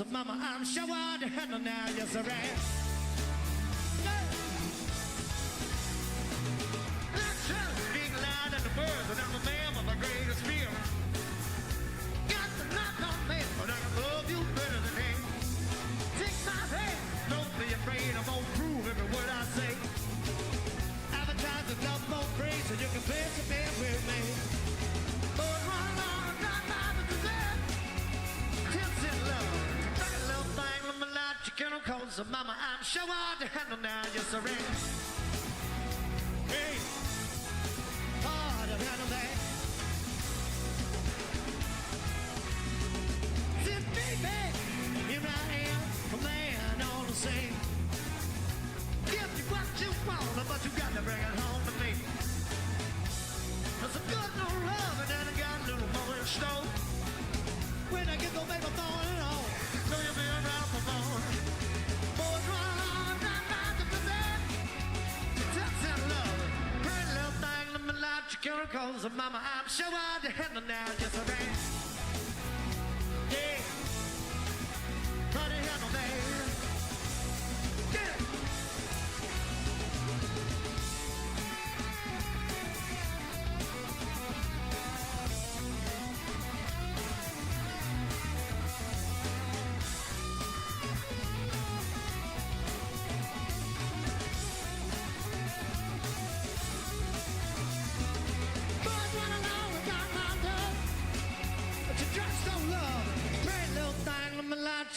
'cause mama, I'm sure I to handle now, yes I am. Let's just speak loud in the words, and I'm a man with the greatest fear. Got to knock on me, but I love you better than him. Take my hand, don't be afraid, I'm gonna prove every word I say. Advertise the love more praise, so you can play some bed with me. But one on, not by the desert. Tips in love, that little thing with my life, you can't call, so mama, I'm sure I to handle now, yes I am. Hey, hard to handle that. Since baby, here I am, a man all the same. Give you what you want, but you got to bring it home to me. There's a good no love, and then I got a little more in store. When I get go baby throwing it on, know you'll be around for more. Boys run on, not about to present. Touch and love, pretty little thing in my life, you can't recall, so mama, I'm sure I'll handle now, yes I am. Yeah, honey, handle that. Yeah.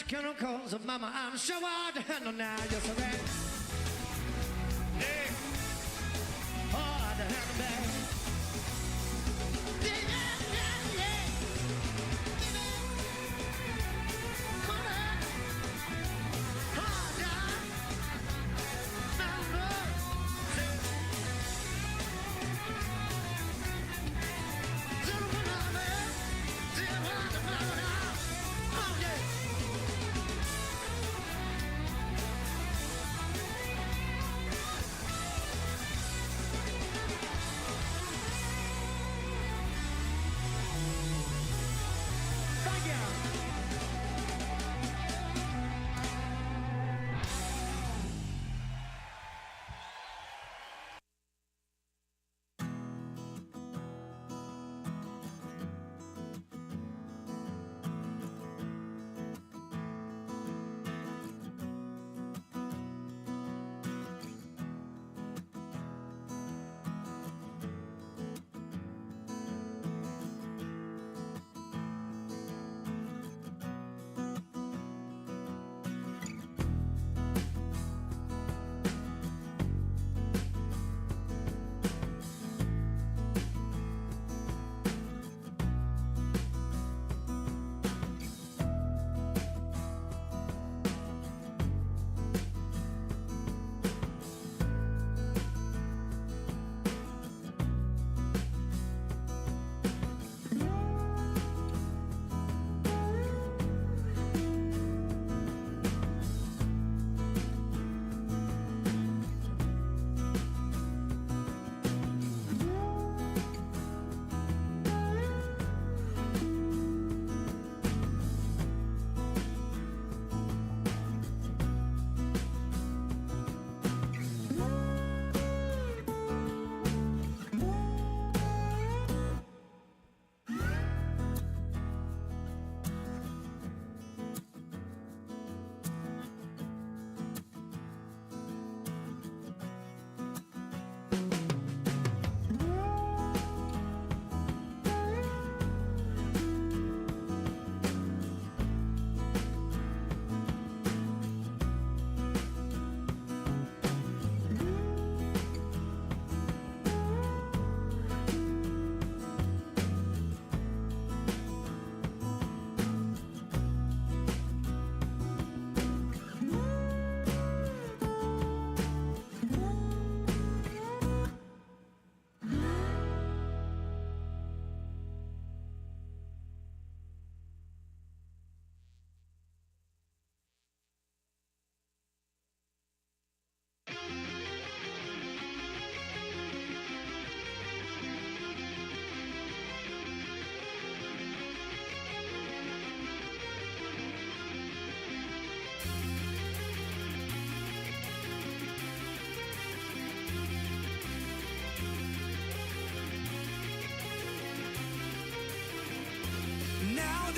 Can't cause of mama, I'm sure I to handle now, yes I am. Yeah, hard to handle that. Yeah, yeah, yeah. Come on, hard down, down low. Little one of me, dear one to blow it out. Oh yeah.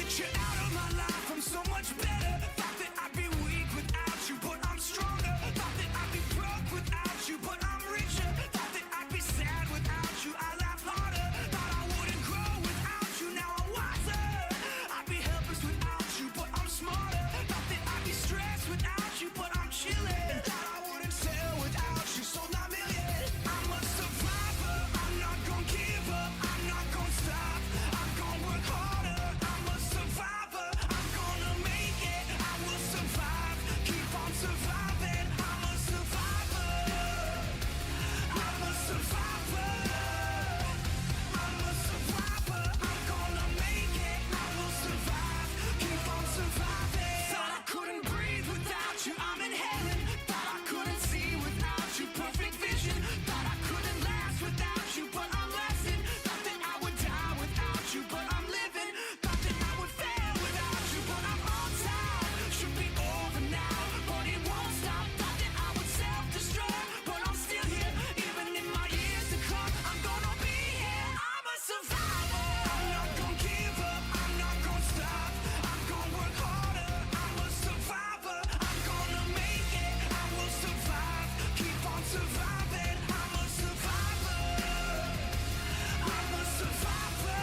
Get you out of my life, I'm so much better. Thought that I'd be weak without you, but I'm stronger. Thought that I'd be broke without you, but I'm richer. Thought that I'd be sad without you, I laugh harder. Thought I wouldn't grow without you, now I'm wiser. I'd be helpless without you, but I'm smarter. Thought that I'd be stressed without you, but I'm chilling. Thought I wouldn't sell without you, sold 9 million. I'm a survivor, I'm not gonna give up, I'm not gonna stop. I'm gonna work harder, I'm a survivor. I'm gonna make it, I will survive. Keep on surviving, I'm a survivor. I'm a survivor. I'm a survivor. I'm gonna make it, I will survive. Keep on surviving. Thought I couldn't breathe without you, I'm in heaven. Thought I couldn't see without you, perfect vision. Thought I couldn't last without you, but I'm lasting. Thought that I would die without you, but I'm living. Thought that I would fail without you, but I'm on time. Should be over now, but it won't stop. Thought that I would self-destruct, but I'm still here. Even in my years to come, I'm gonna be here. I'm a survivor. I'm not gonna give up, I'm not gonna stop. I'm gonna work harder, I'm a survivor. I'm gonna make it, I will survive. Keep on surviving, I'm a survivor. I'm a survivor.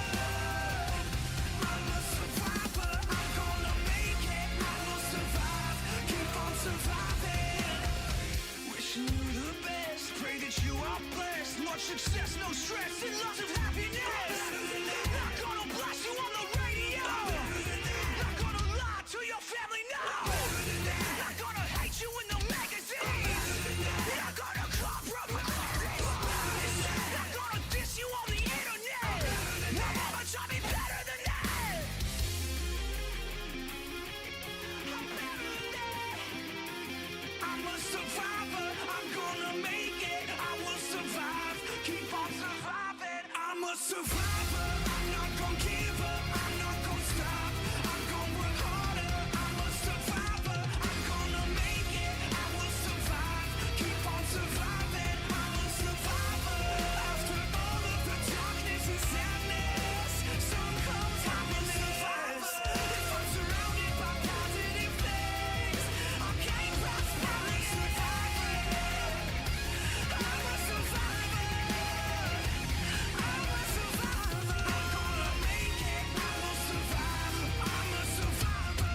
I'm a survivor. I'm gonna make it, I will survive. Keep on surviving. Wishing you the best, pray that you are blessed. Much success, no stress, and lots of happiness. Not gonna blast you on the radio. Not gonna lie to your family, no. Not gonna hate you in the magazine. Not gonna compromise. Not gonna diss you on the internet. My mama taught me better than that. I'm better than that. I'm a survivor, I'm gonna make it, I will survive, keep on surviving. I'm a survivor, I'm not gonna give up, I'm not gonna stop. I'm gonna work harder, I'm a survivor. I'm gonna make it, I will survive, keep on surviving. I'm a survivor. After all of the darkness and sadness, sun comes happiness. If I'm surrounded by positive things, I can't rise from the survivor. I'm a survivor. I'm a survivor. I'm gonna make it, I will survive. I'm a survivor.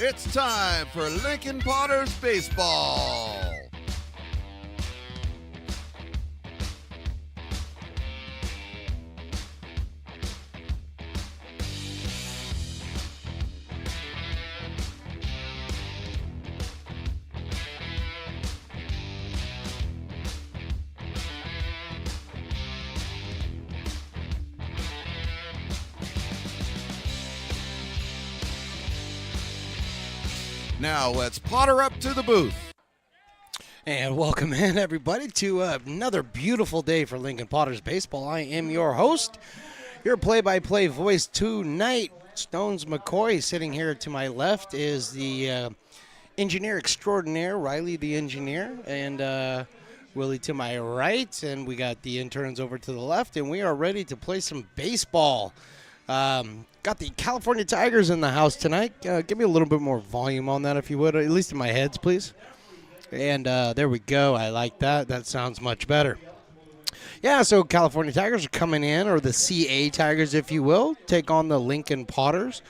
It's time for Lincoln Potters Baseball. Now let's potter up to the booth. And welcome in, everybody, to another beautiful day for Lincoln Potters Baseball. I am your host, your play-by-play voice tonight, Stones McCoy. Sitting here to my left is the engineer extraordinaire, Riley the engineer, and Willie to my right. And we got the interns over to the left, and we are ready to play some baseball. Got the California Tigers in the house tonight. Give me a little bit more volume on that, if you would, at least in my heads, please. And there we go. I like that. That sounds much better. Yeah, so California Tigers are coming in, or the CA Tigers, if you will, take on the Lincoln Potters.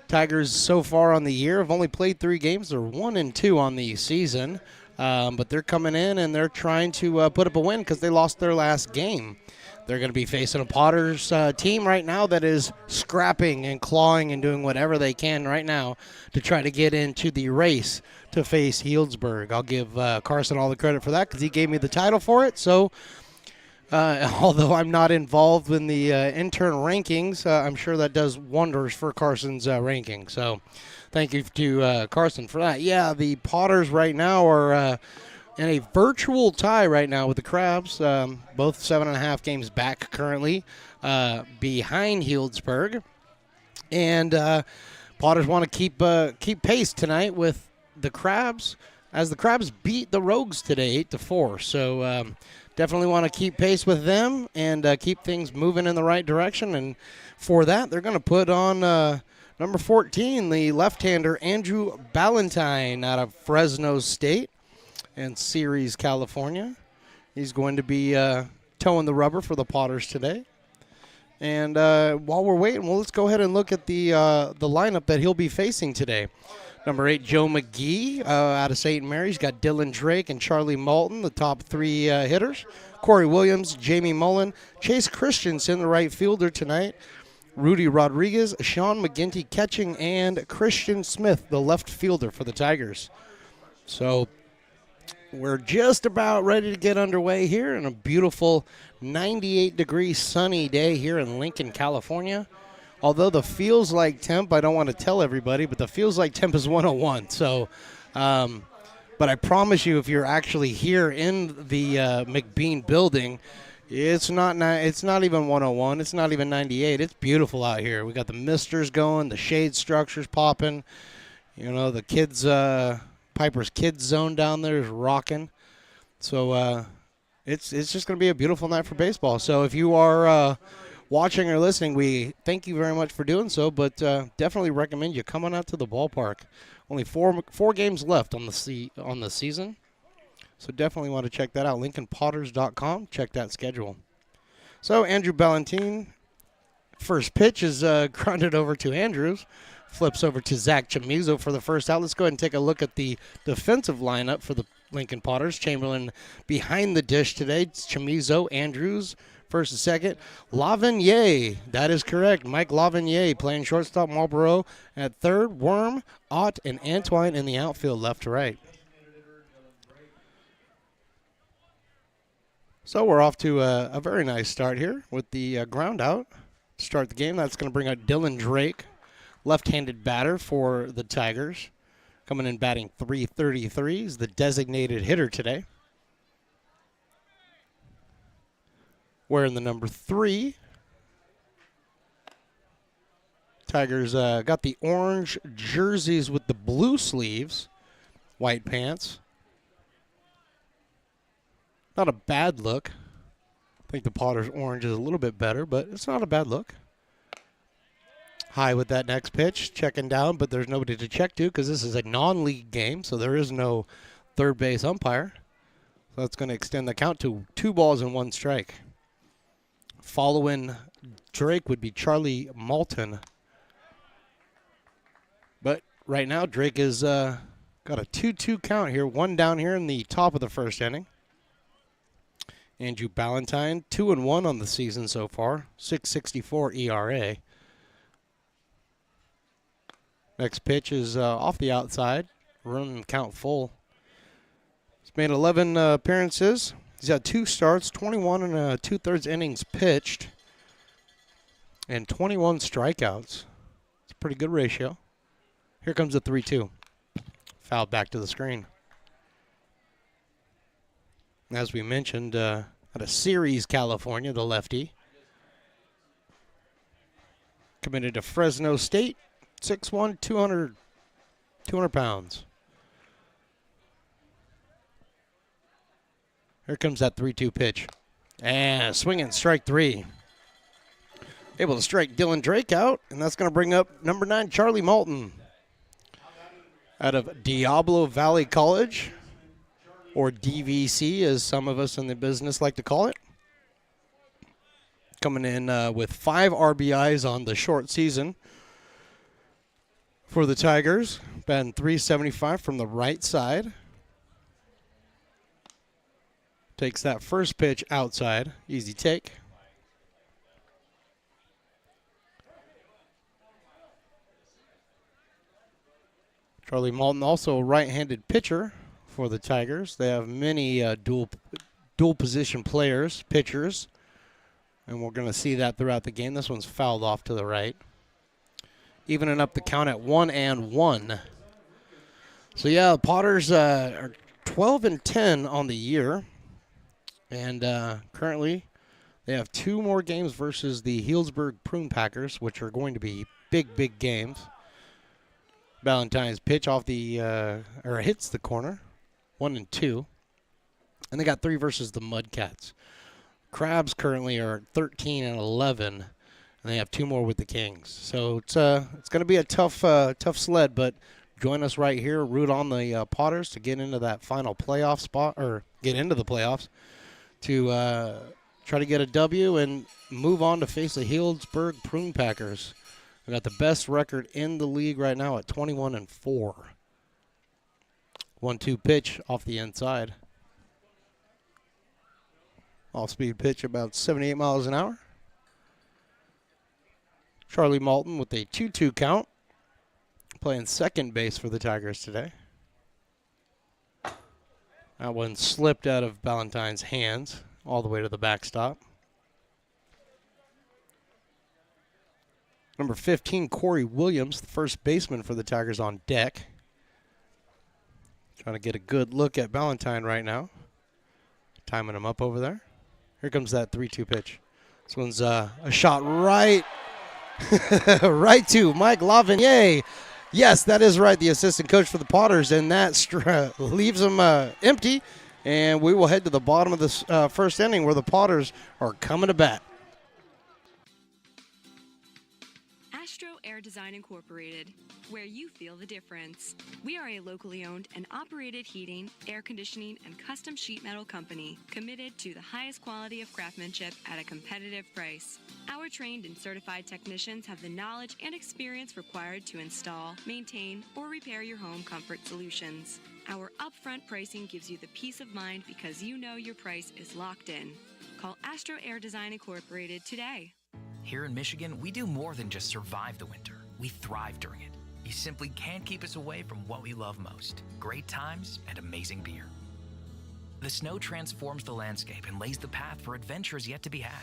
Tigers so far on the year have only played 3 games. They're 1-2 on the season. But they're coming in, and they're trying to put up a win because they lost their last game. They're going to be facing a Potters team right now that is scrapping and clawing and doing whatever they can right now to try to get into the race to face Healdsburg. I'll give Carson all the credit for that because he gave me the title for it. So although I'm not involved in the intern rankings, I'm sure that does wonders for Carson's ranking. So thank you to Carson for that. Yeah, the Potters right now are in a virtual tie right now with the Crabs, both 7.5 games back currently behind Healdsburg. And Potters want to keep pace tonight with the Crabs, as the Crabs beat the Rogues today 8-4. So definitely want to keep pace with them and keep things moving in the right direction. And for that, they're going to put on number 14, the left-hander Andrew Ballantyne out of Fresno State and Ceres, California. He's going to be towing the rubber for the Potters today. And while we're waiting, well, let's go ahead and look at the lineup that he'll be facing today. Number 8, Joe McGee out of St. Mary's. Got Dylan Drake and Charlie Malton, the top 3 hitters. Corey Williams, Jamie Mullen, Chase Christensen, the right fielder tonight. Rudy Rodriguez, Sean McGinty catching, and Christian Smith, the left fielder for the Tigers. So we're just about ready to get underway here in a beautiful 98-degree sunny day here in Lincoln, California. Although the feels like temp, I don't want to tell everybody, but the feels like temp is 101. So, but I promise you, if you're actually here in the McBean building, it's not even 101. It's not even 98. It's beautiful out here. We got the misters going, the shade structures popping. You know, the kids, Piper's Kids Zone down there is rocking. So it's just going to be a beautiful night for baseball. So if you are watching or listening, we thank you very much for doing so, but definitely recommend you come on out to the ballpark. Only four games left on the season, so definitely want to check that out. LincolnPotters.com. Check that schedule. So Andrew Ballantyne, first pitch is grounded over to Andrews. Flips over to Zach Chamizo for the first out. Let's go ahead and take a look at the defensive lineup for the Lincoln Potters. Chamberlain behind the dish today. It's Chamizo, Andrews, first and second. Lavinier, that is correct. Mike Lavinier playing shortstop. Marlboro at third. Worm, Ott, and Antwine in the outfield left to right. So we're off to a very nice start here with the ground out to start the game. That's going to bring out Dylan Drake, left-handed batter for the Tigers. Coming in batting .333. He's the designated hitter today. Wearing the number 3. Tigers got the orange jerseys with the blue sleeves, white pants. Not a bad look. I think the Potters orange is a little bit better, but it's not a bad look. High with that next pitch, checking down, but there's nobody to check to because this is a non-league game, so there is no third base umpire. So that's going to extend the count to 2 balls and 1 strike. Following Drake would be Charlie Malton. But right now, Drake is got a 2-2 count here, 1 down here in the top of the first inning. Andrew Ballantyne, 2-1 on the season so far, 6.64 ERA. Next pitch is off the outside, running count full. He's made 11 appearances. He's had 2 starts, 21 and 2/3 innings pitched, and 21 strikeouts. It's a pretty good ratio. Here comes the 3-2. Foul back to the screen. As we mentioned, out of Ceres, California, the lefty. Committed to Fresno State. 6'1", 200 pounds. Here comes that 3-2 pitch. And swinging strike 3. Able to strike Dylan Drake out, and that's going to bring up number 9, Charlie Malton. Out of Diablo Valley College, or DVC as some of us in the business like to call it. Coming in with 5 RBIs on the short season. For the Tigers, batting .375 from the right side. Takes that first pitch outside. Easy take. Charlie Malton, also a right-handed pitcher for the Tigers. They have many dual position players, pitchers, and we're going to see that throughout the game. This one's fouled off to the right. Evening up the count at 1-1. So yeah, the Potters are 12-10 on the year, and currently they have 2 more games versus the Healdsburg Prune Packers, which are going to be big games. Valentine's pitch off the or hits the corner, 1-2, and they got 3 versus the Mudcats. Crabs currently are 13-11, and they have 2 more with the Kings. So it's going to be a tough sled, but join us right here. Root on the Potters to get into that final playoff spot, or get into the playoffs to try to get a W and move on to face the Healdsburg Prune Packers. They got the best record in the league right now at 21-4. 1-2 pitch off the inside. Off-speed pitch about 78 miles an hour. Charlie Malton with a 2-2 count. Playing second base for the Tigers today. That one slipped out of Valentine's hands all the way to the backstop. Number 15, Corey Williams, the first baseman for the Tigers, on deck. Trying to get a good look at Valentine right now. Timing him up over there. Here comes that 3-2 pitch. This one's a shot right, right to Mike Lavigny. Yes, that is right, the assistant coach for the Potters, and that leaves them empty. And we will head to the bottom of this first inning where the Potters are coming to bat. Astro Air Design Incorporated, where you feel the difference. We are a locally owned and operated heating, air conditioning, and custom sheet metal company committed to the highest quality of craftsmanship at a competitive price. Our trained and certified technicians have the knowledge and experience required to install, maintain, or repair your home comfort solutions. Our upfront pricing gives you the peace of mind because you know your price is locked in. Call Astro Air Design Incorporated today. Here in Michigan, we do more than just survive the winter. We thrive during it. You simply can't keep us away from what we love most: great times and amazing beer. The snow transforms the landscape and lays the path for adventures yet to be had.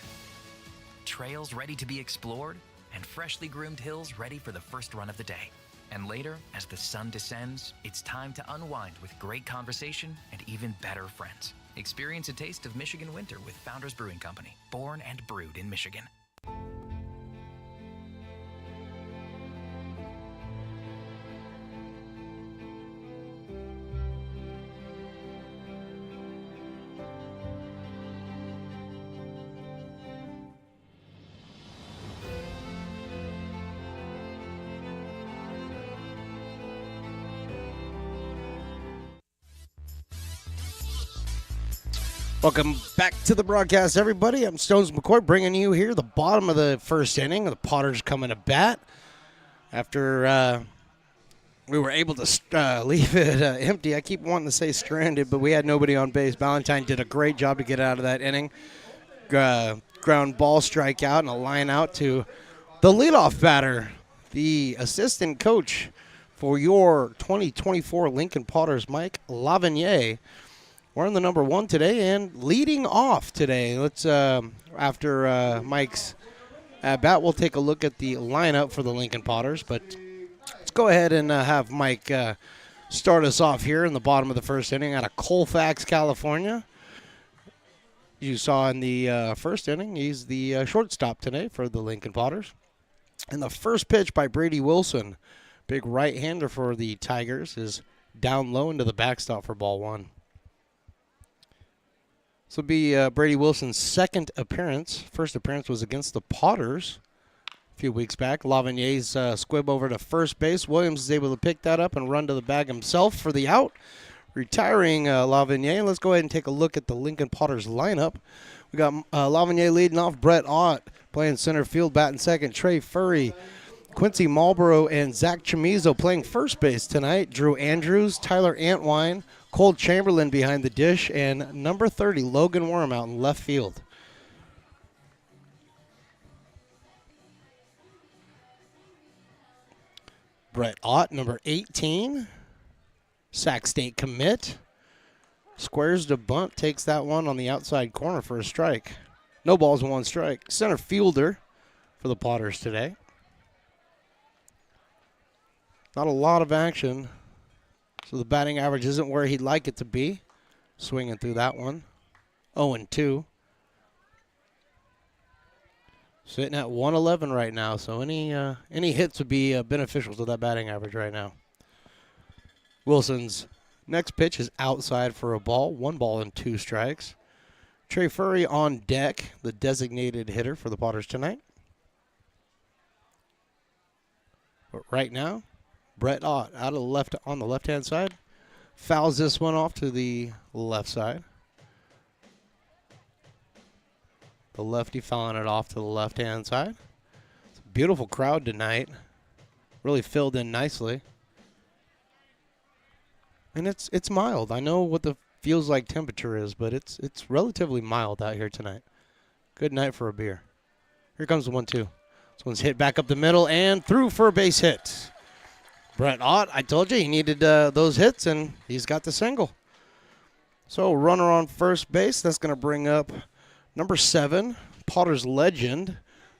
Trails ready to be explored, and freshly groomed hills ready for the first run of the day. And later, as the sun descends, it's time to unwind with great conversation and even better friends. Experience a taste of Michigan winter with Founders Brewing Company, born and brewed in Michigan. Welcome back to the broadcast, everybody. I'm Stones McCoy bringing you here the bottom of the first inning. The Potters coming to bat after we were able to leave it empty. I keep wanting to say stranded, but we had nobody on base. Valentine did a great job to get out of that inning. Ground ball strikeout and a line out to the leadoff batter, the assistant coach for your 2024 Lincoln Potters, Mike Lavigny. We're in the number 1 today and leading off today. Let's after Mike's at bat, we'll take a look at the lineup for the Lincoln Potters. But let's go ahead and have Mike start us off here in the bottom of the first inning out of Colfax, California. You saw in the first inning, he's the shortstop today for the Lincoln Potters. And the first pitch by Brady Wilson, big right-hander for the Tigers, is down low into the backstop for ball 1. This will be Brady Wilson's second appearance. First appearance was against the Potters a few weeks back. Lavigny's squib over to first base. Williams is able to pick that up and run to the bag himself for the out. Retiring Lavigny. Let's go ahead and take a look at the Lincoln Potters lineup. We got Lavigny leading off, Brett Ott playing center field, batting second, Trey Furry, Quincy Marlboro, and Zach Chamizo playing first base tonight. Drew Andrews, Tyler Antwine, Cole Chamberlain behind the dish, and number 30, Logan Worm out in left field. Brett Ott, number 18, Sac State commit. Squares to bunt, takes that one on the outside corner for a strike. No balls and 1 strike. Center fielder for the Potters today. Not a lot of action, so the batting average isn't where he'd like it to be. Swinging through that one. 0-2. Sitting at 111 right now, so any hits would be beneficial to that batting average right now. Wilson's next pitch is outside for a ball. 1 ball and 2 strikes. Trey Furry on deck, the designated hitter for the Potters tonight. But right now, Brett Ott out of the left on the left-hand side. Fouls this one off to the left side. The lefty fouling it off to the left-hand side. It's a beautiful crowd tonight. Really filled in nicely. And it's mild. I know what the feels like temperature is, but it's relatively mild out here tonight. Good night for a beer. Here comes the 1-2. This one's hit back up the middle and through for a base hit. Brett Ott, I told you he needed those hits, and he's got the single. So runner on first base. That's going to bring up number 7, Potters legend,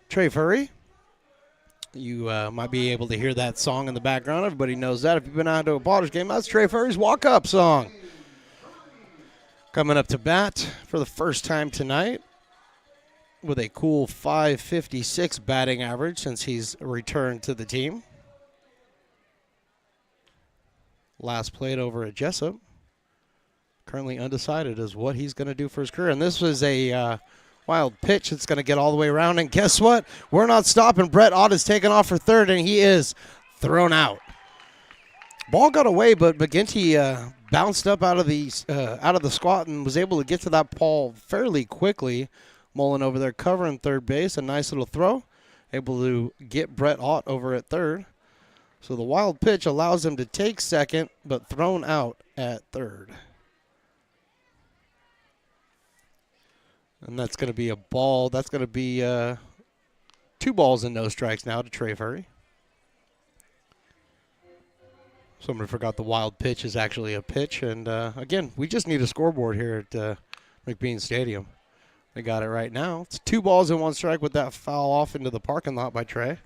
Trey Furry. You might be able to hear that song in the background. Everybody knows that. If you've been out to a Potters game, that's Trey Furry's walk-up song. Coming up to bat for the first time tonight with a cool .556 batting average since he's returned to the team. Last played over at Jessup. Currently undecided as what he's going to do for his career. And this was a wild pitch. It's going to get all the way around. And guess what? We're not stopping. Brett Ott is taking off for third, and he is thrown out. Ball got away, but McGinty bounced up out of the squat and was able to get to that ball fairly quickly. Mullen over there covering third base. A nice little throw. Able to get Brett Ott over at third. So the wild pitch allows him to take second, but thrown out at third. And that's going to be a ball. That's going to be 2 balls and no strikes now to Trey Furry. Somebody forgot the wild pitch is actually a pitch. And, again, we just need a scoreboard here at McBean Stadium. They got it right now. It's 2 balls and 1 strike with that foul off into the parking lot by Trey.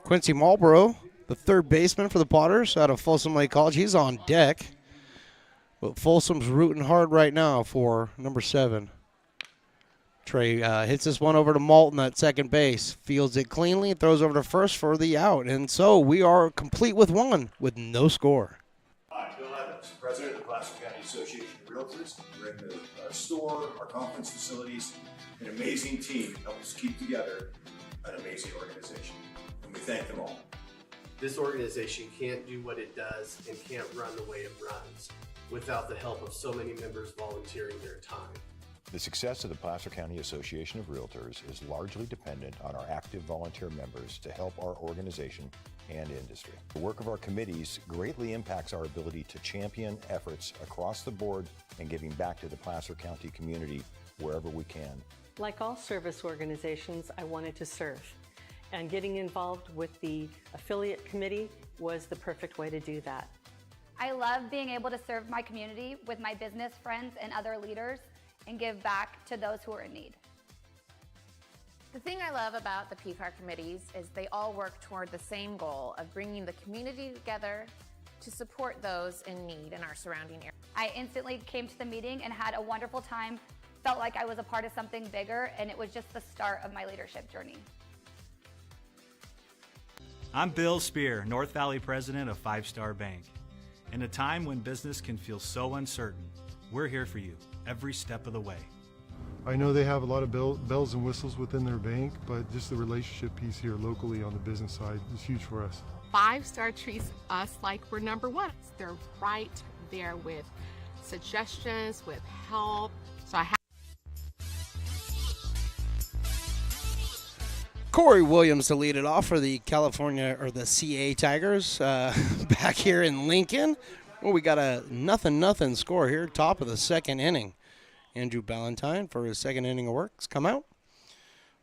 Quincy Marlboro, the third baseman for the Potters out of Folsom Lake College. He's on deck. But Folsom's rooting hard right now for number 7. Trey hits this one over to Malton at second base. Fields it cleanly and throws over to first for the out. And so we are complete with 1 with no score. Hi, Bill Evans, President of the Placer County Association of Realtors. We're in the store, our conference facilities, an amazing team that helps keep together an amazing organization. And we thank them all. This organization can't do what it does and can't run the way it runs without the help of so many members volunteering their time. The success of the Placer County Association of Realtors is largely dependent on our active volunteer members to help our organization and industry. The work of our committees greatly impacts our ability to champion efforts across the board and giving back to the Placer County community wherever we can. Like all service organizations, I wanted to serve. And getting involved with the affiliate committee was the perfect way to do that. I love being able to serve my community with my business friends and other leaders and give back to those who are in need. The thing I love about the PCAR committees is they all work toward the same goal of bringing the community together to support those in need in our surrounding area. I instantly came to the meeting and had a wonderful time, felt like I was a part of something bigger, and it was just the start of my leadership journey. I'm Bill Spear, North Valley President of Five Star Bank. In a time when business can feel so uncertain, we're here for you every step of the way. I know they have a lot of bells and whistles within their bank, but just the relationship piece here locally on the business side is huge for us. Five Star treats us like we're number one. They're right there with suggestions, with help. So I have Corey Williams to lead it off for the California, or the CA Tigers, back here in Lincoln. Well, we got a 0-0 score here, top of the second inning. Andrew Ballantyne for his second inning of work has come out.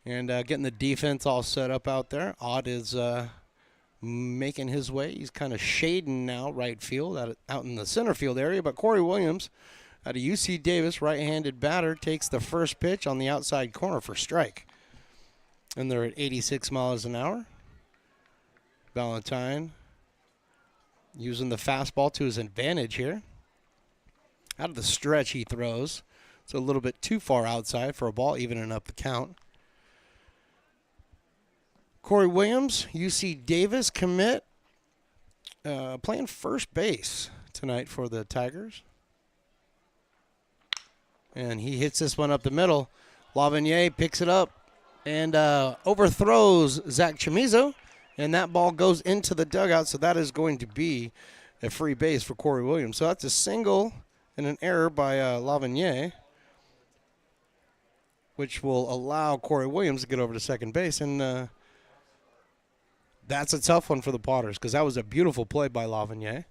And getting the defense all set up out there. Ott is making his way. He's kind of shading now right field out in the center field area. But Corey Williams out of UC Davis, right-handed batter, takes the first pitch on the outside corner for strike. And they're at 86 miles an hour. Ballantyne using the fastball to his advantage here. Out of the stretch he throws. It's a little bit too far outside for a ball, evening up the count. Corey Williams, UC Davis commit. playing first base tonight for the Tigers. And he hits this one up the middle. Lavinier picks it up and overthrows Zach Chamizo. And that ball goes into the dugout, so that is going to be a free base for Corey Williams. So that's a single and an error by Lavinier, which will allow Corey Williams to get over to second base. And that's a tough one for the Potters because that was a beautiful play by Lavinier.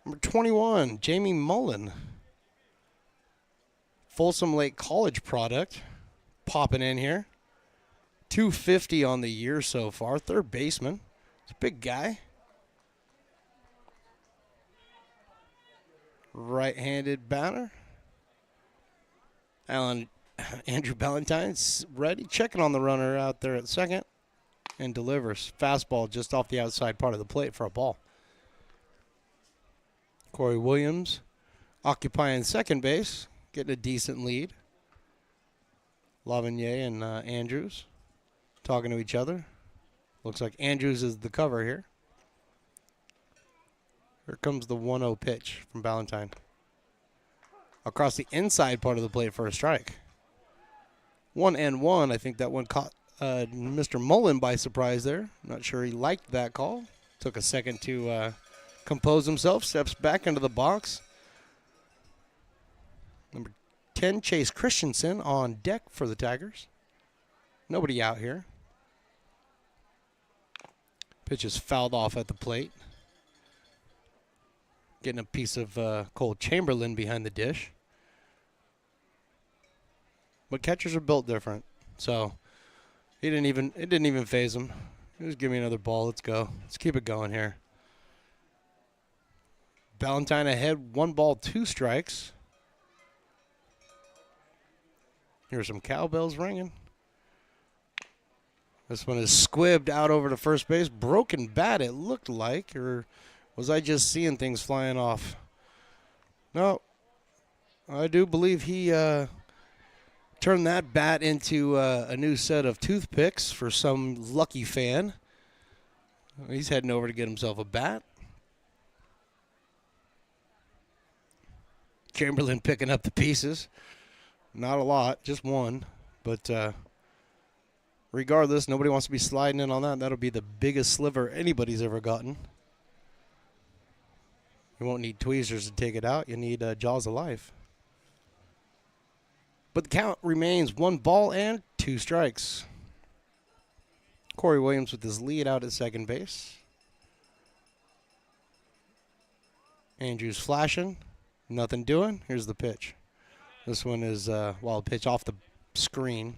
Number 21, Jamie Mullen. Folsom Lake College product. Popping in here. 250 on the year so far. Third baseman. He's a big guy. Right-handed batter. Andrew Ballantyne's ready. Checking on the runner out there at second. And delivers. Fastball just off the outside part of the plate for a ball. Corey Williams occupying second base, getting a decent lead. Lavinier and Andrews talking to each other. Looks like Andrews is the cover here. Here comes the 1-0 pitch from Ballantyne. Across the inside part of the plate for a strike. 1-1. I think that one caught Mr. Mullen by surprise there. Not sure he liked that call. Took a second to compose himself, steps back into the box. Number 10, Chase Christensen on deck for the Tigers. Nobody out here. Pitch is fouled off at the plate. Getting a piece of Cole Chamberlain behind the dish. But catchers are built different. So it didn't even faze him. Just give me another ball. Let's go. Let's keep it going here. Ballantyne ahead, 1 ball, 2 strikes. Here's some cowbells ringing. This one is squibbed out over to first base. Broken bat, it looked like. Or was I just seeing things flying off? No. I do believe he turned that bat into a new set of toothpicks for some lucky fan. He's heading over to get himself a bat. Chamberlain picking up the pieces. Not a lot, just one. But regardless, nobody wants to be sliding in on that. That'll be the biggest sliver anybody's ever gotten. You won't need tweezers to take it out. You need jaws of life. But the count remains 1 ball and 2 strikes. Corey Williams with his lead out at second base. Andrews flashing. Nothing doing. Here's the pitch. This one is wild pitch off the screen.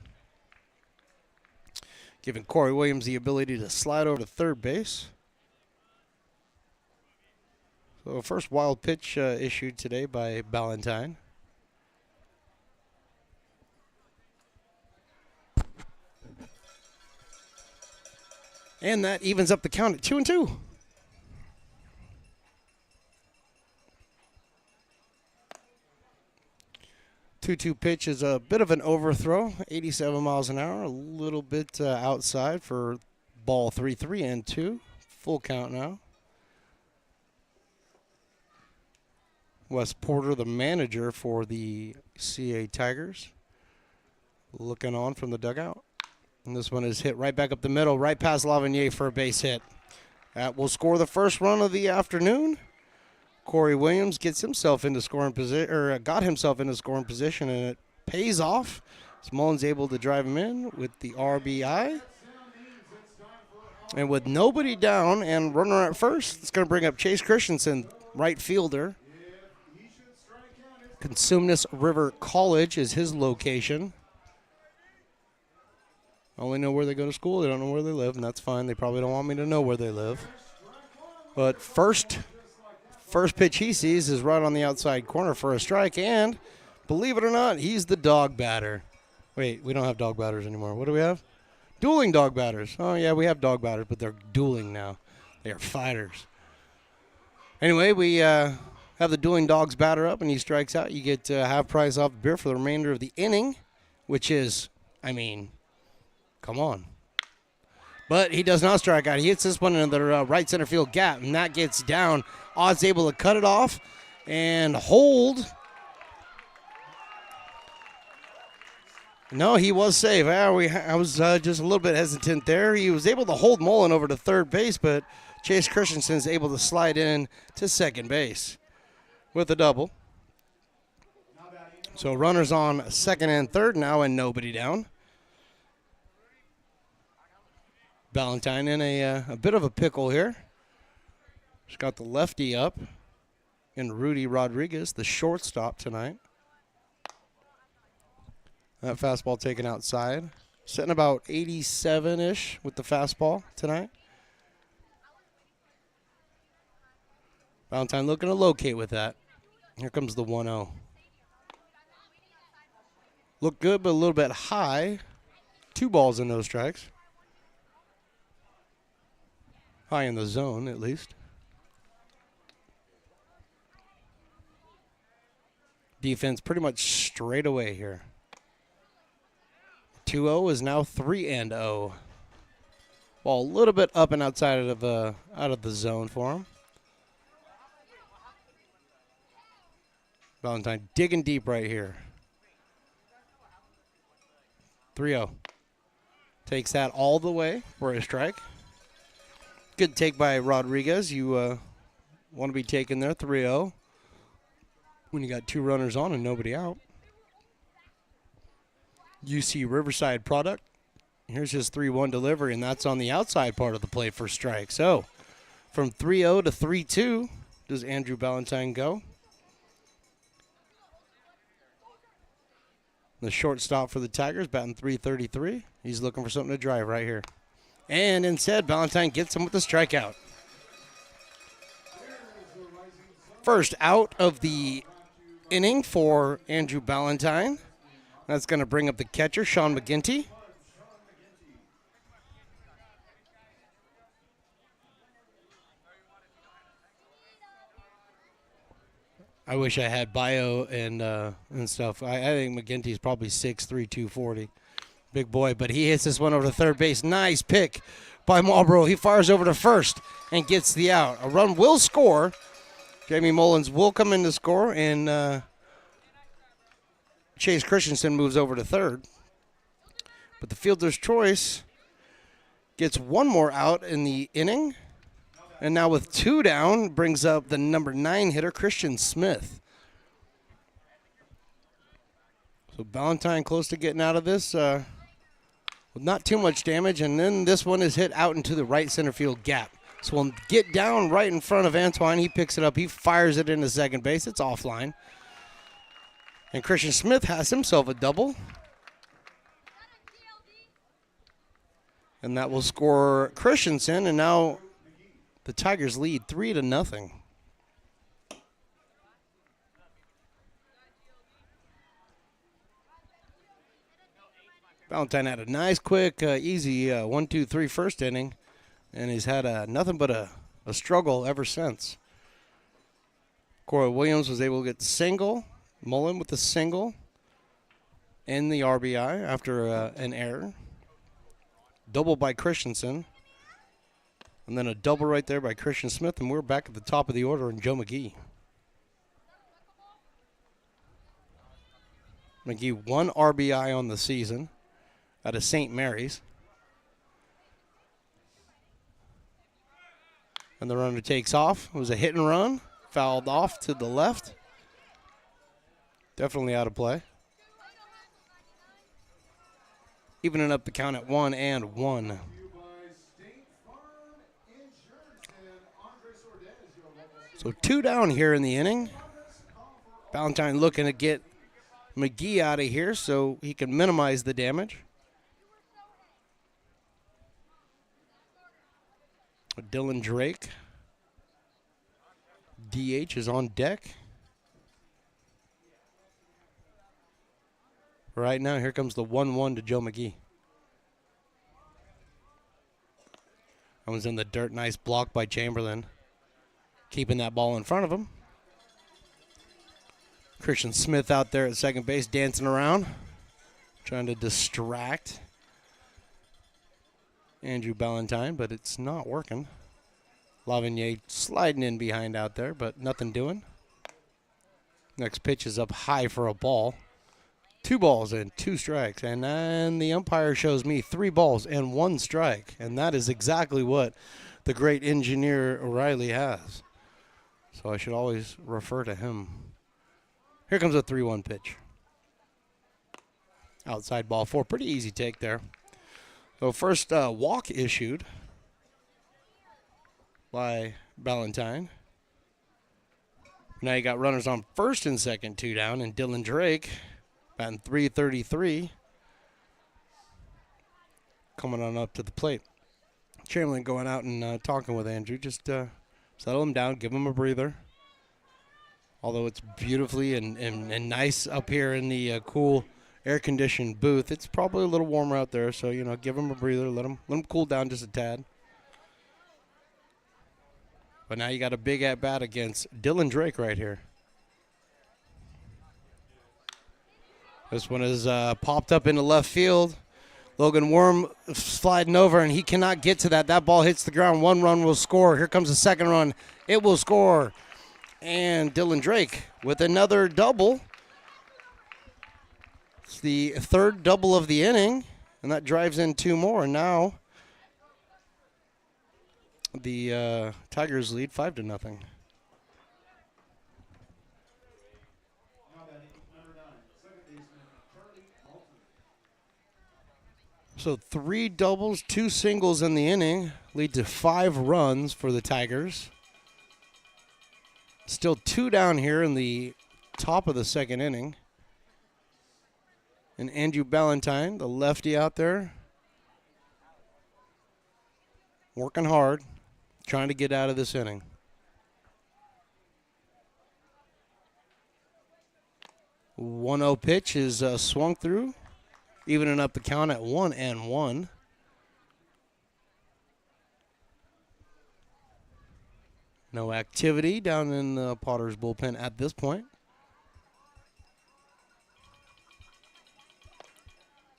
Giving Corey Williams the ability to slide over to third base. So first wild pitch issued today by Ballantyne. And that evens up the count at 2-2. Two pitch is a bit of an overthrow, 87 miles an hour, a little bit outside for ball 3-2. Full count now. Wes Porter, the manager for the CA Tigers, looking on from the dugout. And this one is hit right back up the middle, right past Lavinier for a base hit. That will score the first run of the afternoon. Corey Williams gets himself into scoring position, or got himself into scoring position, and it pays off. So Mullen's able to drive him in with the RBI. And with nobody down and runner at first, it's going to bring up Chase Christensen, right fielder. Cosumnes River College is his location. Only know where they go to school. They don't know where they live, and that's fine. They probably don't want me to know where they live. But first pitch he sees is right on the outside corner for a strike, and believe it or not, he's the dog batter. Wait, we don't have dog batters anymore. What do we have? Dueling dog batters. Oh, yeah, we have dog batters, but they're dueling now. They are fighters. Anyway, we have the dueling dogs batter up, and he strikes out. You get half price off the beer for the remainder of the inning, which is, Come on. But he does not strike out. He hits this one in the right center field gap, and that gets down. Odd's able to cut it off and hold. No, he was safe. I was just a little bit hesitant there. He was able to hold Mullen over to third base, but Chase Christensen's able to slide in to second base with a double. So runners on second and third now and nobody down. Ballantyne in a bit of a pickle here. She's got the lefty up and Rudy Rodriguez, the shortstop tonight. That fastball taken outside. Sitting about 87-ish with the fastball tonight. Ballantyne looking to locate with that. Here comes the 1-0. Looked good, but a little bit high. 2 balls and no strikes. High in the zone, at least. Defense pretty much straight away here. 2-0 is now 3-0. Ball a little bit up and outside of out of the zone for him. Ballantyne digging deep right here. 3-0. Takes that all the way for a strike. Good take by Rodriguez. You want to be taken there, 3-0. When you got 2 runners on and nobody out. UC Riverside product. Here's his 3-1 delivery, and that's on the outside part of the plate for strike. So from 3-0 to 3-2 does Andrew Ballantyne go. The shortstop for the Tigers, batting .333. He's looking for something to drive right here. And instead, Ballantyne gets him with the strikeout. First out of the inning for Andrew Ballantyne. That's going to bring up the catcher, Sean McGinty. I wish I had bio and stuff. I think McGinty's probably 6'3", 240. Big boy, but he hits this one over to third base. Nice pick by Marlboro. He fires over to first and gets the out. A run will score. Jamie Mullins will come in to score, and Chase Christensen moves over to third. But the fielder's choice gets one more out in the inning. And now with 2 down, brings up the number 9 hitter, Christian Smith. So Ballantyne close to getting out of this with not too much damage. And then this one is hit out into the right center field gap. So we'll get down right in front of Antoine. He picks it up. He fires it into second base. It's offline. And Christian Smith has himself a double. And that will score Christensen. And now the Tigers lead 3-0. Ballantyne had a nice, quick, easy 1-2-3 first inning, and he's had nothing but a struggle ever since. Corey Williams was able to get the single. Mullen with the single and the RBI after an error. Double by Christensen. And then a double right there by Christian Smith, and we're back at the top of the order in Joe McGee. McGee 1 RBI on the season out of St. Mary's. And the runner takes off. It was a hit and run. Fouled off to the left. Definitely out of play. Evening up the count at 1-1. So 2 down here in the inning. Ballantyne looking to get McGee out of here so he can minimize the damage. Dylan Drake, DH, is on deck. Right now, here comes the 1-1 to Joe McGee. That one's in the dirt. Nice block by Chamberlain. Keeping that ball in front of him. Christian Smith out there at second base, dancing around, trying to distract. Ballantyne looking to get McGee out of here so he can minimize the damage. Right now, here comes the 1-1 to Joe McGee. That one's in the dirt. Nice block by Chamberlain. Keeping that ball in front of him. Christian Smith out there at second base, dancing around, Andrew Ballantyne, but it's not working. Lavigny sliding in behind out there, but nothing doing. Next pitch is up high for a ball. 2 balls and 2 strikes. And then the umpire shows me 3 balls and 1 strike. And that is exactly what the great engineer O'Reilly has. So I should always refer to him. Here comes a 3-1 pitch. Outside ball 4. Pretty easy take there. So first walk issued by Ballantyne. Now you got runners on first and second, 2 down, and Dylan Drake batting .333 coming on up to the plate. Chamberlain going out and talking with Andrew. Just settle him down, give him a breather. Although it's beautifully and nice up here in the cool air-conditioned booth, it's probably a little warmer out there. So, give him a breather, let him cool down just a tad. But now you got a big at-bat against Dylan Drake right here. This one is popped up into left field. Logan Worm sliding over, and he cannot get to that. That ball hits the ground. 1 run will score. Here comes the second run. It will score. And Dylan Drake with another double. It's the 3rd double of the inning, and that drives in 2 more. And now the Tigers lead 5-0. So 3 doubles, 2 singles in the inning lead to 5 runs for the Tigers. Still 2 down here in the top of the second inning. And Andrew Ballantyne, the lefty out there, working hard, trying to get out of this inning. The 1-0 pitch is swung through, evening up the count at 1-1. No activity down in the Potters bullpen at this point.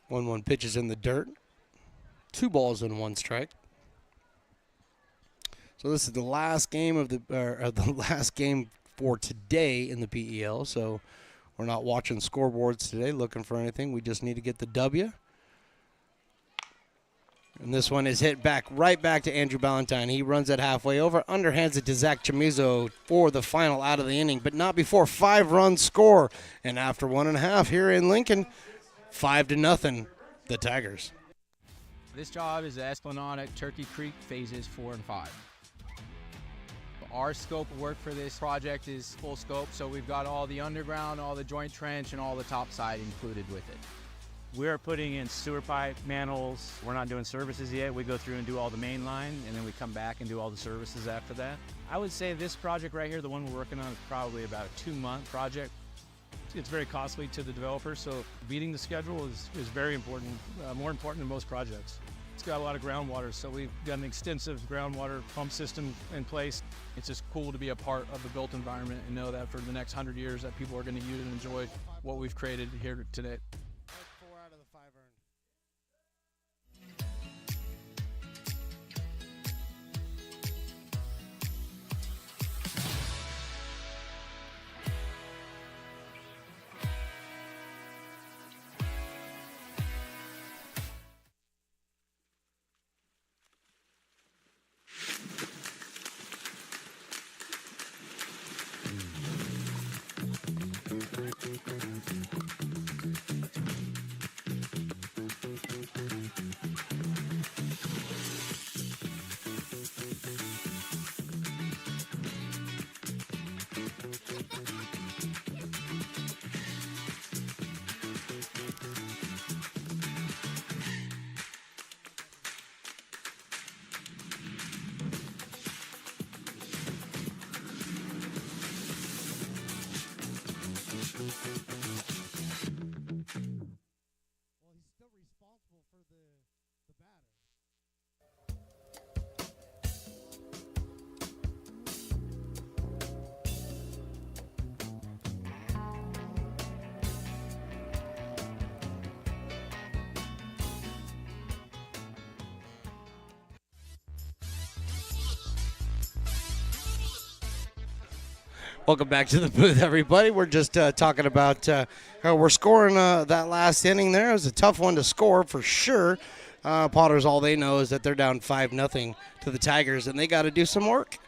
1-1 pitches in the dirt. 2 balls and 1 strike. So this is the last game of the last game for today in the PEL. So we're not watching scoreboards today, looking for anything. We just need to get the W. And this one is hit right back to Andrew Ballantyne. He runs it halfway over, underhands it to Zach Chamizo for the final out of the inning, but not before 5 runs score. And after 1.5 here in Lincoln, 5-0, the Tigers. This job is the Esplanade at Turkey Creek phases 4 and 5. Our scope of work for this project is full scope, so we've got all the underground, all the joint trench, and all the topside included with it. We're putting in sewer pipe, manholes. We're not doing services yet. We go through and do all the main line, and then we come back and do all the services after that. I would say this project right here, the one we're working on, is probably about a 2-month project. It's very costly to the developer, so beating the schedule is very important, more important than most projects. It's got a lot of groundwater, so we've got an extensive groundwater pump system in place. It's just cool to be a part of the built environment and know that for the next 100 years that people are going to use and enjoy what we've created here today. Welcome back to the booth, everybody. We're just talking about how we're scoring that last inning there. It was a tough one to score for sure. Potters, all they know is that they're down 5-0 to the Tigers, and they got to do some work.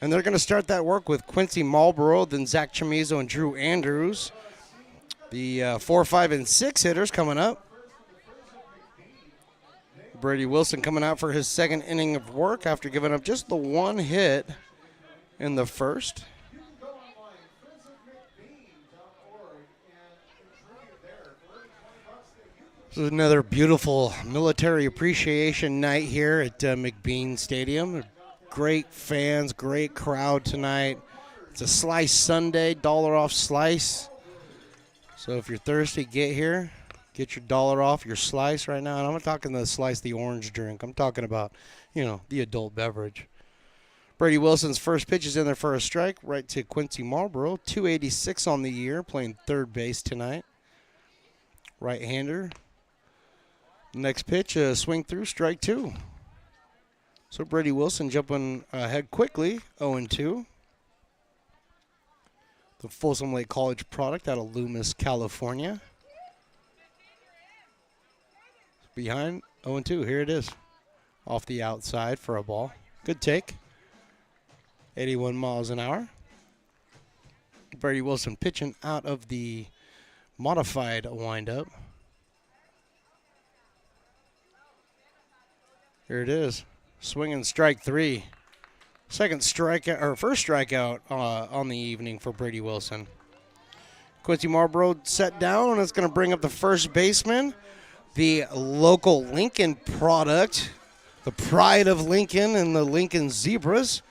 And they're going to start that work with Quincy Marlboro, then Zach Chamizo and Drew Andrews. The 4, 5, and 6 hitters coming up. Brady Wilson coming out for his second inning of work after giving up just the one hit in the first. This is another beautiful military appreciation night here at McBean Stadium. Great fans, great crowd tonight. It's a Slice Sunday, $1 off slice. So if you're thirsty, get here. Get your $1 off your slice right now. And I'm not talking the slice, the orange drink. I'm talking about, the adult beverage. Brady Wilson's first pitch is in there for a strike, right to Quincy Marlboro. 286 on the year, playing third base tonight. Right-hander. Next pitch, swing through, strike 2. So Brady Wilson jumping ahead quickly, 0-2. The Folsom Lake College product out of Loomis, California. Behind, 0-2. Here it is. Off the outside for a ball. Good take. 81 miles an hour. Brady Wilson pitching out of the modified windup. Here it is. Swinging strike 3. First strikeout on the evening for Brady Wilson. Quincy Marlboro set down, and it's going to bring up the first baseman. The local Lincoln product, the pride of Lincoln and the Lincoln Zebras.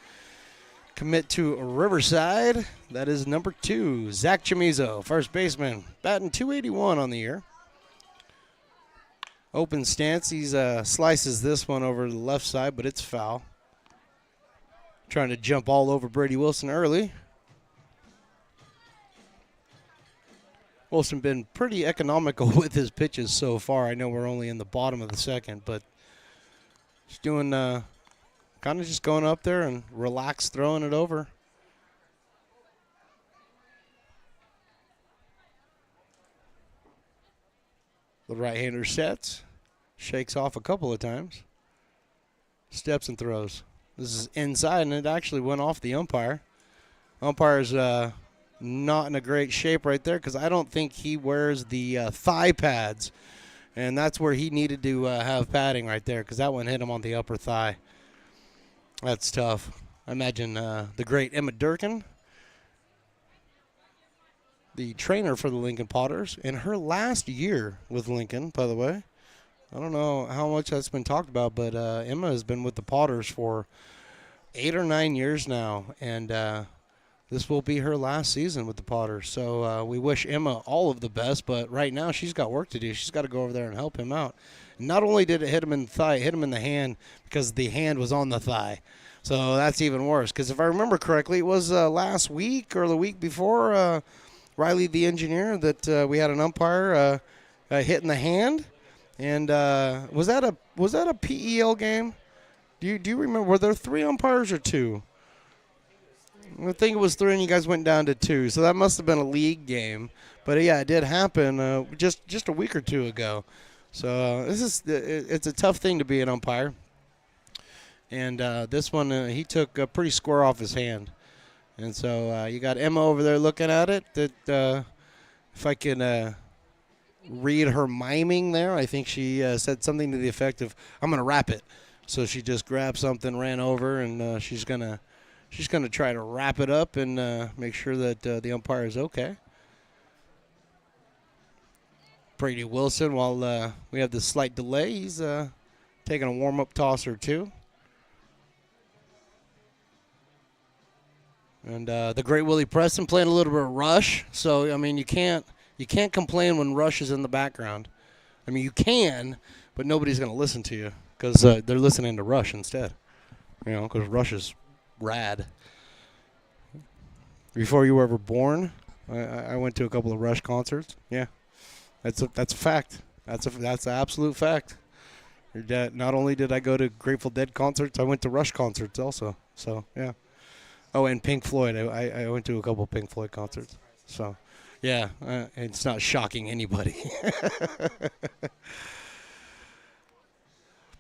Commit to Riverside. That is number 2, Zach Chamizo, first baseman, batting .281 on the year. Open stance. He slices this one over to the left side, but it's foul. Trying to jump all over Brady Wilson early. Wilson been pretty economical with his pitches so far. I know we're only in the bottom of the second, but he's doing kind of just going up there and relax throwing it over. The right-hander sets, shakes off a couple of times, steps and throws. This is inside, and it actually went off the umpire. Umpire's not in a great shape right there because I don't think he wears the thigh pads, and that's where he needed to have padding right there because that one hit him on the upper thigh. That's tough. I imagine the great Emma Durkin, the trainer for the Lincoln Potters, in her last year with Lincoln, by the way. I don't know how much that's been talked about, but Emma has been with the Potters for 8 or 9 years now, and this will be her last season with the Potters. So we wish Emma all of the best, but right now she's got work to do. She's got to go over there and help him out. Not only did it hit him in the thigh, it hit him in the hand because the hand was on the thigh. So that's even worse because if I remember correctly, it was last week or the week before Riley, the engineer, that we had an umpire hit in the hand. And was that a PEL game? Do you remember? Were there 3 umpires or 2? I think it was 3, and you guys went down to 2. So that must have been a league game. But yeah, it did happen just a week or 2 ago. So it's a tough thing to be an umpire. And this one he took pretty square off his hand. And so you got Emma over there looking at it. That if I can read her miming there, I think she said something to the effect of, "I'm going to wrap it." So she just grabbed something, ran over, and she's gonna try to wrap it up and make sure that the umpire is okay. Brady Wilson, while we have this slight delay, he's taking a warm-up toss or 2. And the great Willie Preston playing a little bit of Rush. So, I mean, you can't complain when Rush is in the background. I mean, you can, but nobody's going to listen to you because they're listening to Rush instead. Because Rush is rad. Before you were ever born, I went to a couple of Rush concerts. Yeah, that's a fact. That's an absolute fact. Your dad. Not only did I go to Grateful Dead concerts, I went to Rush concerts also. So, yeah. Oh, and Pink Floyd. I went to a couple Pink Floyd concerts. So, yeah, it's not shocking anybody.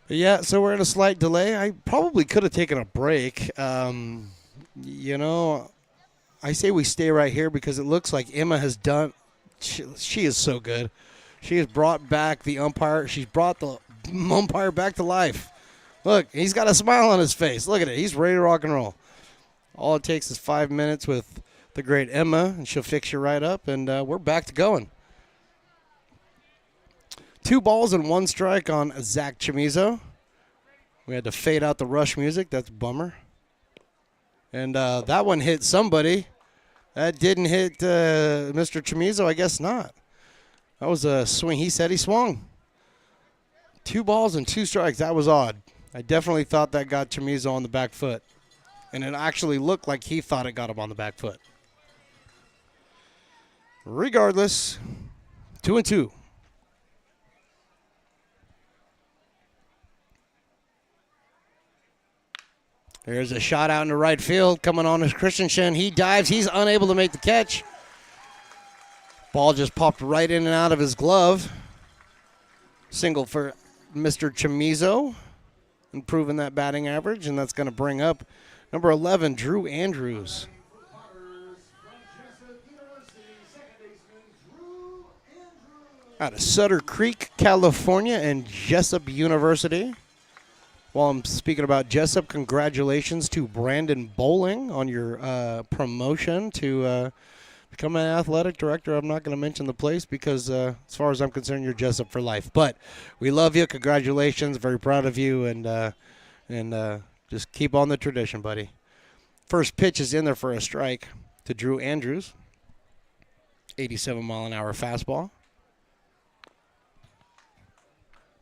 Yeah, so we're in a slight delay. I probably could have taken a break. You know, I say we stay right here because it looks like Emma has done – she is so good. She has brought back the umpire. She's brought the umpire back to life. Look, he's got a smile on his face. Look at it. He's ready to rock and roll. All it takes is 5 minutes with the great Emma, and she'll fix you right up, and we're back to going. 2 balls and 1 strike on Zach Chamizo. We had to fade out the rush music. That's a bummer. And that one hit somebody. That didn't hit Mr. Chamizo. I guess not. That was a swing. He said he swung. 2 balls and 2 strikes. That was odd. I definitely thought that got Chamizo on the back foot. And it actually looked like he thought it got him on the back foot. Regardless, 2-2. There's a shot out into right field coming on as Christensen. He dives. He's unable to make the catch. Ball just popped right in and out of his glove. Single for Mr. Chamizo, improving that batting average, and that's going to bring up number 11, Drew Andrews. Out of Sutter Creek, California, and Jessup University. While I'm speaking about Jessup, congratulations to Brandon Bowling on your promotion to become an athletic director. I'm not going to mention the place because as far as I'm concerned, you're Jessup for life. But we love you. Congratulations. Very proud of you. And just keep on the tradition, buddy. First pitch is in there for a strike to Drew Andrews. 87-mile-an-hour fastball.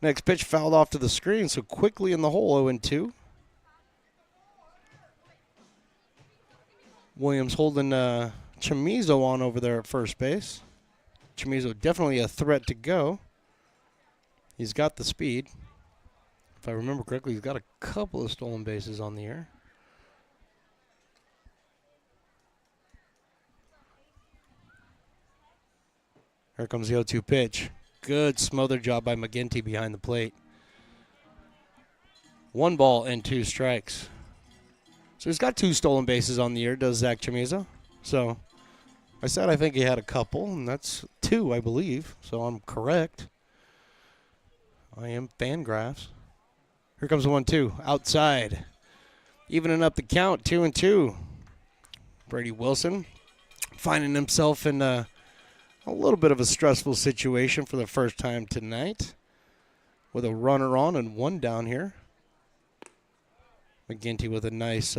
Next pitch fouled off to the screen, so quickly in the hole, 0-2. Williams holding Chamizo on over there at first base. Chamizo definitely a threat to go. He's got the speed. If I remember correctly, he's got a couple of stolen bases on the year. Here comes the 0-2 pitch. Good smother job by McGinty behind the plate. 1 ball and 2 strikes. So he's got 2 stolen bases on the year, does Zach Chamizo. So I said I think he had a couple, and that's 2, I believe. So I'm correct. I am Fangraphs. Here comes the 1-2 outside. Evening up the count, 2-2. Brady Wilson finding himself in a little bit of a stressful situation for the first time tonight with a runner on and 1 down here. McGinty with a nice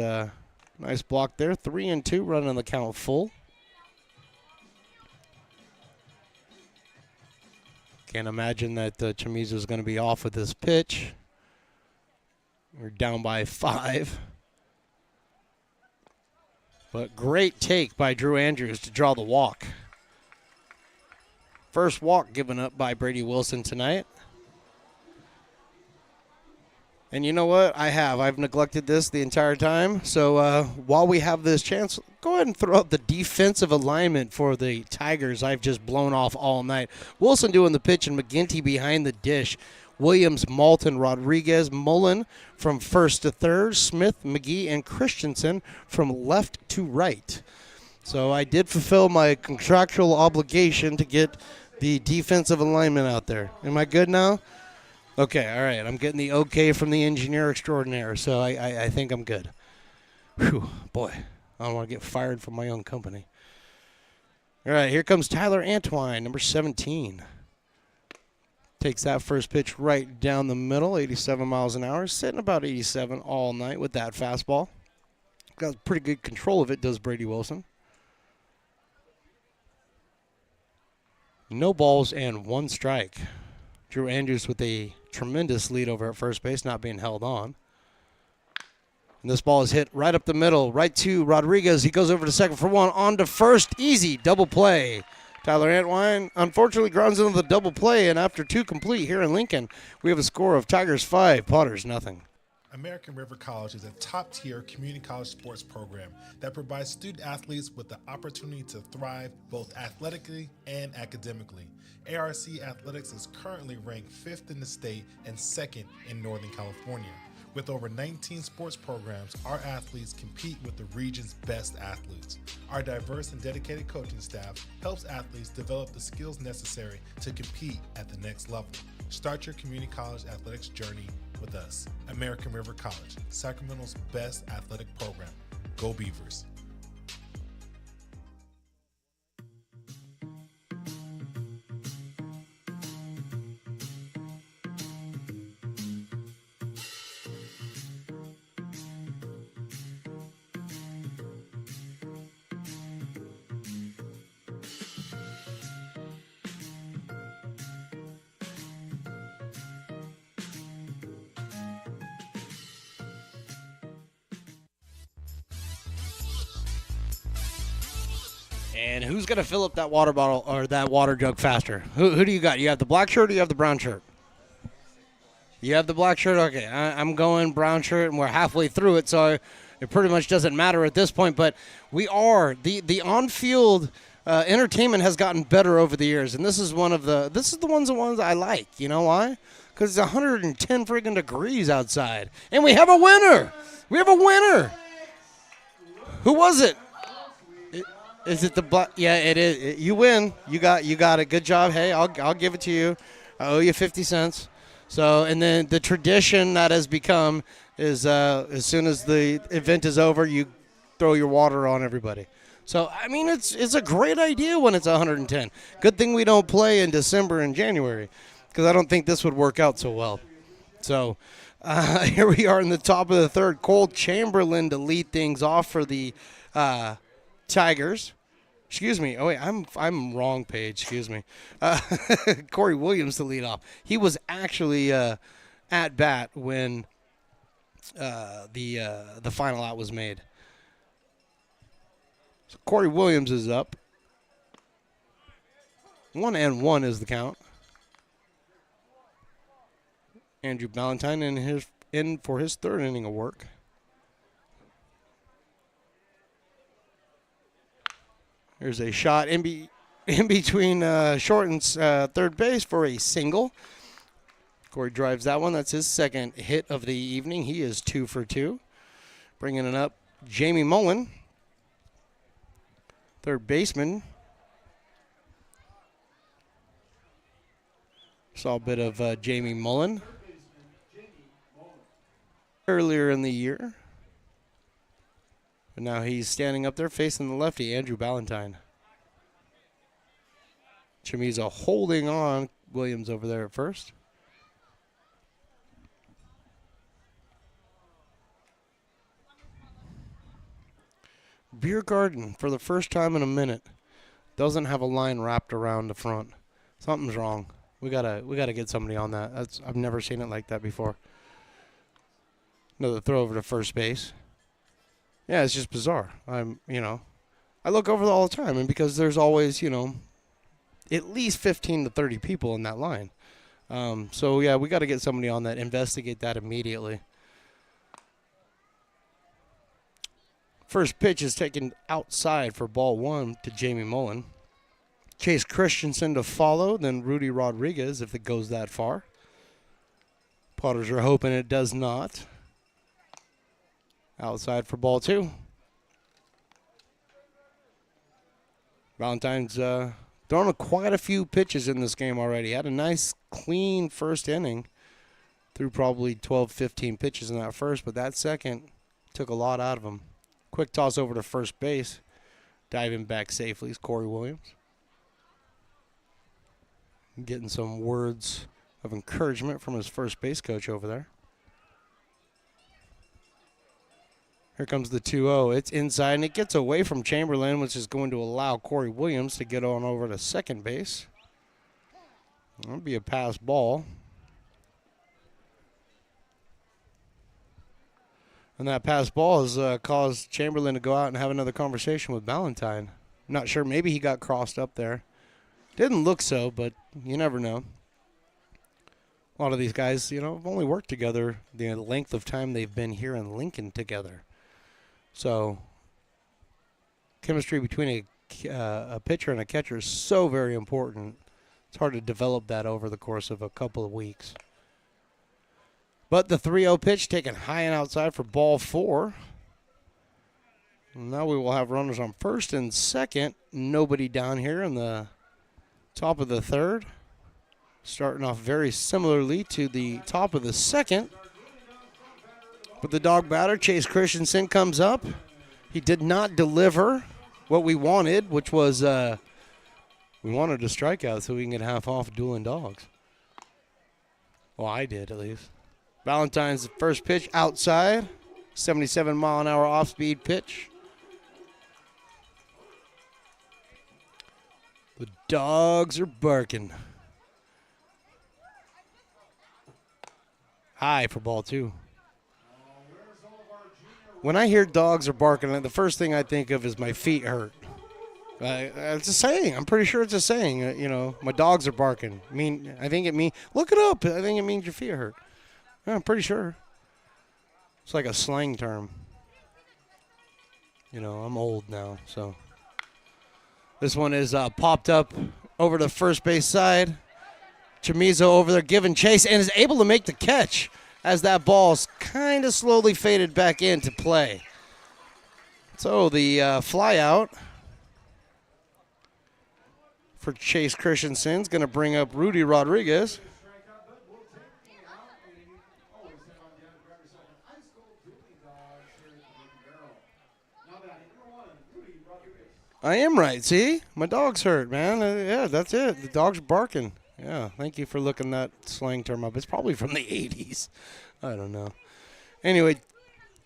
block there. 3-2, running the count full. Can't imagine that Chamizo is going to be off with this pitch. We're down by 5. But great take by Drew Andrews to draw the walk. First walk given up by Brady Wilson tonight. And you know what? I've neglected this the entire time. So while we have this chance, go ahead and throw up the defensive alignment for the Tigers I've just blown off all night. Wilson doing the pitch and McGinty behind the dish. Williams, Malton, Rodriguez, Mullen from first to third, Smith, McGee, and Christensen from left to right. So I did fulfill my contractual obligation to get the defensive alignment out there. Am I good now? Okay, all right. I'm getting the okay from the engineer extraordinaire, so I think I'm good. Whew, boy, I don't want to get fired from my own company. All right, here comes Tyler Antwine, number 17. Takes that first pitch right down the middle, 87 miles an hour, sitting about 87 all night with that fastball. Got pretty good control of it, does Brady Wilson. No balls and 1 strike. Drew Andrews with a tremendous lead over at first base, not being held on. And this ball is hit right up the middle, right to Rodriguez. He goes over to second for 1, on to first. Easy, double play. Tyler Antwine unfortunately grounds into the double play, and after 2 complete here in Lincoln, we have a score of Tigers 5, Potters nothing. American River College is a top-tier community college sports program that provides student-athletes with the opportunity to thrive both athletically and academically. ARC Athletics is currently ranked 5th in the state and 2nd in Northern California. With over 19 sports programs, our athletes compete with the region's best athletes. Our diverse and dedicated coaching staff helps athletes develop the skills necessary to compete at the next level. Start your community college athletics journey with us. American River College, Sacramento's best athletic program. Go Beavers. And who's going to fill up that water bottle or that water jug faster? Who do you got? You have the black shirt or you have the brown shirt? You have the black shirt? Okay, I'm going brown shirt, and we're halfway through it, so it pretty much doesn't matter at this point. But we are. The on-field entertainment has gotten better over the years, and this is the ones I like. You know why? Because it's 110 friggin' degrees outside. And we have a winner. We have a winner. Who was it? Is it the black? Yeah, it is. You win. You got it. Good job. Hey, I'll give it to you. I owe you 50 cents. So, and then the tradition that has become is as soon as the event is over, you throw your water on everybody. So, I mean, it's a great idea when it's 110. Good thing we don't play in December and January, because I don't think this would work out so well. So, here we are in the top of the third. Cole Chamberlain to lead things off for the Tigers. Excuse me. Oh, wait, I'm wrong page. Excuse me. Corey Williams to lead off. He was actually at bat when the final out was made. So Corey Williams is up. 1-1 is the count. Andrew Ballantyne in for his third inning of work. There's a shot in between short and third base for a single. Corey drives that one. That's his second hit of the evening. He is 2 for 2. Bringing it up, Jamie Mullen, third baseman. Saw a bit of Jamie Mullen earlier in the year. But now he's standing up there facing the lefty, Andrew Ballantyne. Chamiza holding on. Williams over there at first. Beer Garden, for the first time in a minute, doesn't have a line wrapped around the front. Something's wrong. We gotta get somebody on that. I've never seen it like that before. Another throw over to first base. Yeah, it's just bizarre. I look over all the time, and because there's always, at least 15 to 30 people in that line. So, yeah, we got to get somebody on that, investigate that immediately. First pitch is taken outside for ball 1 to Jamie Mullen. Chase Christensen to follow, then Rudy Rodriguez if it goes that far. Potters are hoping it does not. Outside for ball 2. Ballantyne's thrown quite a few pitches in this game already. Had a nice, clean first inning. Threw probably 12, 15 pitches in that first, but that second took a lot out of him. Quick toss over to first base. Diving back safely is Corey Williams. Getting some words of encouragement from his first base coach over there. Here comes the 2-0. It's inside, and it gets away from Chamberlain, which is going to allow Corey Williams to get on over to second base. That'll be a pass ball. And that pass ball has caused Chamberlain to go out and have another conversation with Ballantyne. Not sure. Maybe he got crossed up there. Didn't look so, but you never know. A lot of these guys, have only worked together the length of time they've been here in Lincoln together. So chemistry between a pitcher and a catcher is so very important. It's hard to develop that over the course of a couple of weeks. But the 3-0 pitch taken high and outside for ball 4. Now we will have runners on first and second. Nobody down here in the top of the third. Starting off very similarly to the top of the second. But the dog batter, Chase Christensen, comes up. He did not deliver what we wanted, which was we wanted a strikeout so we can get half off dueling dogs. Well, I did at least. Valentine's first pitch outside. 77-mile-an-hour off-speed pitch. The dogs are barking. High for ball 2. When I hear dogs are barking, the first thing I think of is my feet hurt. It's a saying. I'm pretty sure it's a saying. My dogs are barking. I think it means, look it up. I think it means your feet hurt. Yeah, I'm pretty sure. It's like a slang term. I'm old now, so. This one is popped up over the first base side. Chamizo over there giving chase and is able to make the catch as that ball's kind of slowly faded back into play. So the fly out for Chase Christensen is going to bring up Rudy Rodriguez. I am right. See? My dog's hurt, man. Yeah, that's it. The dog's barking. Yeah, thank you for looking that slang term up. It's probably from the 80s. I don't know. Anyway,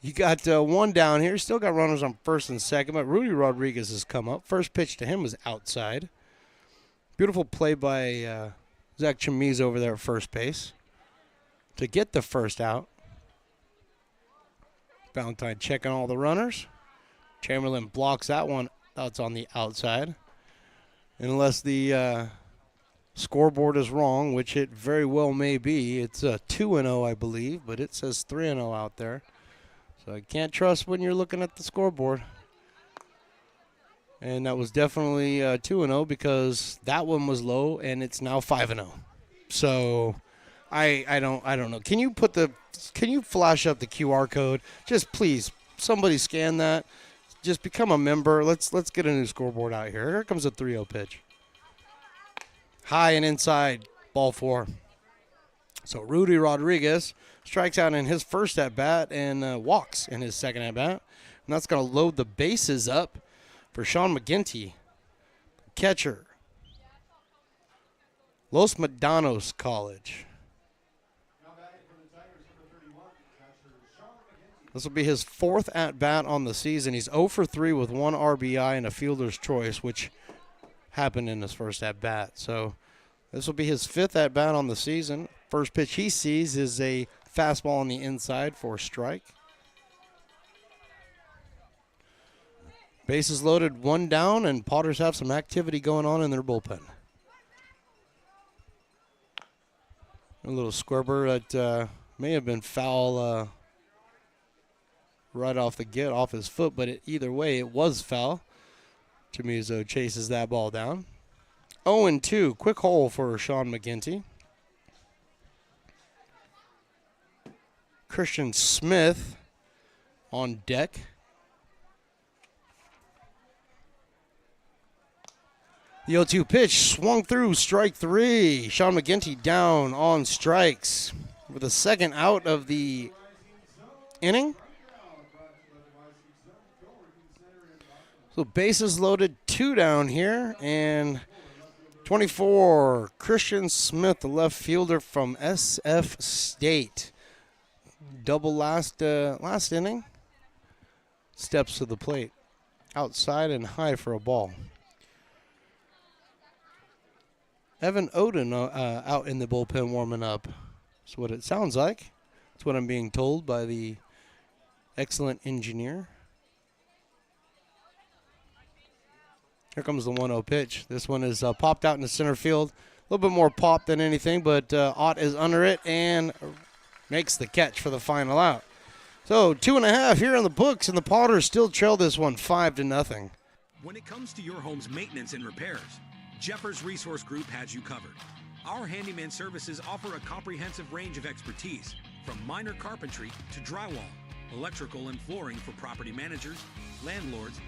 you got one down here. Still got runners on first and second, but Rudy Rodriguez has come up. First pitch to him was outside. Beautiful play by Zach Chamizo over there at first base to get the first out. Valentine checking all the runners. Chamberlain blocks that one. That's on the outside. Unless the scoreboard is wrong, which it very well may be. It's 2-0, I believe, but it says 3-0 out there. So I can't trust when you're looking at the scoreboard. And that was definitely 2-0 because that one was low, and it's now 5-0. So I don't know. Can you flash up the QR code? Just please, somebody scan that. Just become a member. Let's get a new scoreboard out here. Here comes a 3-0 pitch. High and inside, ball 4. So Rudy Rodriguez strikes out in his first at-bat and walks in his second at-bat. And that's going to load the bases up for Sean McGinty, catcher. Los Medanos College. This will be his 4th at-bat on the season. He's 0 for 3 with 1 RBI and a fielder's choice, which happened in his first at-bat. So this will be his 5th at-bat on the season. First pitch he sees is a fastball on the inside for a strike. Bases loaded, 1 down, and Potters have some activity going on in their bullpen. A little squirber that may have been foul right off the get, off his foot, but either way, it was foul. Chamizo chases that ball down. 0-2, quick hole for Sean McGinty. Christian Smith on deck. The 0-2 pitch swung through, strike 3. Sean McGinty down on strikes with the second out of the inning. So bases loaded, 2 down here, and 24, Christian Smith, the left fielder from SF State. Double last inning. Steps to the plate. Outside and high for a ball. Evan Oden out in the bullpen warming up. That's what it sounds like. That's what I'm being told by the excellent engineer. Here comes the 1-0 pitch. This one is popped out into center field. little bit more pop than anything, but Ott is under it and makes the catch for the final out. So 2.5 here in the books, and the Potters still trail this one 5-0. When it comes to your home's maintenance and repairs, Jeffers Resource Group has you covered. Our handyman services offer a comprehensive range of expertise, from minor carpentry to drywall, electrical and flooring for property managers, landlords,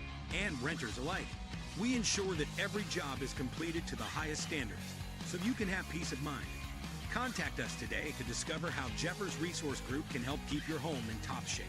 and renters alike. We ensure that every job is completed to the highest standards, so you can have peace of mind. Contact us today to discover how Jeffers Resource Group can help keep your home in top shape.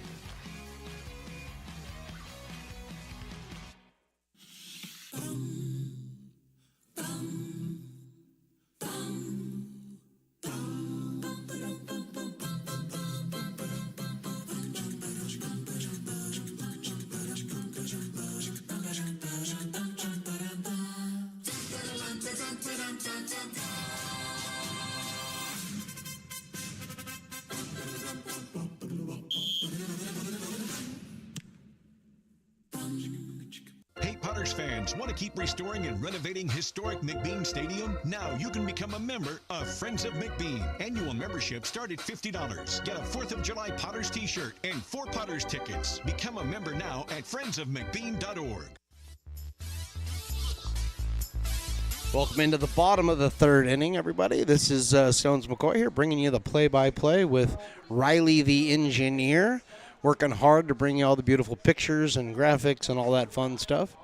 Hey, Potters fans, want to keep restoring and renovating historic McBean Stadium? Now you can become a member of Friends of McBean. Annual membership start at $50. Get a 4th of July Potters t-shirt and 4 Potters tickets. Become a member now at friendsofmcbean.org. Welcome into the bottom of the 3rd inning, everybody. This is Stones McCoy here, bringing you the play-by-play with Riley the engineer, working hard to bring you all the beautiful pictures and graphics and all that fun stuff.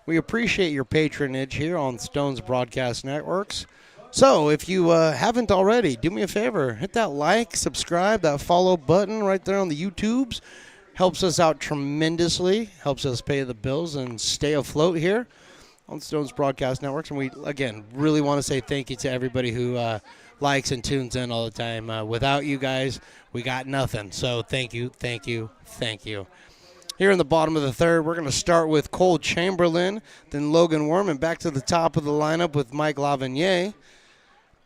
We appreciate your patronage here on Stones Broadcast Networks. So if you haven't already, do me a favor, hit that like, subscribe, that follow button right there on the YouTubes. Helps us out tremendously, helps us pay the bills and stay afloat here on Stones Broadcast Networks. And we, again, really want to say thank you to everybody who likes and tunes in all the time. Without you guys, we got nothing. So thank you, thank you, thank you. Here in the bottom of the 3rd, we're going to start with Cole Chamberlain, then Logan Worm, and back to the top of the lineup with Mike Lavigny.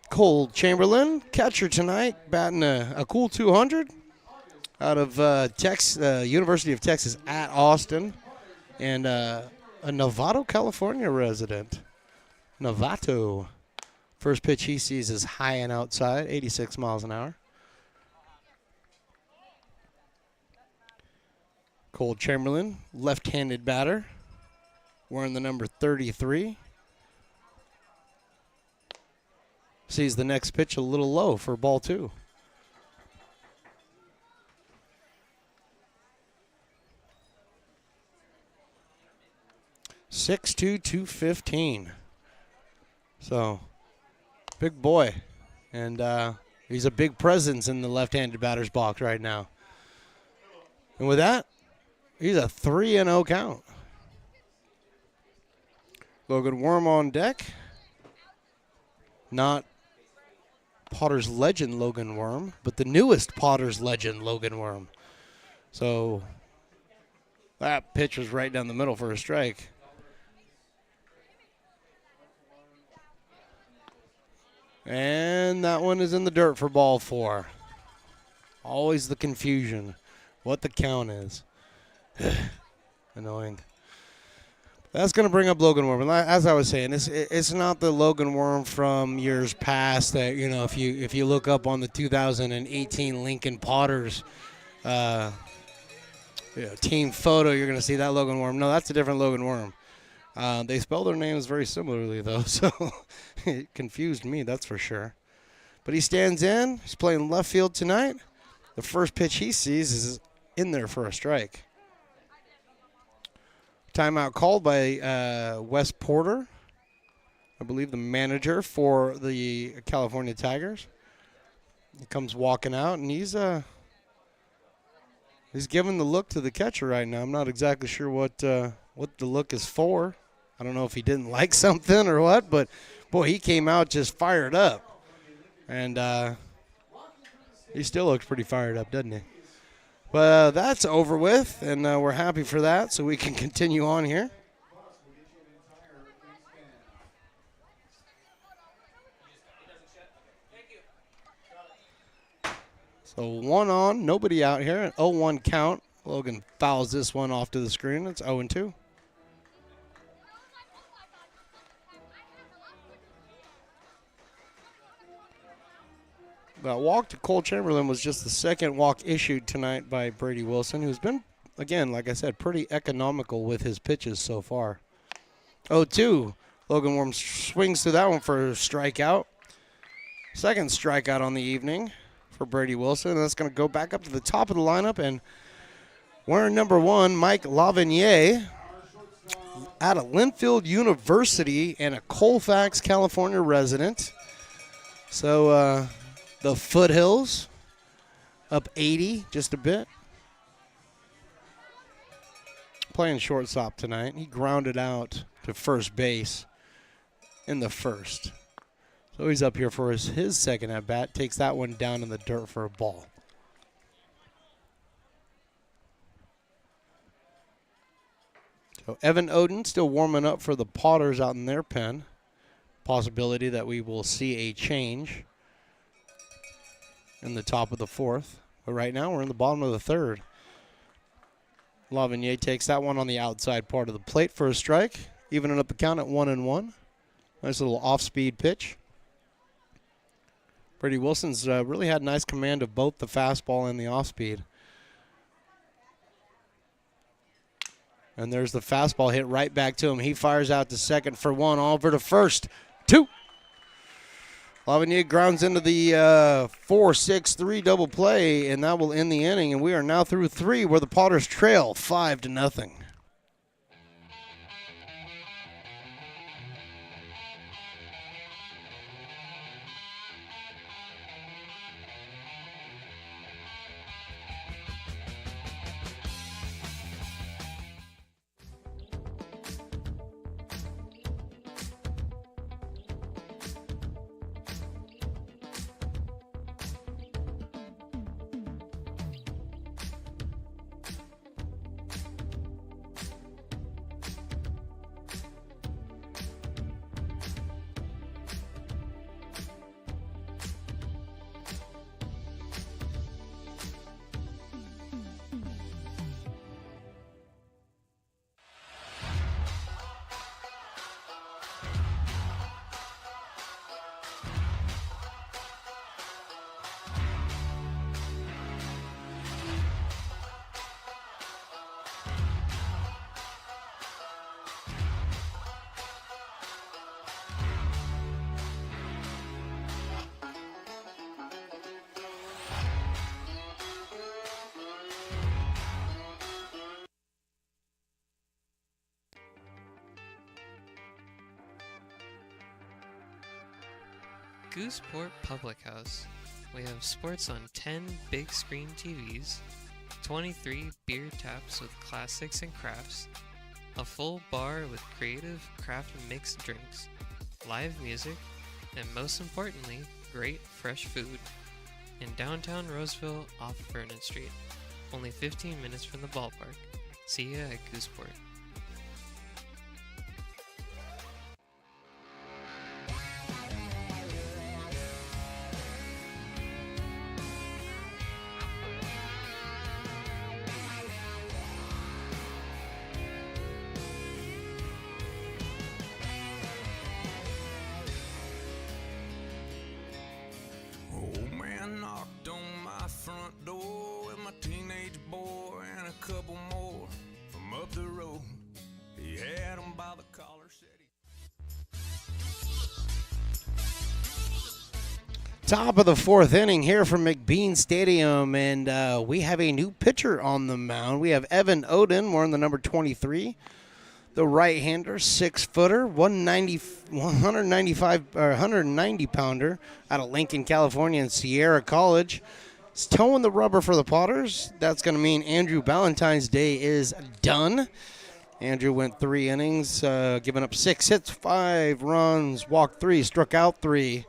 Cole Chamberlain, catcher tonight, batting a cool 200 out of University of Texas at Austin, and a Novato, California resident. Novato. First pitch he sees is high and outside, 86 miles an hour. Cole Chamberlain, left-handed batter, wearing the number 33. Sees the next pitch a little low for ball 2. .6'2", 215. So, big boy. And he's a big presence in the left-handed batter's box right now. And with that, he's a 3-0 count. Logan Worm on deck. Not Potters legend Logan Worm, but the newest Potters legend Logan Worm. So that pitch was right down the middle for a strike. And that one is in the dirt for ball 4. Always the confusion. What the count is. Annoying. That's going to bring up Logan Worm. And as I was saying, it's not the Logan Worm from years past that, you know, if you look up on the 2018 Lincoln Potters team photo, you're going to see that Logan Worm. No, that's a different Logan Worm. They spell their names very similarly, though, so it confused me, that's for sure. But he stands in. He's playing left field tonight. The first pitch he sees is in there for a strike. Timeout called by Wes Porter, I believe the manager for the California Tigers. He comes walking out, and he's giving the look to the catcher right now. I'm not exactly sure what the look is for. I don't know if he didn't like something or what, but, boy, he came out just fired up. And he still looks pretty fired up, doesn't he? But that's over with, and we're happy for that, so we can continue on here. So 1 on, nobody out here, an 0-1 count. Logan fouls this one off to the screen. It's 0-2. The walk to Cole Chamberlain was just the second walk issued tonight by Brady Wilson, who's been, again, like I said, pretty economical with his pitches so far. 0-2. Logan Worm swings through that one for a strikeout. Second strikeout on the evening for Brady Wilson. And that's going to go back up to the top of the lineup. And wearing number 1, Mike Lavigny, out of Linfield University and a Colfax, California resident. So the Foothills up 80 just a bit. Playing shortstop tonight. He grounded out to first base in the first. So he's up here for his second at-bat. Takes that one down in the dirt for a ball. So Evan Oden still warming up for the Potters out in their pen. Possibility that we will see a change in the top of the fourth. But right now we're in the bottom of the third. Lavigny takes that one on the outside part of the plate for a strike. Evening up the count at 1-1. Nice little off-speed pitch. Brady Wilson's really had nice command of both the fastball and the off-speed. And there's the fastball hit right back to him. He fires out to second for 1, over to first. 2. Lavigny grounds into the 4-6-3 double play, and that will end the inning. And we are now through 3, where the Potters trail 5-0. Gooseport Public House. We have sports on 10 big screen TVs, 23 beer taps with classics and crafts, a full bar with creative craft mixed drinks, live music, and most importantly, great fresh food. In downtown Roseville off Vernon Street, only 15 minutes from the ballpark. See ya at Gooseport. Old man knocked on my front door with my teenage boy and a couple more from up the road. He had them by the collar, said Top of the fourth inning here from McBean Stadium, and we have a new pitcher on the mound. We have Evan Oden, wearing the number 23. The right-hander, 6-footer, 190-pounder out of Lincoln, California, and Sierra College. He's towing the rubber for the Potters. That's going to mean Andrew Ballantyne's day is done. Andrew went 3 innings, giving up 6 hits, 5 runs, walked 3, struck out 3,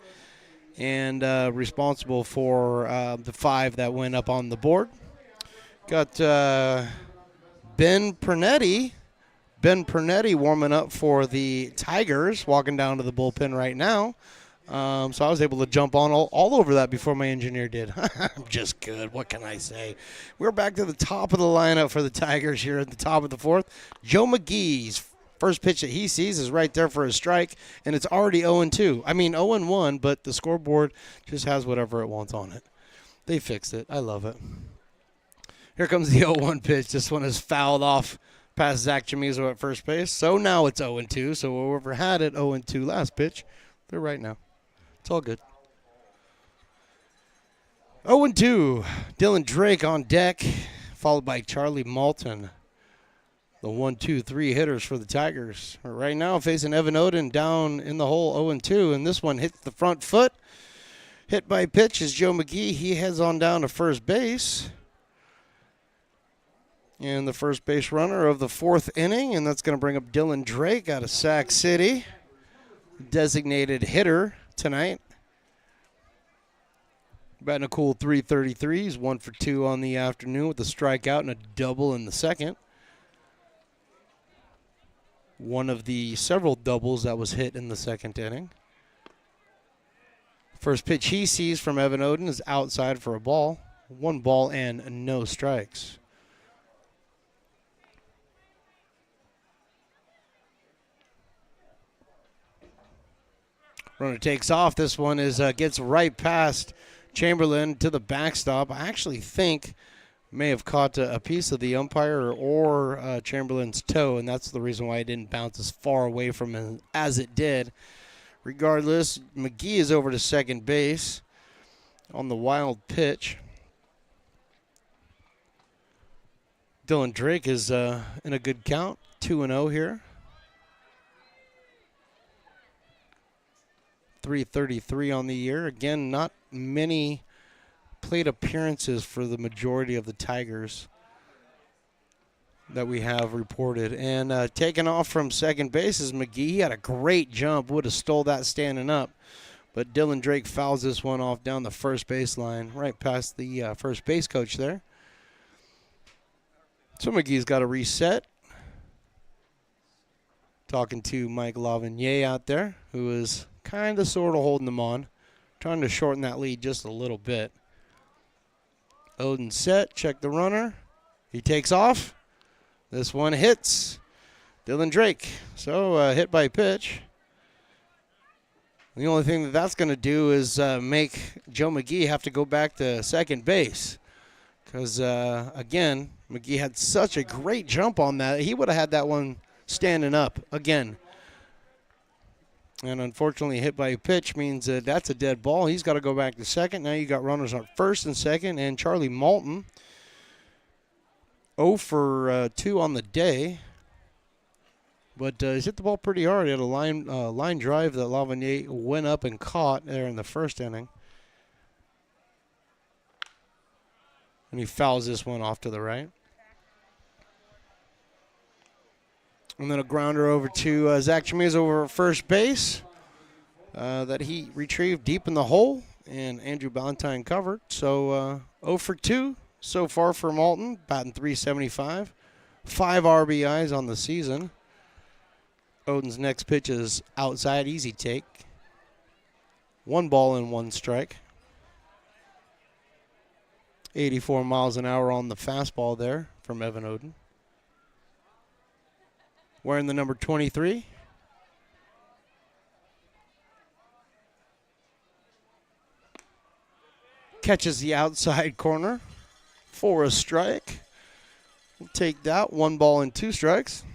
and responsible for the 5 that went up on the board. Got Ben Pernetti. Ben Pernetti warming up for the Tigers, walking down to the bullpen right now. So I was able to jump on all over that before my engineer did. I'm just good. What can I say? We're back to the top of the lineup for the Tigers here at the top of the fourth. Joe McGee's First pitch that he sees is right there for a strike, and it's already 0-2. I mean 0-1, but the scoreboard just has whatever it wants on it. They fixed it. I love it. Here comes the 0-1 pitch. This one is fouled off past Zach Chamizo at first base. So now it's 0-2. So whoever had it 0-2 last pitch, they're right now. It's all good. 0-2. Dylan Drake on deck, followed by Charlie Malton. The 1-2-3 hitters for the Tigers. Right now facing Evan Oden down in the hole 0-2. And this one hits the front foot. Hit by pitch is Joe McGee. He heads on down to first base. And the first base runner of the fourth inning, and that's going to bring up Dylan Drake out of Sac City. Designated hitter tonight. Batting a cool .333. He's 1 for 2 on the afternoon with a strikeout and a double in the second. One of the several doubles that was hit in the second inning. First pitch he sees from Evan Oden is outside for a ball. 1 ball and no strikes. Runner takes off. This one is gets right past Chamberlain to the backstop. I actually think may have caught a piece of the umpire or Chamberlain's toe, and that's the reason why it didn't bounce as far away from him as it did. Regardless, McGee is over to second base on the wild pitch. Dylan Drake is in a good count, 2-0 here. .333 on the year. Again, not many plate appearances for the majority of the Tigers that we have reported. And taking off from second base is McGee. He had a great jump. Would have stole that standing up. But Dylan Drake fouls this one off down the first baseline, right past the first base coach there. So McGee's got to reset. Talking to Mike Lavigny out there, who is kind of sort of holding them on. Trying to shorten that lead just a little bit. Oden set, check the runner. He takes off. This one hits Dylan Drake. So hit by pitch. The only thing that's going to do is make Joe McGee have to go back to second base. Because, again, McGee had such a great jump on that. He would have had that one standing up again. And unfortunately, hit by a pitch means that's a dead ball. He's got to go back to second. Now you got runners on first and second. And Charlie Malton, 0 for 2 on the day. But he's hit the ball pretty hard. He had a line drive that Lavigny went up and caught there in the first inning. And he fouls this one off to the right. And then a grounder over to Zach Chamizo over at first base that he retrieved deep in the hole. And Andrew Ballantyne covered. So 0 for 2 so far for Malton, batting .375. 5 RBIs on the season. Oden's next pitch is outside, easy take. 1 ball and 1 strike. 84 miles an hour on the fastball there from Evan Oden. Wearing the number 23. Catches the outside corner for a strike. We'll take that. 1 ball and 2 strikes.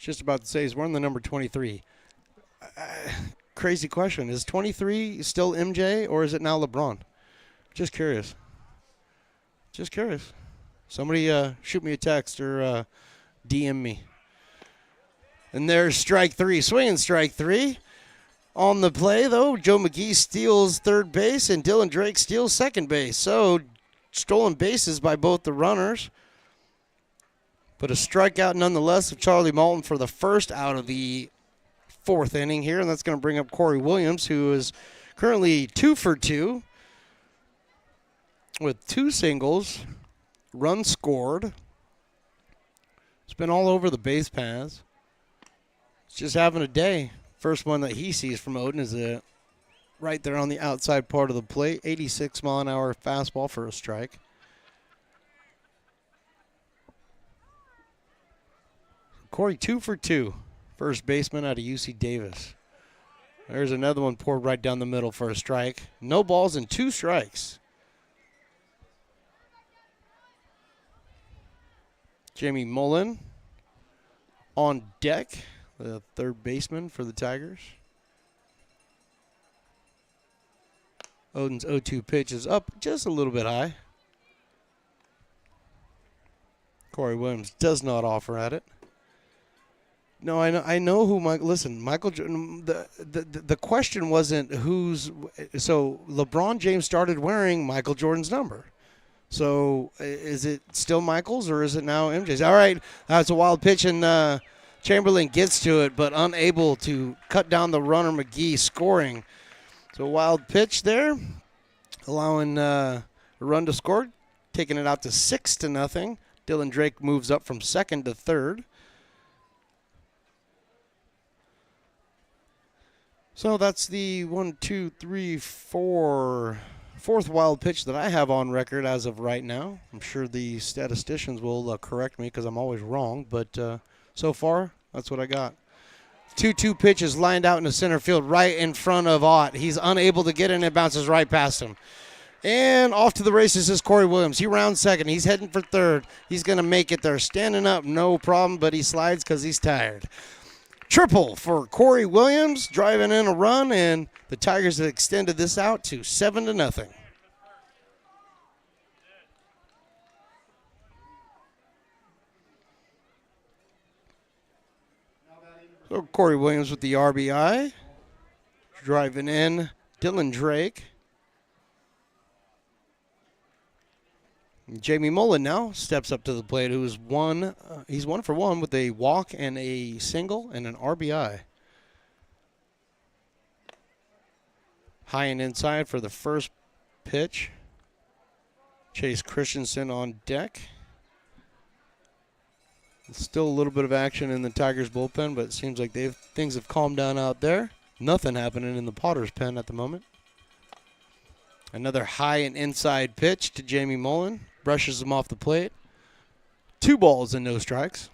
Just about to say he's wearing the number 23. Crazy question. Is 23 still MJ or is it now LeBron? Just curious. Just curious. Somebody shoot me a text or DM me. And there's strike 3. Swinging strike 3. On the play, though, Joe McGee steals third base and Dylan Drake steals second base. So stolen bases by both the runners. But a strikeout nonetheless of Charlie Malton for the first out of the 4th inning here. And that's going to bring up Corey Williams, who is currently 2 for 2 with 2 singles, runs scored. It's been all over the base paths. It's just having a day. First one that he sees from Oden is right there on the outside part of the plate. 86 mile an hour fastball for a strike. Corey 2 for 2. First baseman out of UC Davis. There's another one poured right down the middle for a strike. No balls and 2 strikes. Jamie Mullen on deck, the third baseman for the Tigers. Odin's 0-2 pitch is up just a little bit high. Corey Williams does not offer at it. No, I know who Mike. Listen, Michael. The question wasn't who's. So LeBron James started wearing Michael Jordan's number. So is it still Michael's or is it now MJ's? All right, that's a wild pitch, and Chamberlain gets to it, but unable to cut down the runner. McGee scoring. So a wild pitch there, allowing a run to score, taking it out to 6-0. Dylan Drake moves up from second to third. So that's the 4th wild pitch that I have on record as of right now. I'm sure the statisticians will correct me because I'm always wrong, but so far, that's what I got. 2-2 pitch is lined out in the center field right in front of Ott. He's unable to get in. It bounces right past him. And off to the races is Corey Williams. He rounds second. He's heading for third. He's going to make it there. Standing up, no problem, but he slides because he's tired. Triple for Corey Williams, driving in a run, and the Tigers have extended this out to 7-0. So Corey Williams with the RBI. Driving in Dylan Drake. Jamie Mullen now steps up to the plate, who's he's 1 for 1 with a walk and a single and an RBI. High and inside for the first pitch. Chase Christensen on deck. Still a little bit of action in the Tigers bullpen, but it seems like things have calmed down out there. Nothing happening in the Potters pen at the moment. Another high and inside pitch to Jamie Mullen. Brushes him off the plate. 2 balls and no strikes.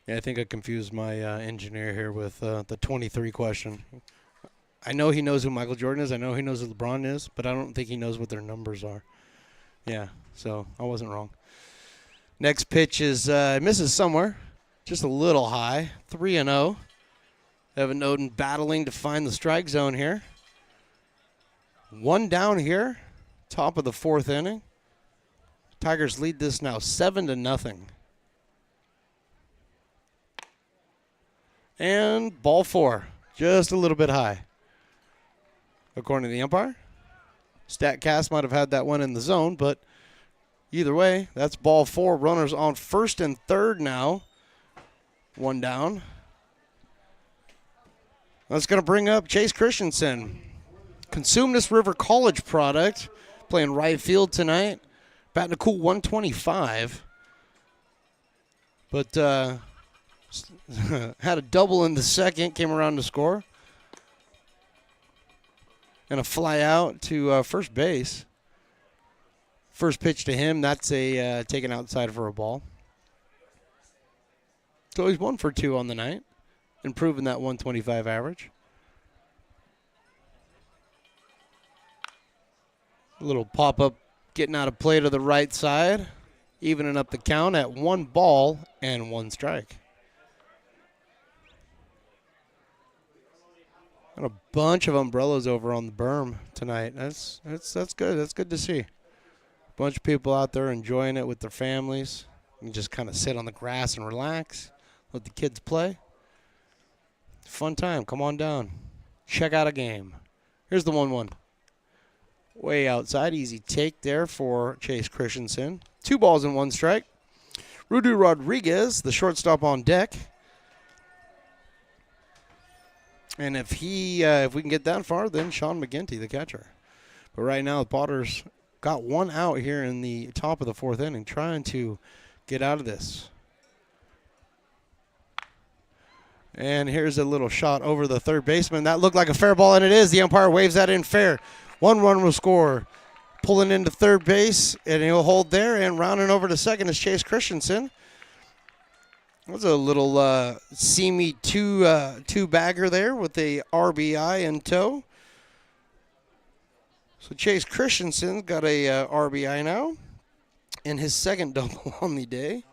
Yeah, I think I confused my engineer here with the 23 question. I know he knows who Michael Jordan is. I know he knows who LeBron is, but I don't think he knows what their numbers are. Yeah, so I wasn't wrong. Next pitch is misses somewhere. Just a little high. 3-0. Evan Oden battling to find the strike zone here. 1 down here. Top of the 4th inning. Tigers lead this now 7-0. And ball 4. Just a little bit high. According to the umpire. StatCast might have had that one in the zone, but either way, that's ball 4. Runners on first and third now. 1 down. That's going to bring up Chase Christensen. Cosumnes River College product. Playing right field tonight. Batting a cool 125. But had a double in the second. Came around to score. And a fly out to first base. First pitch to him. That's a taken outside for a ball. So he's 1 for 2 on the night. Improving that 125 average. A little pop-up getting out of play to the right side. Evening up the count at 1 ball and 1 strike. Got a bunch of umbrellas over on the berm tonight. That's good. That's good to see. A bunch of people out there enjoying it with their families. You can just kind of sit on the grass and relax. Let the kids play. Fun time. Come on down. Check out a game. Here's the 1-1. Way outside. Easy take there for Chase Christensen. 2 balls and 1 strike. Rudy Rodriguez, the shortstop, on deck. And if we can get that far, then Sean McGinty, the catcher. But right now, the Potters got 1 out here in the top of the 4th inning, trying to get out of this. And here's a little shot over the third baseman. That looked like a fair ball, and it is. The umpire waves that in fair. 1 run will score. Pulling into third base, and he'll hold there. And rounding over to second is Chase Christensen. That's a little seamy two-bagger there with a RBI in tow. So Chase Christensen got a RBI now, and his second double on the day.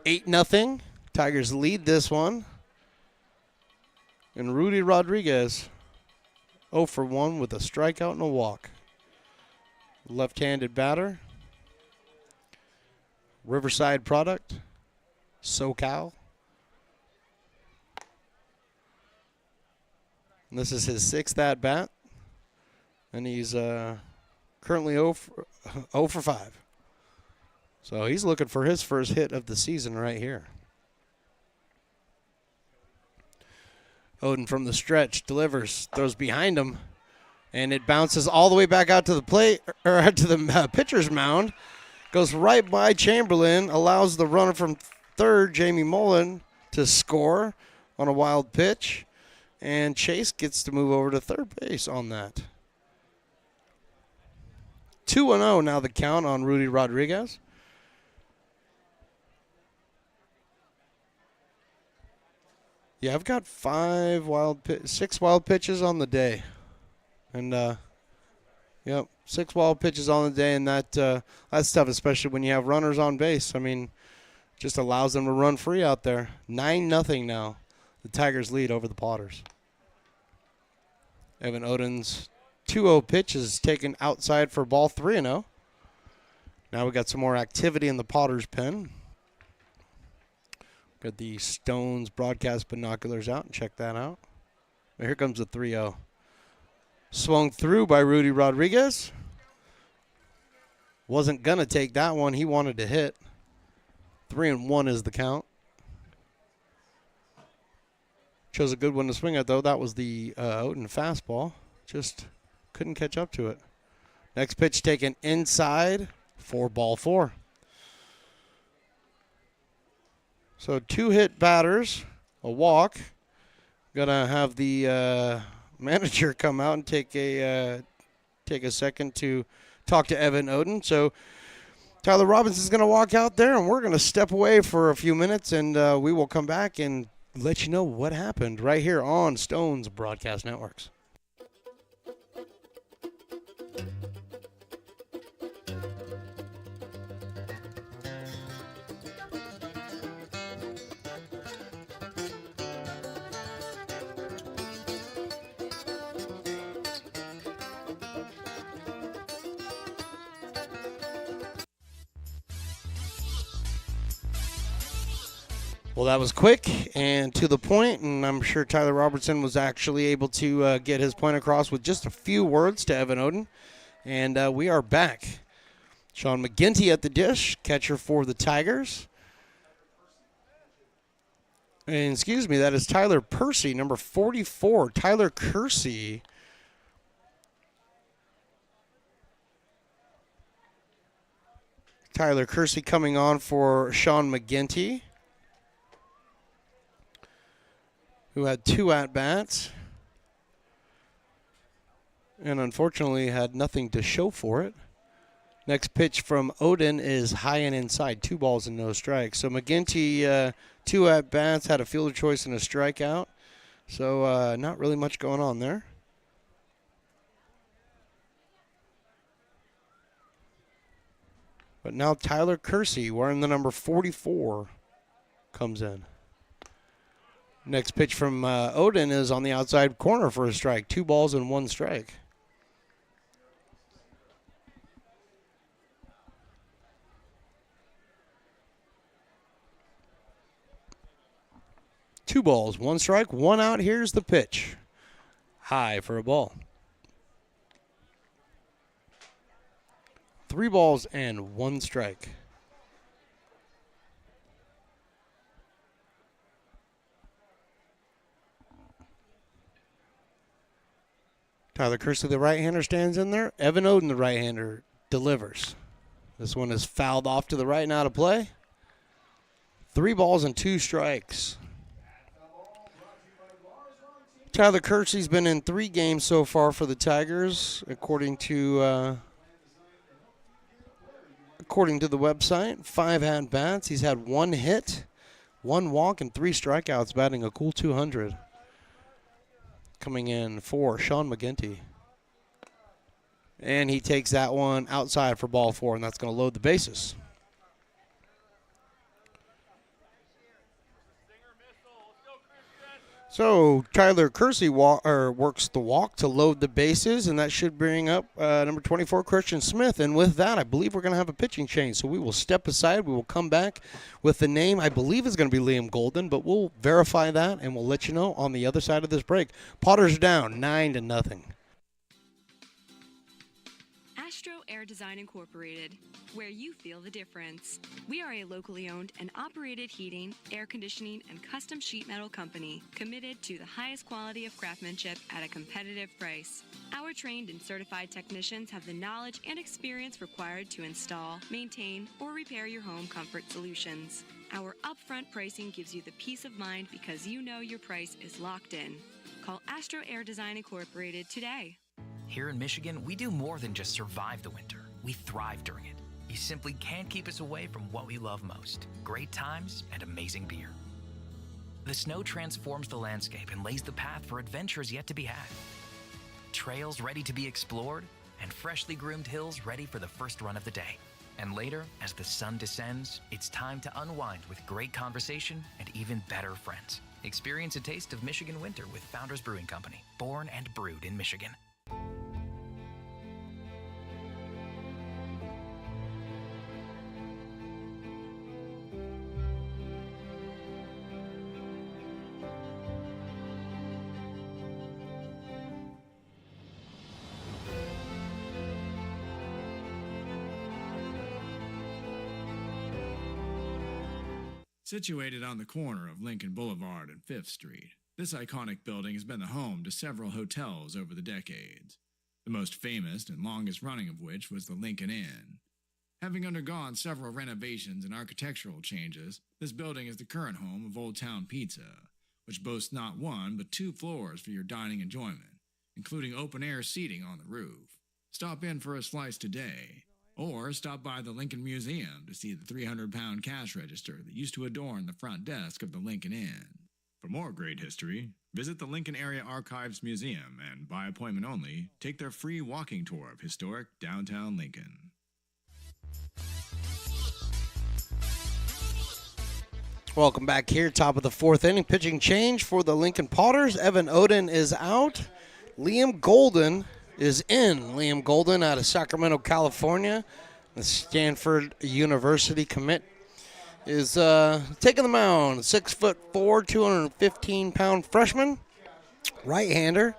8-0. Tigers lead this one. And Rudy Rodriguez, 0 for 1 with a strikeout and a walk. Left-handed batter. Riverside product. SoCal. And this is his 6th at-bat. And he's currently 0 for 5. So he's looking for his first hit of the season right here. Odin from the stretch delivers, throws behind him, and it bounces all the way back out to the plate, or out to the pitcher's mound. Goes right by Chamberlain, allows the runner from third, Jamie Mullen, to score on a wild pitch, and Chase gets to move over to third base on that. 2-0 now the count on Rudy Rodriguez. Yeah, I've got 6 wild pitches on the day. And, 6 wild pitches on the day, and that's tough, especially when you have runners on base. I mean, just allows them to run free out there. 9-0 now. The Tigers lead over the Potters. Evan Odin's 2-0 pitch is taken outside for ball 3-0. Now we got some more activity in the Potters pen. Got the Stones broadcast binoculars out and check that out. Here comes the 3-0. Swung through by Rudy Rodriguez. Wasn't going to take that one. He wanted to hit. 3-1 is the count. Chose a good one to swing at, though. That was the Odin fastball. Just couldn't catch up to it. Next pitch taken inside for ball 4. So 2 hit batters, a walk. Gonna have the manager come out and take a second to talk to Evan Odin. So Tyler Robinson's gonna walk out there, and we're gonna step away for a few minutes, and we will come back and let you know what happened right here on Stones Broadcast Networks. Well, that was quick and to the point, and I'm sure Tyler Robertson was actually able to get his point across with just a few words to Evan Odin. And we are back. Sean McGinty at the dish, catcher for the Tigers. And excuse me, that is Tyler Percy, number 44. Tyler Kersey. Tyler Kersey coming on for Sean McGinty, who had 2 at-bats and unfortunately had nothing to show for it. Next pitch from Odin is high and inside, 2 balls and no strikes. So McGinty, 2 at-bats, had a fielder choice and a strikeout. So not really much going on there. But now Tyler Kersey, wearing the number 44, comes in. Next pitch from Odin is on the outside corner for a strike. 2 balls and 1 strike. Two balls, 1 strike, 1 out. Here's the pitch. High for a ball. 3 balls and 1 strike. Tyler Kersey, the right-hander, stands in there. Evan Odin, the right-hander, delivers. This one is fouled off to the right and out of play. 3 balls and 2 strikes. Tyler Kersey's been in 3 games so far for the Tigers, according to according to the website. 5 at-bats. He's had 1 hit, 1 walk, and 3 strikeouts, batting a cool 200. Coming in for Sean McGinty. And he takes that one outside for ball 4, and that's going to load the bases. So Tyler Kersey works the walk to load the bases, and that should bring up number 24, Christian Smith. And with that, I believe we're going to have a pitching change. So we will step aside. We will come back with the name I believe is going to be Liam Golden, but we'll verify that, and we'll let you know on the other side of this break. Potters down 9-0. Astro Air Design Incorporated, where you feel the difference. We are a locally owned and operated heating, air conditioning, and custom sheet metal company committed to the highest quality of craftsmanship at a competitive price. Our trained and certified technicians have the knowledge and experience required to install, maintain, or repair your home comfort solutions. Our upfront pricing gives you the peace of mind because you know your price is locked in. Call Astro Air Design Incorporated today. Here in Michigan, we do more than just survive the winter. We thrive during it. You simply can't keep us away from what we love most: great times and amazing beer. The snow transforms the landscape and lays the path for adventures yet to be had. Trails ready to be explored, and freshly groomed hills ready for the first run of the day. And later, as the sun descends, it's time to unwind with great conversation and even better friends. Experience a taste of Michigan winter with Founders Brewing Company, born and brewed in Michigan. Situated on the corner of Lincoln Boulevard and 5th Street, this iconic building has been the home to several hotels over the decades, the most famous and longest running of which was the Lincoln Inn. Having undergone several renovations and architectural changes, this building is the current home of Old Town Pizza, which boasts not 1 but 2 floors for your dining enjoyment, including open-air seating on the roof. Stop in for a slice today. Or stop by the Lincoln Museum to see the 300-pound cash register that used to adorn the front desk of the Lincoln Inn. For more great history, visit the Lincoln Area Archives Museum and, by appointment only, take their free walking tour of historic downtown Lincoln. Welcome back here, top of the 4th inning. Pitching change for the Lincoln Potters. Evan Oden is out. Liam Golden is in. Liam Golden out of Sacramento, California. The Stanford University commit is taking the mound. 6'4", 215-pound freshman, right-hander.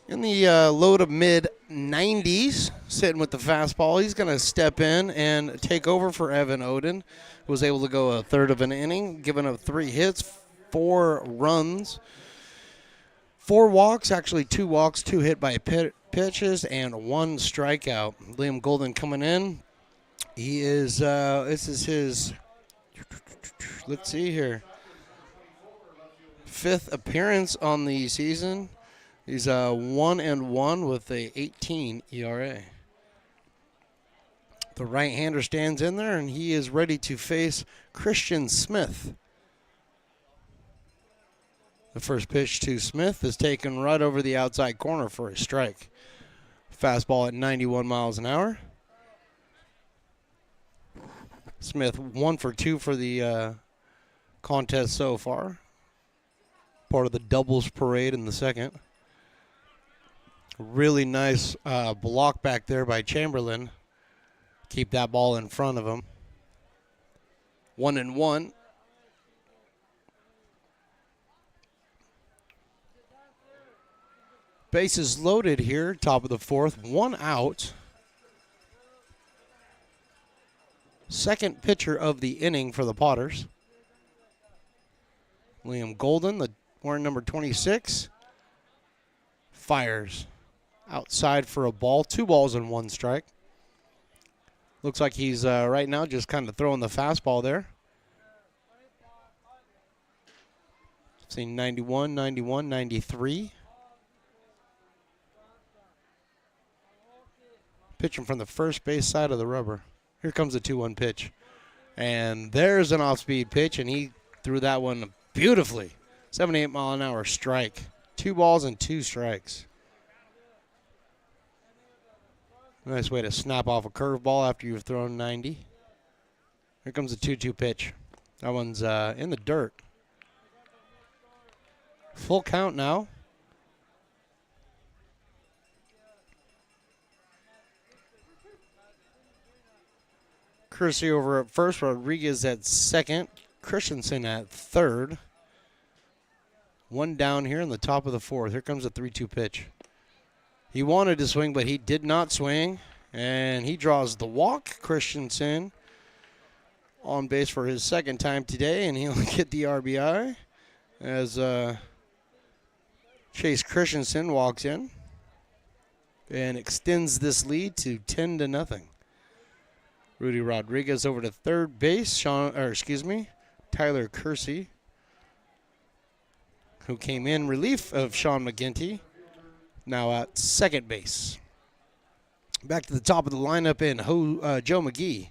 In the low to mid-90s, sitting with the fastball. He's going to step in and take over for Evan Oden, who was able to go a third of an inning, giving up 3 hits, 4 runs. 4 walks, actually 2 walks, 2 hit by pitches, and 1 strikeout. Liam Golden coming in. He is, this is his, let's see here, 5th appearance on the season. He's 1-1 with a 18 ERA. The right-hander stands in there, and he is ready to face Christian Smith. The first pitch to Smith is taken right over the outside corner for a strike. Fastball at 91 miles an hour. Smith 1 for 2 for the contest so far. Part of the doubles parade in the second. Really nice block back there by Chamberlain. Keep that ball in front of him. 1-1. Bases loaded here, top of the 4th, 1 out. Second pitcher of the inning for the Potters. Liam Golden, wearing number 26, fires outside for a ball. 2 balls and 1 strike. Looks like he's right now just kind of throwing the fastball there. Seeing 91, 91, 93. Pitching from the first base side of the rubber. Here comes a 2-1 pitch. And there's an off-speed pitch, and he threw that one beautifully. 78 mile an hour strike. 2 balls and 2 strikes. Nice way to snap off a curveball after you've thrown 90. Here comes a 2-2 pitch. That one's in the dirt. Full count now. Kersey over at first, Rodriguez at second, Christensen at third. One down here in the top of the fourth. Here comes a 3-2 pitch. He wanted to swing, but he did not swing. And he draws the walk. Christensen on base for his second time today, and he'll get the RBI as Chase Christensen walks in and extends this lead to 10-0. Rudy Rodriguez over to third base. Tyler Kersey, who came in relief of Sean McGinty, now at second base. Back to the top of the lineup in Joe McGee,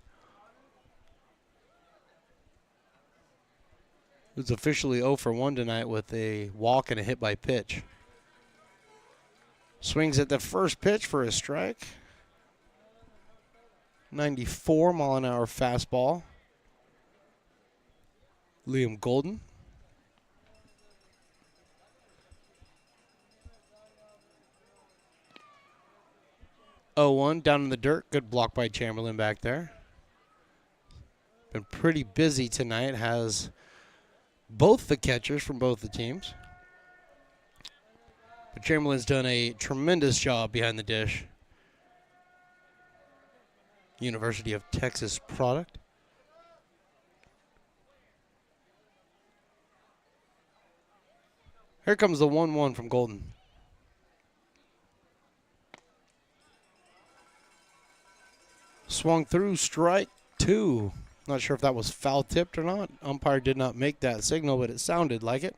who's officially 0 for 1 tonight with a walk and a hit by pitch. Swings at the first pitch for a strike. 94 mile an hour fastball. Liam Golden. (0-1) down in the dirt. Good block by Chamberlain back there. Been pretty busy tonight. Has both the catchers from both the teams. But Chamberlain's done a tremendous job behind the dish. University of Texas product. Here comes the 1-1 from Golden. Swung through, strike 2. Not sure if that was foul tipped or not. Umpire did not make that signal, but it sounded like it.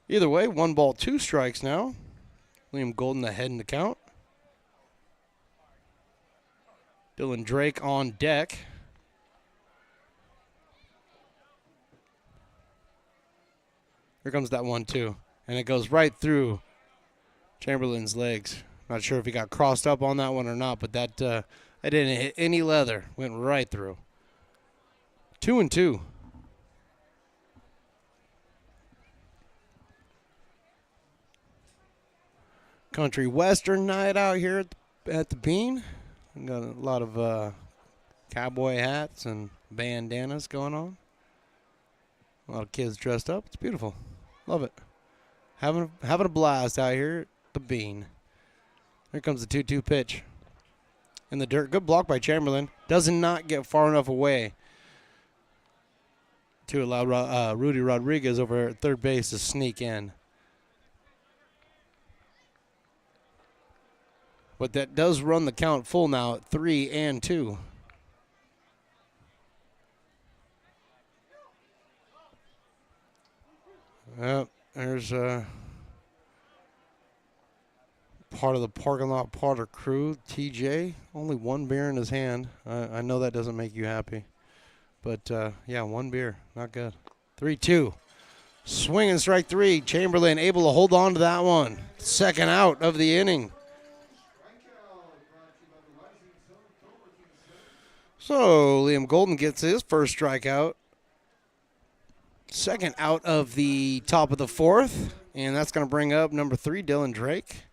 Either way, 1 ball, 2 strikes now. Liam Golden ahead in the count. Dylan Drake on deck. Here comes that 1-2. And it goes right through Chamberlain's legs. Not sure if he got crossed up on that one or not, but that didn't hit any leather. Went right through. 2-2. Country Western night out here at the Bean. We got a lot of cowboy hats and bandanas going on. A lot of kids dressed up. It's beautiful. Love it. Having a blast out here at the Bean. Here comes the 2-2 pitch. In the dirt. Good block by Chamberlain. Does not get far enough away to allow Rudy Rodriguez over at third base to sneak in. But that does run the count full now at 3-2. There's part of the parking lot Potter crew, TJ. Only 1 beer in his hand. I know that doesn't make you happy. But, yeah, 1 beer. Not good. 3-2. Swing and strike 3. Chamberlain able to hold on to that one. Second out of the inning. So Liam Golden gets his first strikeout. Second out of the top of the fourth. And that's going to bring up number 3, Dylan Drake.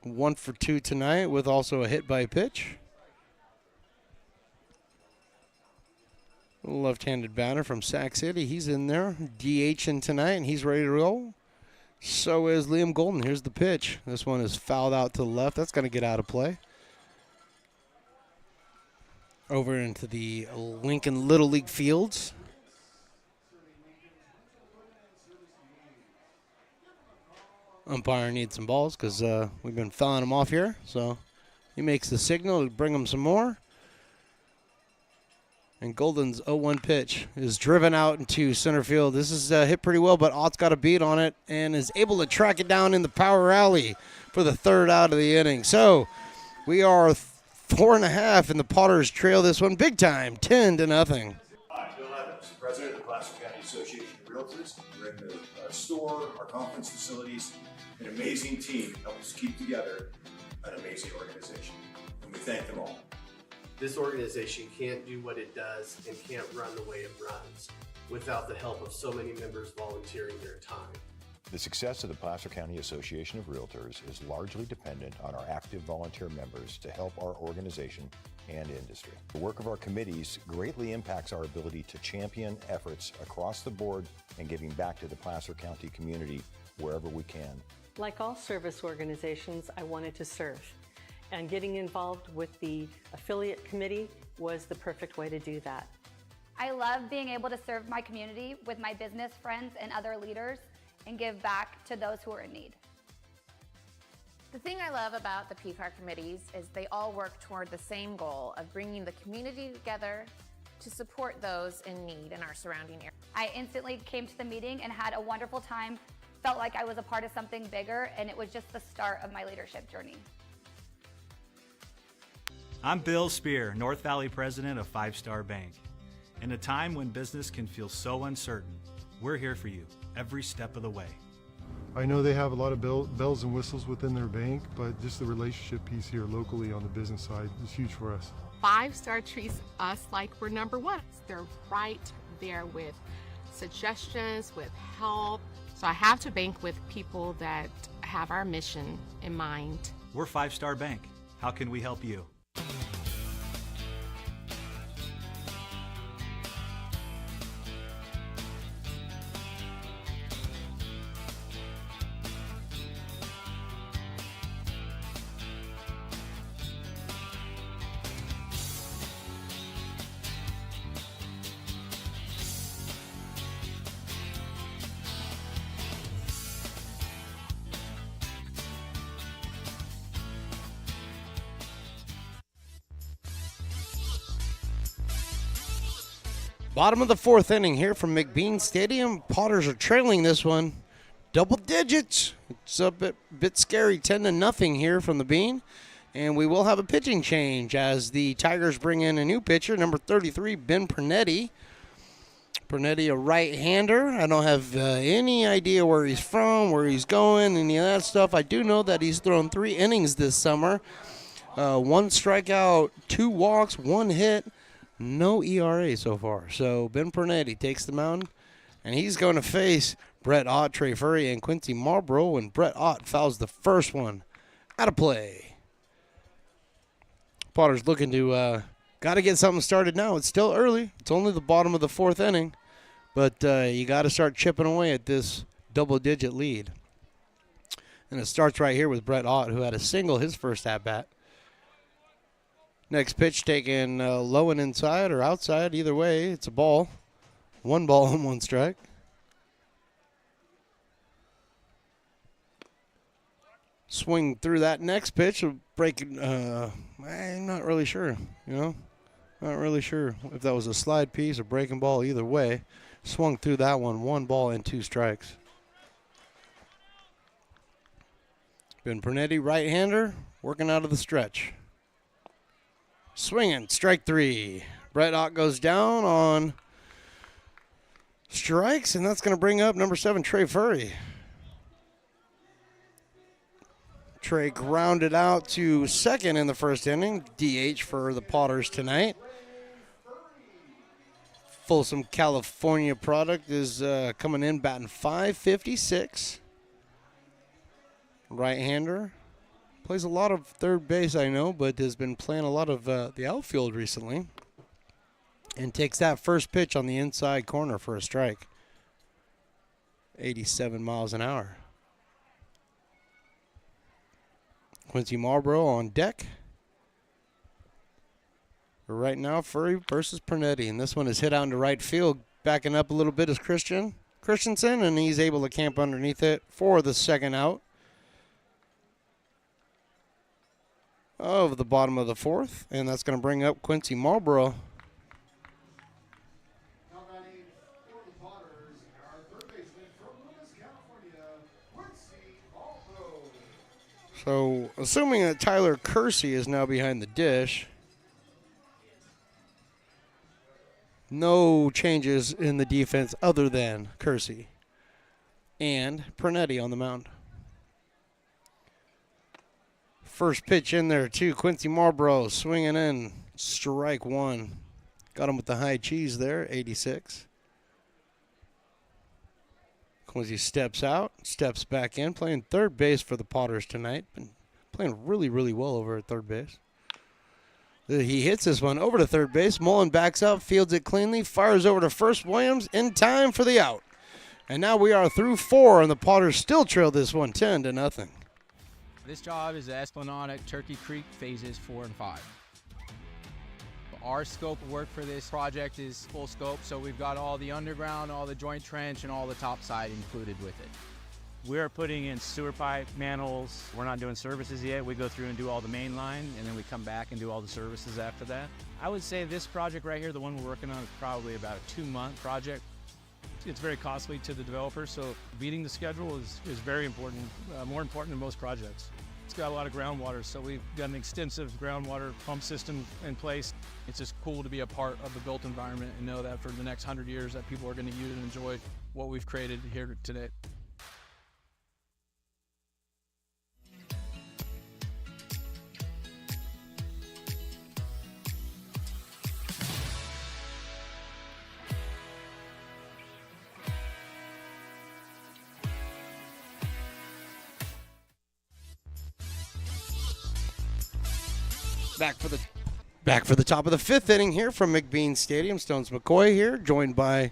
1 for 2 tonight with also a hit by pitch. Left-handed batter from Sac City. He's in there, DHing tonight, and he's ready to roll. So is Liam Golden. Here's the pitch. This one is fouled out to the left. That's going to get out of play. Over into the Lincoln Little League fields. Umpire needs some balls because we've been fouling them off here. So he makes the signal to bring them some more. And Golden's 0-1 pitch is driven out into center field. This is hit pretty well, but Ott's got a beat on it and is able to track it down in the power alley for the third out of the inning. So We are 4.5, and the Potters trail this one big time, 10-0. Hi, Bill Evans, President of the Placer County Association of Realtors. We're in the store, our conference facilities, an amazing team that helps keep together an amazing organization. And we thank them all. This organization can't do what it does and can't run the way it runs without the help of so many members volunteering their time. The success of the Placer County Association of Realtors is largely dependent on our active volunteer members to help our organization and industry. The work of our committees greatly impacts our ability to champion efforts across the board and giving back to the Placer County community wherever we can. Like all service organizations, I wanted to serve. And getting involved with the affiliate committee was the perfect way to do that. I love being able to serve my community with my business friends and other leaders and give back to those who are in need. The thing I love about the PCAR committees is they all work toward the same goal of bringing the community together to support those in need in our surrounding area. I instantly came to the meeting and had a wonderful time, felt like I was a part of something bigger, and it was just the start of my leadership journey. I'm Bill Spear, North Valley President of Five Star Bank. In a time when business can feel so uncertain, we're here for you every step of the way. I know they have a lot of bells and whistles within their bank, but just the relationship piece here locally on the business side is huge for us. 5 Star treats us like we're number one. They're right there with suggestions, with help. So I have to bank with people that have our mission in mind. We're Five Star Bank. How can we help you? Bottom of the 4th inning here from McBean Stadium. Potters are trailing this one double digits. It's a bit scary, 10-0 here from the Bean. And we will have a pitching change as the Tigers bring in a new pitcher, number 33, Ben Pernetti. Pernetti, a right-hander. I don't have any idea where he's from, where he's going, any of that stuff. I do know that he's thrown 3 innings this summer. 1 strikeout, 2 walks, 1 hit. No ERA so far. So Ben Pernetti takes the mound, and he's going to face Brett Ott, Trey Furry, and Quincy Marlboro, and Brett Ott fouls the first one out of play. Potter's looking to got to get something started now. It's still early. It's only the bottom of the 4th inning, but you got to start chipping away at this double-digit lead. And it starts right here with Brett Ott, who had a single his first at-bat. Next pitch taken low and inside or outside. Either way, it's a ball. 1 ball and 1 strike. Swing through that next pitch. Breaking. I'm not really sure. Not really sure if that was a slide piece or breaking ball. Either way, swung through that one. 1 ball and 2 strikes. Ben Pernetti, right-hander, working out of the stretch. Swinging, strike 3. Brett Ott goes down on strikes, and that's going to bring up number 7, Trey Furry. Trey grounded out to second in the first inning. DH for the Potters tonight. Folsom, California product is coming in batting .556. Right-hander. Plays a lot of third base, I know, but has been playing a lot of the outfield recently. And takes that first pitch on the inside corner for a strike. 87 miles an hour. Quincy Marlboro on deck. Right now, Furry versus Pernetti. And this one is hit out into right field. Backing up a little bit is Christensen, and he's able to camp underneath it for the second out of the bottom of the 4th, and that's going to bring up Quincy Marlboro. So, assuming that Tyler Kersey is now behind the dish, no changes in the defense other than Kersey and Pernetti on the mound. First pitch in there, too. Quincy Marlboro swinging in. Strike one. Got him with the high cheese there, 86. Quincy steps out, steps back in, playing third base for the Potters tonight. Been playing really, really well over at third base. He hits this one over to third base. Mullen backs up, fields it cleanly, fires over to first. Williams in time for the out. And now we are through 4, and the Potters still trail this one 10-0. This job is the Esplanade at Turkey Creek phases 4 and 5. Our scope of work for this project is full scope, so we've got all the underground, all the joint trench, and all the top side included with it. We are putting in sewer pipe, manholes. We're not doing services yet. We go through and do all the main line, and then we come back and do all the services after that. I would say this project right here, the one we're working on, is probably about a 2-month project. It's very costly to the developer, so beating the schedule is very important, more important than most projects. It's got a lot of groundwater, so we've got an extensive groundwater pump system in place. It's just cool to be a part of the built environment and know that for the next 100 years that people are going to use and enjoy what we've created here today. Back for the top of the 5th inning here from McBean Stadium. Stones McCoy here, joined by,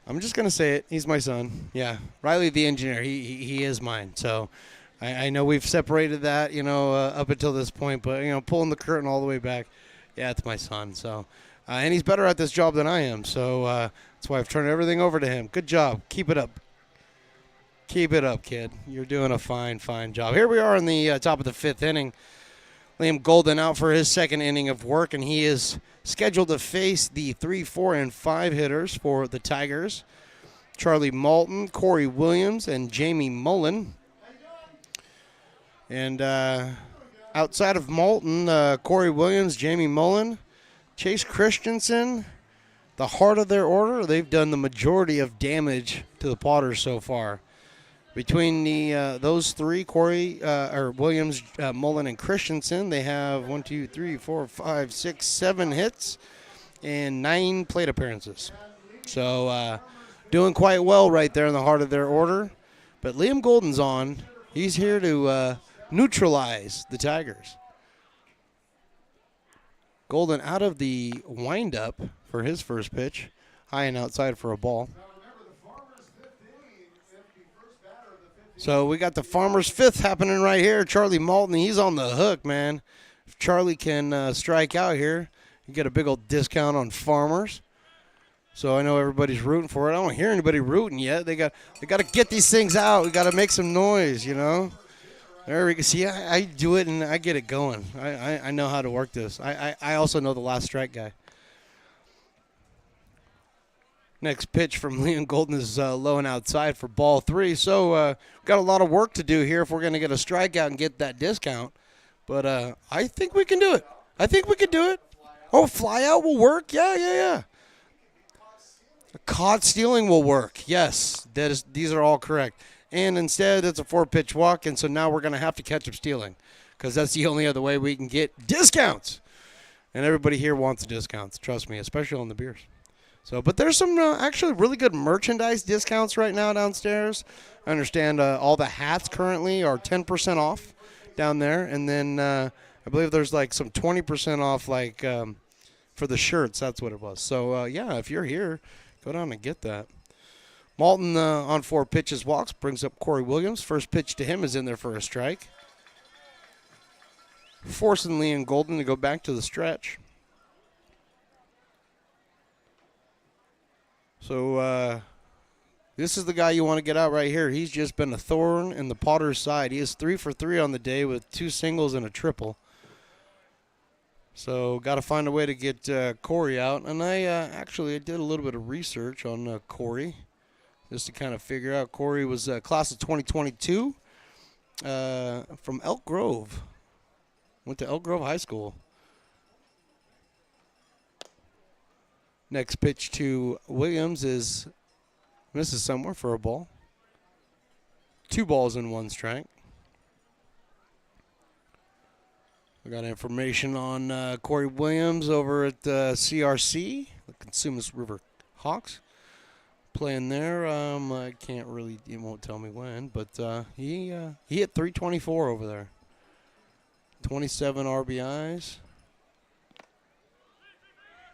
I'm just going to say it, he's my son. Yeah, Riley the engineer, he is mine. So I know we've separated that, up until this point, but, pulling the curtain all the way back, yeah, it's my son. So, and he's better at this job than I am. So that's why I've turned everything over to him. Good job. Keep it up. Keep it up, kid. You're doing a fine, fine job. Here we are in the top of the 5th inning. Liam Golden out for his second inning of work, and he is scheduled to face the 3, 4, and 5 hitters for the Tigers. Charlie Malton, Corey Williams, and Jamie Mullen. And outside of Malton, Corey Williams, Jamie Mullen, Chase Christensen, the heart of their order, they've done the majority of damage to the Potters so far. Between those three, Williams, Mullen, and Christensen, they have 1, 2, 3, 4, 5, 6, 7 hits and 9 plate appearances. So doing quite well right there in the heart of their order. But Liam Golden's on. He's here to neutralize the Tigers. Golden out of the windup for his first pitch. High and outside for a ball. So we got the Farmers' 5th happening right here. Charlie Malton, he's on the hook, man. If Charlie can strike out here, you get a big old discount on Farmers. So I know everybody's rooting for it. I don't hear anybody rooting yet. They got to get these things out. We got to make some noise, There we go. See, I do it and I get it going. I know how to work this. I also know the last strike guy. Next pitch from Liam Golden is low and outside for ball 3. So we've got a lot of work to do here if we're going to get a strikeout and get that discount. But I think we can do it. Oh, fly out will work? Yeah. Caught stealing will work. Yes, these are all correct. And instead, it's a 4-pitch walk, and so now we're going to have to catch up stealing because that's the only other way we can get discounts. And everybody here wants discounts, trust me, especially on the beers. So, but there's some actually really good merchandise discounts right now downstairs. I understand all the hats currently are 10% off down there. And then I believe there's like some 20% off for the shirts. That's what it was. So, yeah, if you're here, go down and get that. Malton on 4 pitches walks, brings up Corey Williams. First pitch to him is in there for a strike. Forcing Liam Golden to go back to the stretch. So this is the guy you want to get out right here. He's just been a thorn in the Potters' side. He is 3 for 3 on the day with 2 singles and a triple. So got to find a way to get Corey out. And I did a little bit of research on Corey just to kind of figure out. Corey was class of 2022. from Elk Grove. Went to Elk Grove High School. Next pitch to Williams misses somewhere for a ball. 2 balls and 1 strike. We got information on Corey Williams over at CRC, the Cosumnes River Hawks, playing there. I can't really, it won't tell me when, but he hit 324 over there. 27 RBIs.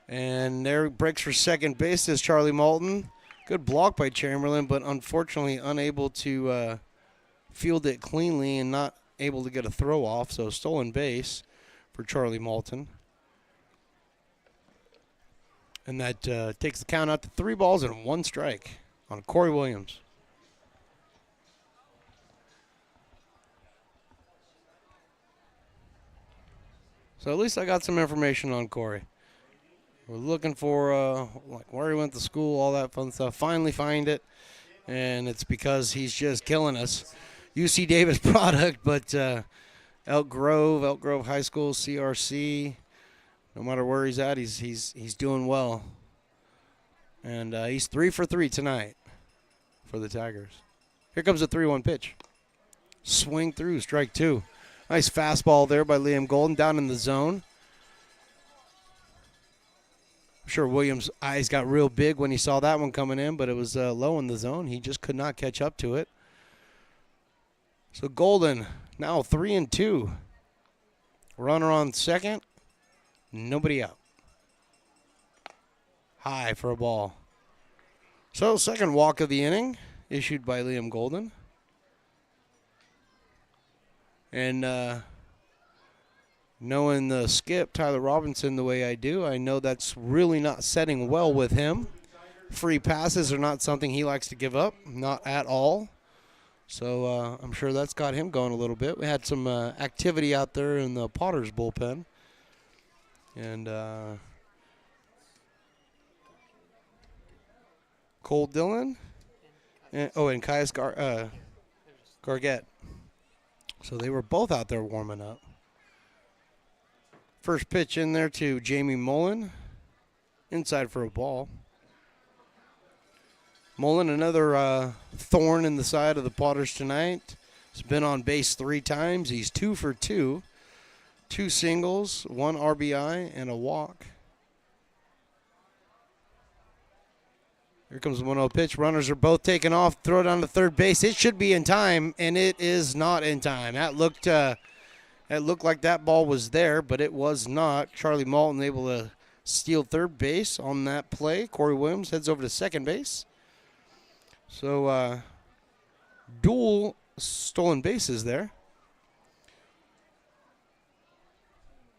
And there breaks for second base is Charlie Malton. Good block by Chamberlain, but unfortunately unable to field it cleanly and not able to get a throw off, so stolen base for Charlie Malton. And that takes the count out to 3 balls and 1 strike on Corey Williams. So at least I got some information on Corey. We're looking for like where he went to school, all that fun stuff. Finally find it, and it's because he's just killing us. UC Davis product, but Elk Grove High School, CRC. No matter where he's at, he's doing well, and he's 3 for 3 tonight for the Tigers. Here comes the 3-1 pitch. Swing through, strike 2. Nice fastball there by Liam Golden down in the zone. I'm sure Williams' eyes got real big when he saw that one coming in, but it was low in the zone. He just could not catch up to it. So Golden now 3-2. Runner on second. Nobody out. High for a ball. So second walk of the inning issued by Liam Golden. And knowing the skip, Tyler Robinson, the way I do, I know that's really not setting well with him. Free passes are not something he likes to give up, not at all. So I'm sure that's got him going a little bit. We had some activity out there in the Potters bullpen. And Cole Dillon. And Caius Gargett. So they were both out there warming up. First pitch in there to Jamie Mullen. Inside for a ball. Mullen, another thorn in the side of the Potters tonight. He's been on base 3 times. He's 2 for 2. 2 singles, 1 RBI, and a walk. Here comes the 1-0 pitch. Runners are both taken off. Throw it on to third base. It should be in time, and it is not in time. That looked like that ball was there, but it was not. Charlie Malton able to steal third base on that play. Corey Williams heads over to second base. So dual stolen bases there.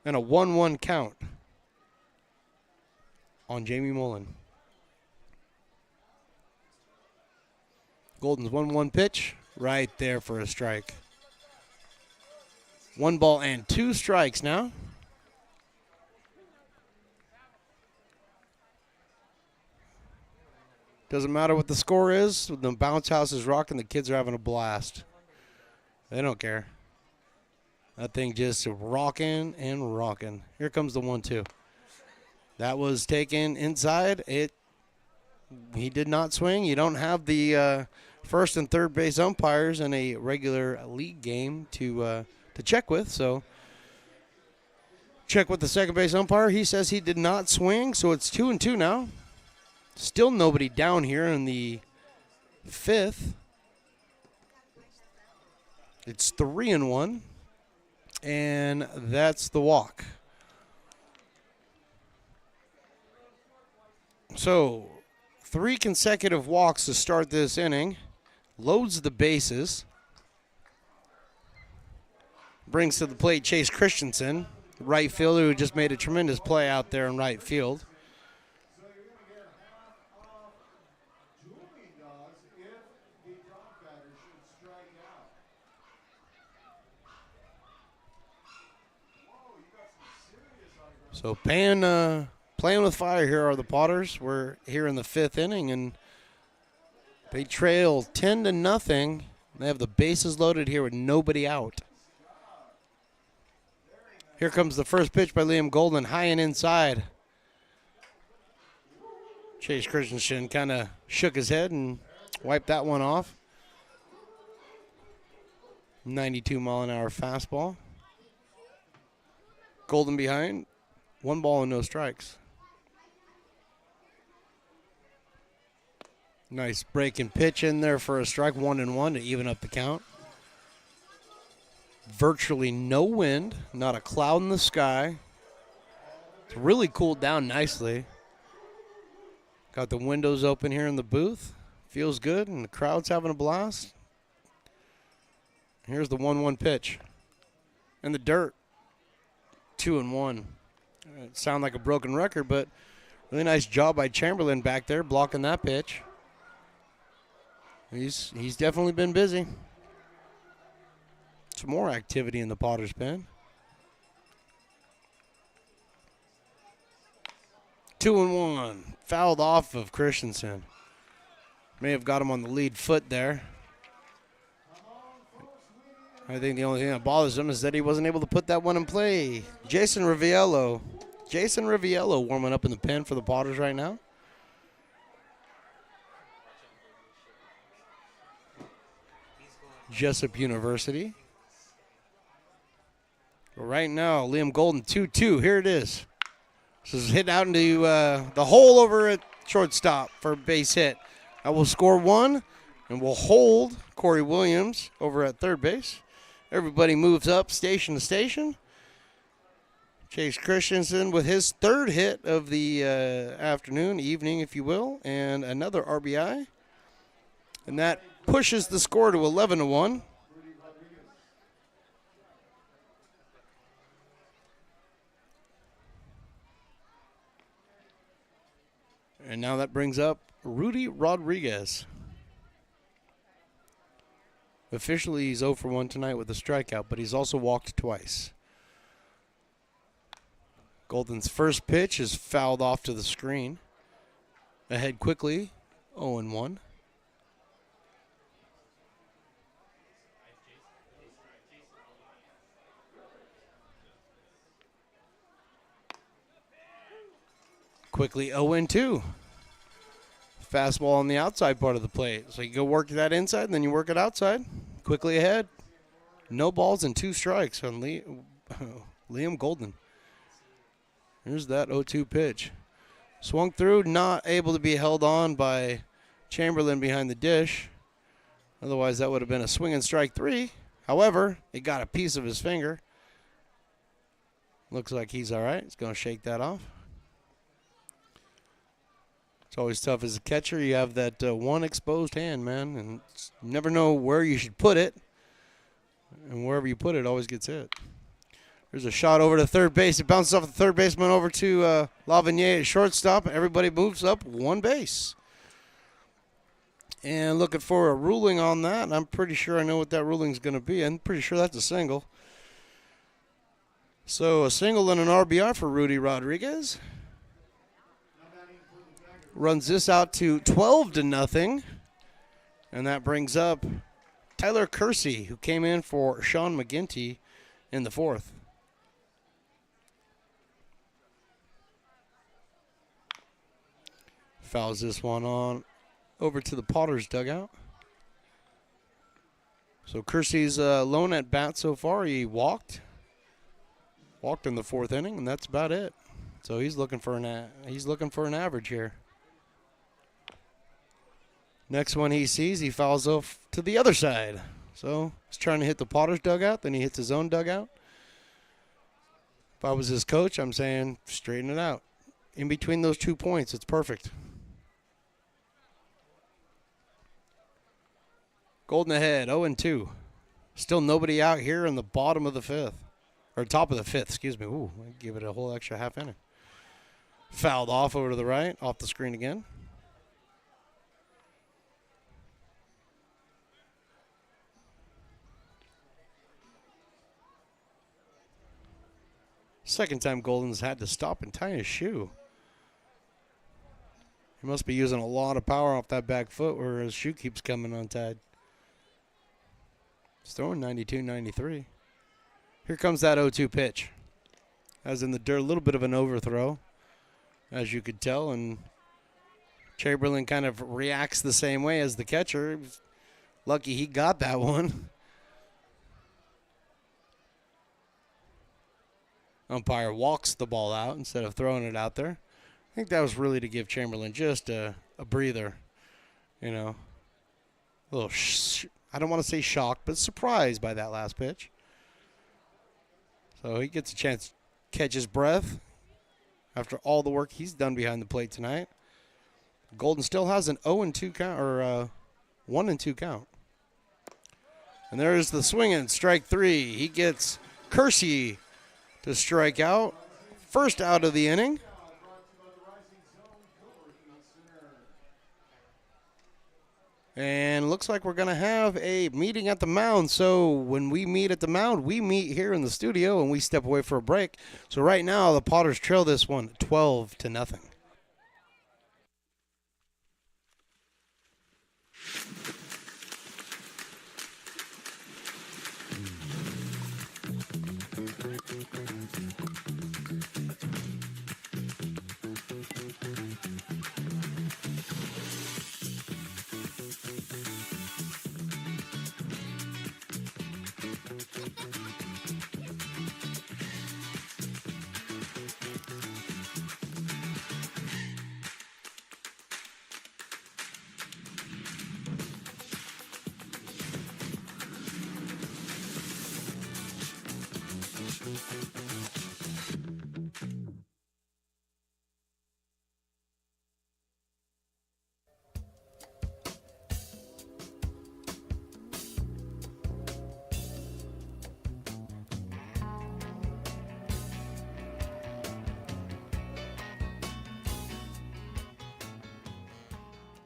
And a 1-1 count on Jamie Mullen. Golden's 1-1 pitch right there for a strike. 1 ball and 2 strikes now. Doesn't matter what the score is. The bounce house is rocking. The kids are having a blast. They don't care. That thing just rocking and rocking. Here comes the 1-2. That was taken inside. He did not swing. You don't have the first and third base umpires in a regular league game to check with. So check with the second base umpire. He says he did not swing, so it's 2-2 now. Still nobody down here in the 5th. It's 3-1, and that's the walk. So 3 consecutive walks to start this inning. Loads the bases. Brings to the plate Chase Christensen, right fielder who just made a tremendous play out there in right field. So playing with fire here are the Potters. We're here in the 5th inning, and they trail 10-0. They have the bases loaded here with nobody out. Here comes the first pitch by Liam Golden, high and inside. Chase Christensen kind of shook his head and wiped that one off. 92-mile-an-hour fastball. Golden behind. 1 ball and no strikes. Nice break and pitch in there for a strike. 1-1 to even up the count. Virtually no wind. Not a cloud in the sky. It's really cooled down nicely. Got the windows open here in the booth. Feels good, and the crowd's having a blast. Here's the 1-1 pitch. In the dirt. 2-1. It sounds like a broken record, but really nice job by Chamberlain back there blocking that pitch. He's definitely been busy. Some more activity in the Potter's pen. 2-1. Fouled off of Christensen. May have got him on the lead foot there. I think the only thing that bothers him is that he wasn't able to put that one in play. Jason Riviello. Jason Riviello warming up in the pen for the Potters right now. Jessup University. Right now, Liam Golden 2-2. Here it is. This is hit out into the hole over at shortstop for a base hit. I will score 1, and we'll hold Corey Williams over at third base. Everybody moves up station to station. Chase Christensen with his 3rd hit of the afternoon, evening, if you will, and another RBI. And that pushes the score to 11-1. And now that brings up Rudy Rodriguez. Officially, he's 0 for 1 tonight with a strikeout, but he's also walked twice. Golden's first pitch is fouled off to the screen. Ahead quickly, 0-1. Quickly 0-2. Fastball on the outside part of the plate. So you go work that inside, and then you work it outside. Quickly ahead. No balls and 2 strikes on Liam Golden. Here's that 0-2 pitch. Swung through, not able to be held on by Chamberlain behind the dish. Otherwise, that would have been a swing and strike 3. However, it got a piece of his finger. Looks like he's all right. He's going to shake that off. It's always tough as a catcher. You have that one exposed hand, man, and you never know where you should put it. And wherever you put it, always gets hit. There's a shot over to third base. It bounces off the third baseman over to Lavigny at shortstop. Everybody moves up 1 base. And looking for a ruling on that. And I'm pretty sure I know what that ruling is going to be. I'm pretty sure that's a single. So a single and an RBI for Rudy Rodriguez. Runs this out to 12-0. And that brings up Tyler Kersey, who came in for Sean McGinty in the 4th. Fouls this one on over to the Potters dugout. So Kersey's lone at bat so far. He walked in the 4th inning, and that's about it. So he's looking for an average here. Next one he sees, he fouls off to the other side. So he's trying to hit the Potters dugout, then he hits his own dugout. If I was his coach, I'm saying straighten it out. In between those 2 points, it's perfect. Golden ahead, 0-2. Still nobody out here in the bottom of the 5th. Or top of the 5th, excuse me. Ooh, I give it a whole extra half inning. Fouled off over to the right, off the screen again. Second time Golden's had to stop and tie his shoe. He must be using a lot of power off that back foot where his shoe keeps coming untied. He's throwing 92, 93. Here comes that 0-2 pitch. As in the dirt, a little bit of an overthrow, as you could tell, and Chamberlain kind of reacts the same way as the catcher. Lucky he got that one. Umpire walks the ball out instead of throwing it out there. I think that was really to give Chamberlain just a breather, you know. A little, I don't want to say shocked, but surprised by that last pitch. So he gets a chance to catch his breath after all the work he's done behind the plate tonight. Golden still has an 0-2 count, or 1-2 count. And there's the swing and strike three. He gets Kersey to strike out. First out of the inning. And looks like we're going to have a meeting at the mound. So when we meet at the mound, we meet here in the studio and we step away for a break. So right now, the Potters trail this one 12-0.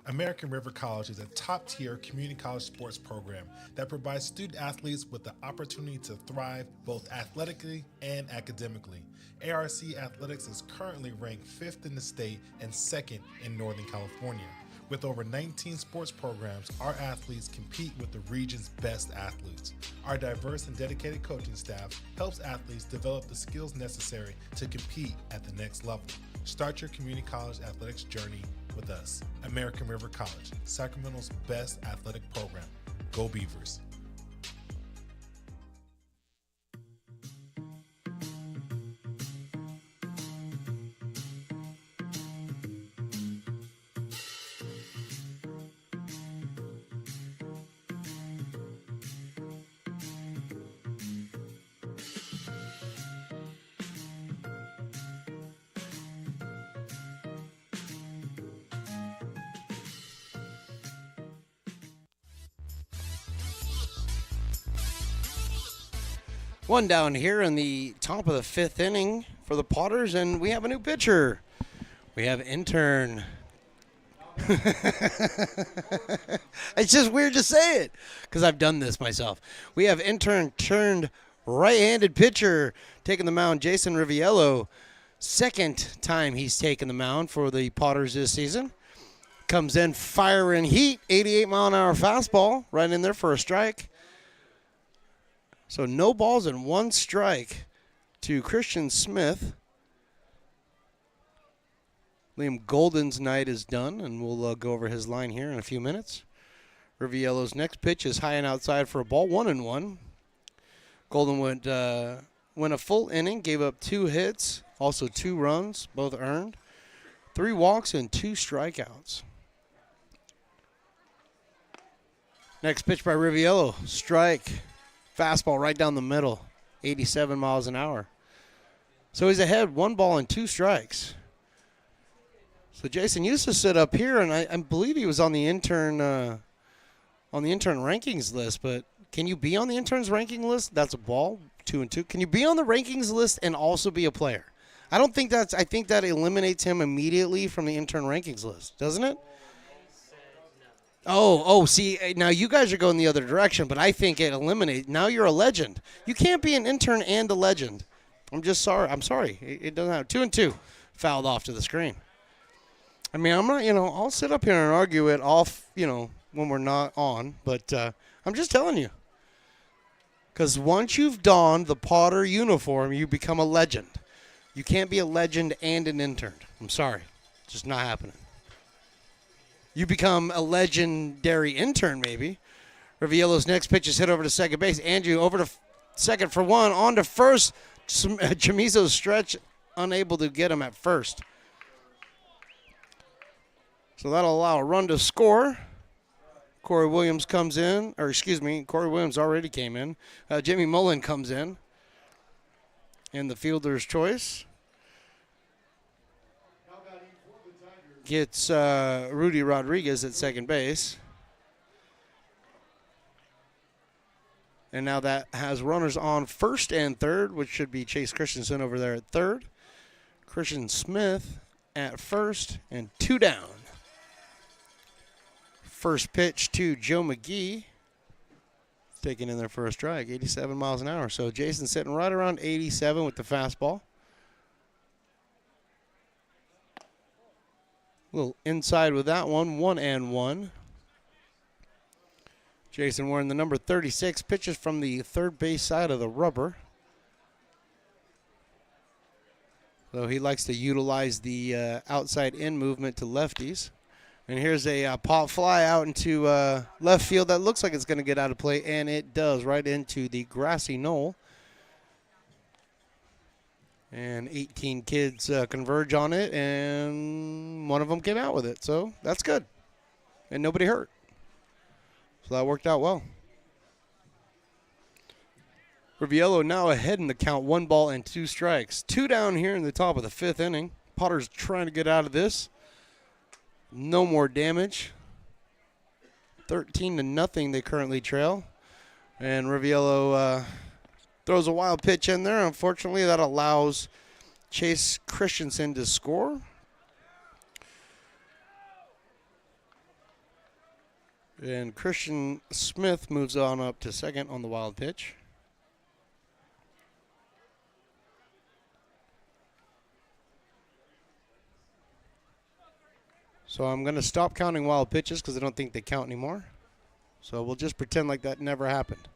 American River College is a top-tier community college sports program that provides student athletes with the opportunity to thrive both athletically and academically. ARC Athletics is currently ranked 5th in the state and 2nd in Northern California. With over 19 sports programs, our athletes compete with the region's best athletes. Our diverse and dedicated coaching staff helps athletes develop the skills necessary to compete at the next level. Start your community college athletics journey with us. American River College, Sacramento's best athletic program. Go Beavers. One down here in the top of the 5th inning for the Potters, and we have a new pitcher. We have intern. It's just weird to say it because I've done this myself. We have intern turned right-handed pitcher taking the mound, Jason Riviello. Second time he's taken the mound for the Potters this season. Comes in firing heat, 88-mile-an-hour fastball right in there for a strike. So no balls and one strike to Christian Smith. Liam Golden's night is done, and we'll go over his line here in a few minutes. Riviello's next pitch is high and outside for a ball, 1-1. Golden went a full inning, gave up 2 hits, also 2 runs, both earned, 3 walks, and 2 strikeouts. Next pitch by Riviello, strike. Fastball right down the middle, 87 miles an hour. So he's ahead, 1 ball and 2 strikes. So Jason used to sit up here, and I believe he was on the intern rankings list. But can you be on the intern's ranking list? That's a ball, 2-2. Can you be on the rankings list and also be a player? I don't think that's. I think that eliminates him immediately from the intern rankings list, doesn't it? Oh, see, now you guys are going the other direction, but I think it eliminates. Now you're a legend. You can't be an intern and a legend. I'm just sorry. I'm sorry. It doesn't have 2-2 fouled off to the screen. I mean, I'm not, I'll sit up here and argue it off, when we're not on, but I'm just telling you. Because once you've donned the Potter uniform, you become a legend. You can't be a legend and an intern. I'm sorry. It's just not happening. You become a legendary intern, maybe. Riviello's next pitch is hit over to second base. Andrew over to second for one. On to first. Chamizo's stretch, unable to get him at first. So that'll allow a run to score. Corey Williams comes in. Corey Williams already came in. Jimmy Mullen comes in. And the fielder's choice gets Rudy Rodriguez at second base. And now that has runners on first and third, which should be Chase Christensen over there at third. Christian Smith at first and 2 down. First pitch to Joe McGee. Taking in there for a strike, 87 miles an hour. So Jason's sitting right around 87 with the fastball. A little inside with that one, 1-1. Jason wearing the number 36, pitches from the third base side of the rubber. So he likes to utilize the outside in movement to lefties. And here's a pop fly out into left field that looks like it's going to get out of play, and it does, right into the grassy knoll. And 18 kids converge on it, and one of them came out with it. So that's good. And nobody hurt. So that worked out well. Riviello now ahead in the count, 1 ball and 2 strikes. 2 down here in the top of the 5th inning. Potter's trying to get out of this. No more damage. 13-0 they currently trail. And Riviello throws a wild pitch in there. Unfortunately, that allows Chase Christensen to score. And Christian Smith moves on up to second on the wild pitch. So I'm going to stop counting wild pitches because I don't think they count anymore. So we'll just pretend like that never happened.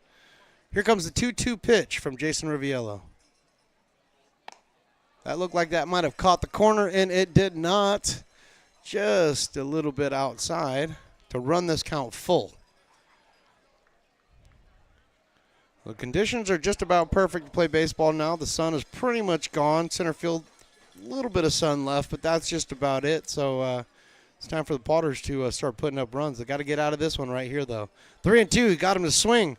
Here comes the 2-2 pitch from Jason Riviello. That looked like that might have caught the corner, and it did not. Just a little bit outside to run this count full. The conditions are just about perfect to play baseball now. The sun is pretty much gone. Center field, a little bit of sun left, but that's just about it. So it's time for the Potters to start putting up runs. They got to get out of this one right here, though. 3-2, got him to swing.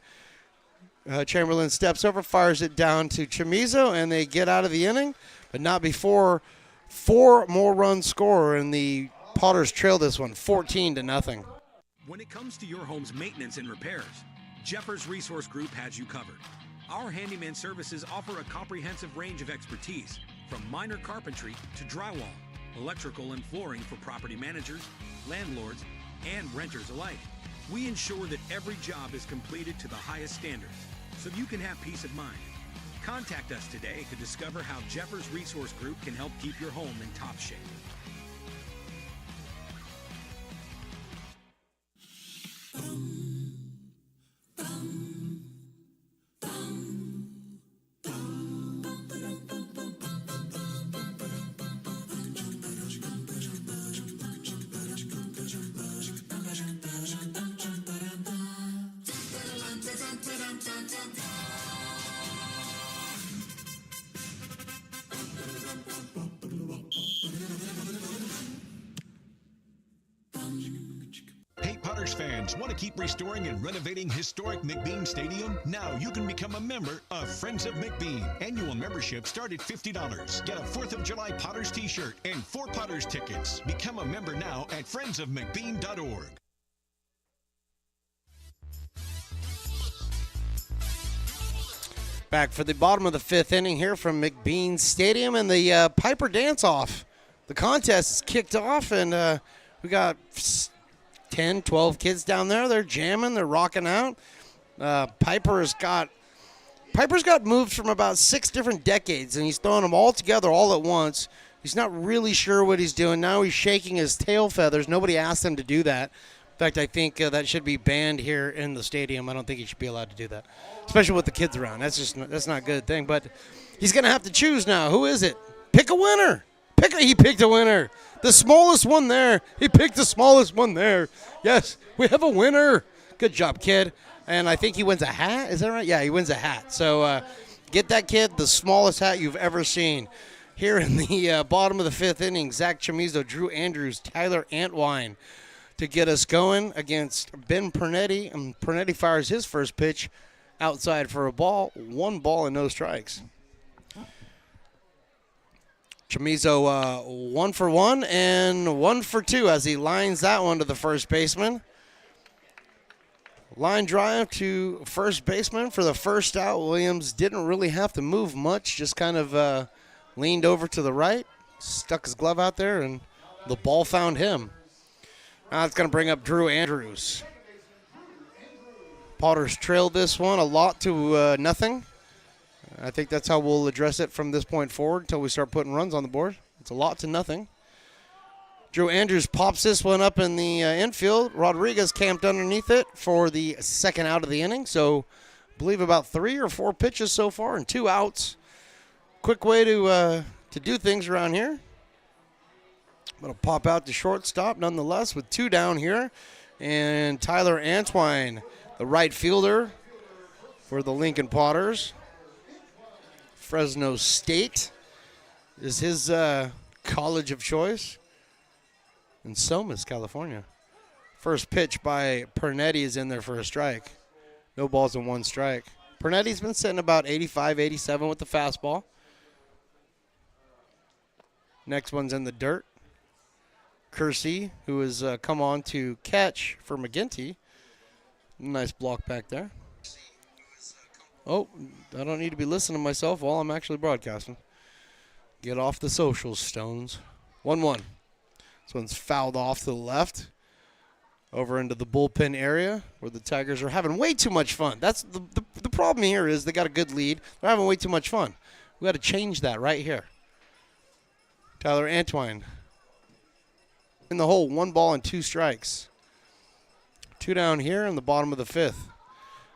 Chamberlain steps over, fires it down to Chamizo, and they get out of the inning, but not before 4 more runs score, and the Potters trail this one 14-0. When it comes to your home's maintenance and repairs, Jeffers Resource Group has you covered. Our handyman services offer a comprehensive range of expertise, from minor carpentry to drywall, electrical and flooring for property managers, landlords, and renters alike. We ensure that every job is completed to the highest standards, so you can have peace of mind. Contact us today to discover how Jeffers Resource Group can help keep your home in top shape. Fans want to keep restoring and renovating historic McBean Stadium? Now you can become a member of Friends of McBean. Annual membership start at $50. Get a 4th of July Potters t-shirt and 4 Potters tickets. Become a member now at friendsofmcbean.org. Back for the bottom of the 5th inning here from McBean Stadium, and the Piper dance-off. The contest is kicked off, and we got 10, 12 kids down there. They're jamming. They're rocking out. Piper's got moves from about 6 different decades, and he's throwing them all together all at once. He's not really sure what he's doing. Now he's shaking his tail feathers. Nobody asked him to do that. In fact, I think that should be banned here in the stadium. I don't think he should be allowed to do that, especially with the kids around. That's not a good thing. But he's going to have to choose now. Who is it? Pick a winner. He picked a winner. The smallest one there. He picked the smallest one there. Yes, we have a winner. Good job, kid. And I think he wins a hat. Is that right? Yeah, he wins a hat. So get that kid the smallest hat you've ever seen. Here in the bottom of the 5th inning, Zach Chamizo, Drew Andrews, Tyler Antwine to get us going against Ben Pernetti. And Pernetti fires his first pitch outside for a ball. 1 ball and no strikes. Chamizo 1 for 1 and 1 for 2 as he lines that one to the first baseman. Line drive to first baseman for the first out. Williams didn't really have to move much, just kind of leaned over to the right, stuck his glove out there, and the ball found him. Now it's going to bring up Drew Andrews. Potters trailed this one a lot to nothing. I think that's how we'll address it from this point forward until we start putting runs on the board. It's a lot to nothing. Drew Andrews pops this one up in the infield. Rodriguez camped underneath it for the second out of the inning. So I believe about 3 or 4 pitches so far and 2 outs. Quick way to do things around here. Going to pop out to shortstop nonetheless with 2 down here. And Tyler Antwine, the right fielder for the Lincoln Potters. Fresno State is his college of choice. In Somas, California. First pitch by Pernetti is in there for a strike. No balls and 1 strike. Pernetti's been sitting about 85, 87 with the fastball. Next one's in the dirt. Kersey, who has come on to catch for McGinty. Nice block back there. Oh, I don't need to be listening to myself while I'm actually broadcasting. Get off the socials, Stones. 1-1. This one's fouled off to the left. Over into the bullpen area where the Tigers are having way too much fun. That's the problem here is they got a good lead. They're having way too much fun. We got to change that right here. Tyler Antwine in the hole, 1 ball and 2 strikes. 2 down here in the bottom of the 5th.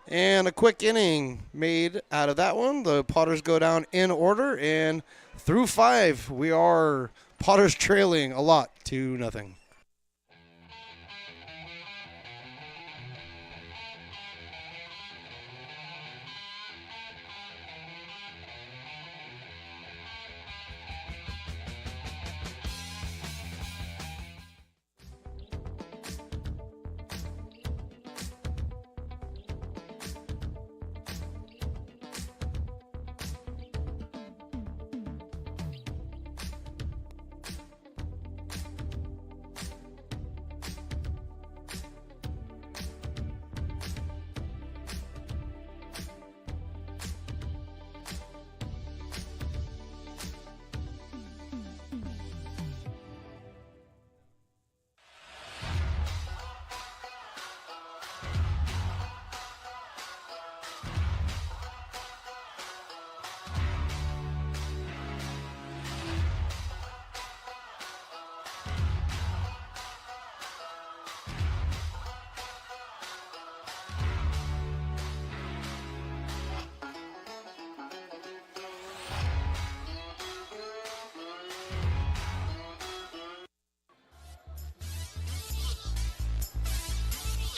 And a quick inning made out of that one. The Potters go down in order, and through 5, we are Potters trailing a lot to nothing.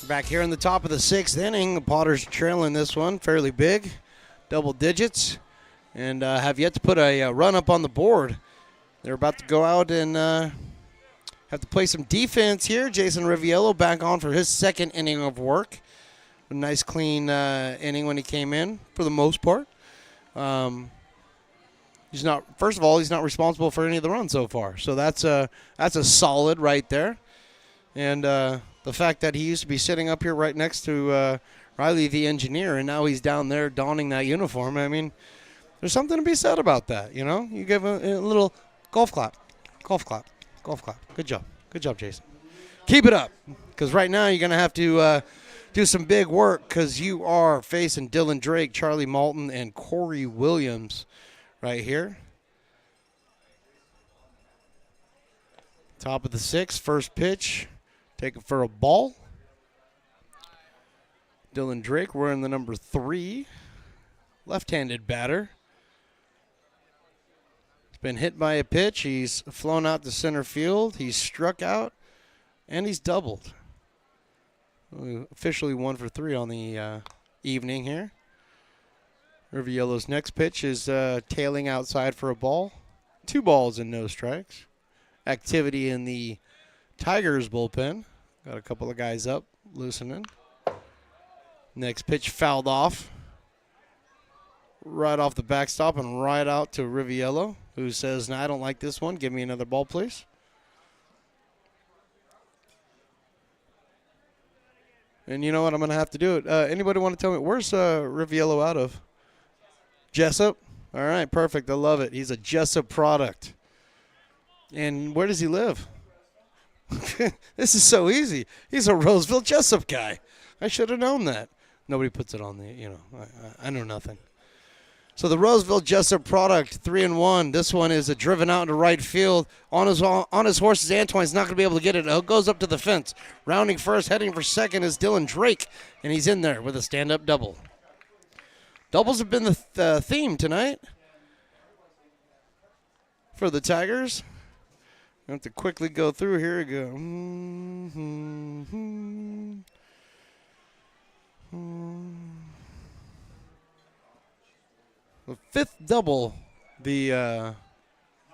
Back here in the top of the 6th inning, the Potters trailing this one fairly big, double digits, and have yet to put a run up on the board. They're about to go out and have to play some defense here. Jason Riviello back on for his 2nd inning of work. A nice clean inning when he came in for the most part. He's not responsible for any of the runs so far, so that's a solid right there. And the fact that he used to be sitting up here right next to Riley the engineer, and now he's down there donning that uniform. I mean, there's something to be said about that, you know? You give a little golf clap. Golf clap. Golf clap. Good job. Good job, Jason. Keep it up, because right now you're going to have to do some big work because you are facing Dylan Drake, Charlie Malton, and Corey Williams right here. Top of the 6th, first pitch. Take it for a ball. Dylan Drake wearing the number 3. Left-handed batter. He's been hit by a pitch. He's flown out to center field. He's struck out, and he's doubled. Officially 1 for 3 on the evening here. Riviello's next pitch is tailing outside for a ball. 2 balls and no strikes. Activity in the Tigers bullpen. Got a couple of guys up, loosening. Next pitch fouled off. Right off the backstop and right out to Riviello, who says, "No, I don't like this one. Give me another ball, please." And you know what? I'm going to have to do it. Anybody want to tell me, where's Riviello out of? Jessup? All right, perfect. I love it. He's a Jessup product. And where does he live? This is so easy. He's a Roseville Jessup guy. I should have known that. Nobody puts it on the, I know nothing. So the Roseville Jessup product, 3-1. This one is a driven out into right field. On his horses, Antoine's not going to be able to get it. It goes up to the fence. Rounding first, heading for second is Dylan Drake, and he's in there with a stand-up double. Doubles have been the theme tonight for the Tigers. I have to quickly go through here. We go. The 5th double the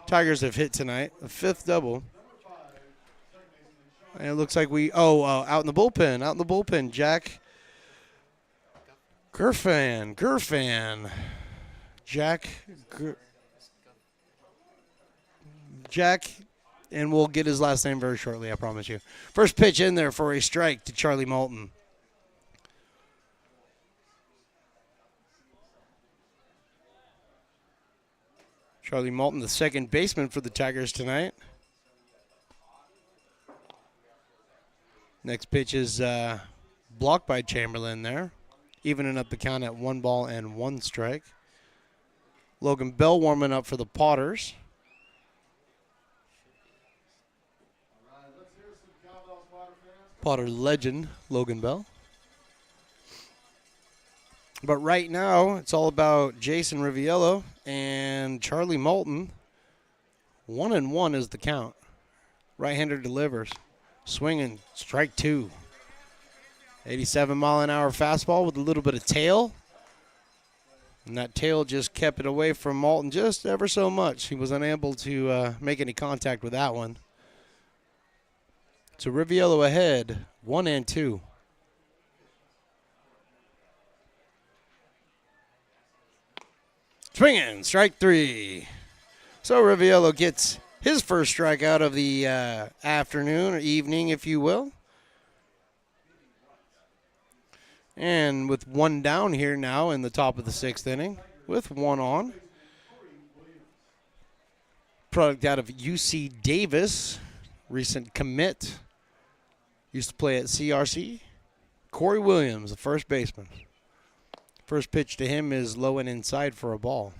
Tigers have hit tonight. The 5th double. And it looks like out in the bullpen. Jack Gerfan. Jack, and we'll get his last name very shortly, I promise you. First pitch in there for a strike to Charlie Moulton. Charlie Moulton, the second baseman for the Tigers tonight. Next pitch is blocked by Chamberlain there, evening up the count at 1 ball and 1 strike. Logan Bell warming up for the Potters. Potter legend, Logan Bell. But right now, it's all about Jason Riviello and Charlie Moulton. 1-1 is the count. Right-hander delivers. Swinging, strike 2. 87-mile-an-hour fastball with a little bit of tail. And that tail just kept it away from Moulton just ever so much. He was unable to make any contact with that one. So Riviello ahead, 1-2. Swinging, strike 3. So Riviello gets his first strikeout of the afternoon or evening, if you will. And with 1 down here now in the top of the 6th inning, with 1 on. Product out of UC Davis, recent commit. Used to play at CRC. Corey Williams, the first baseman. First pitch to him is low and inside for a ball.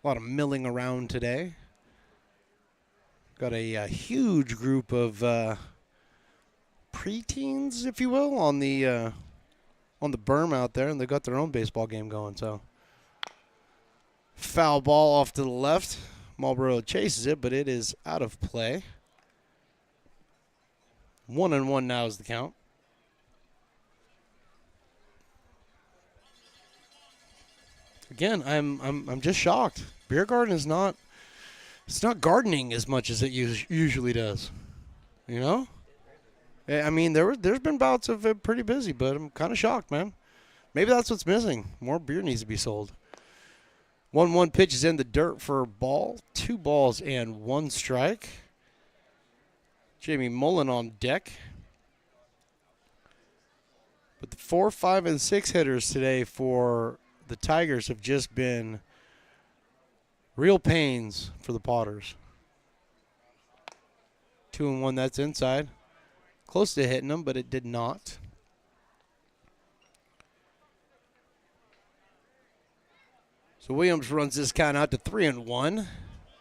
A lot of milling around today. Got a huge group of preteens, if you will, on the berm out there, and they got their own baseball game going. So foul ball off to the left. Marlboro chases it, but it is out of play. 1-1 now is the count. Again, I'm just shocked. Beer Garden is not gardening as much as it usually does. You know? I mean, there's been bouts of it pretty busy, but I'm kind of shocked, man. Maybe that's what's missing. More beer needs to be sold. 1-1 pitch is in the dirt for a ball. 2 balls and 1 strike. Jamie Mullen on deck. But the 4, 5, and 6 hitters today for the Tigers have just been real pains for the Potters. 2-1, that's inside. Close to hitting them, but it did not. So Williams runs this count out to 3-1.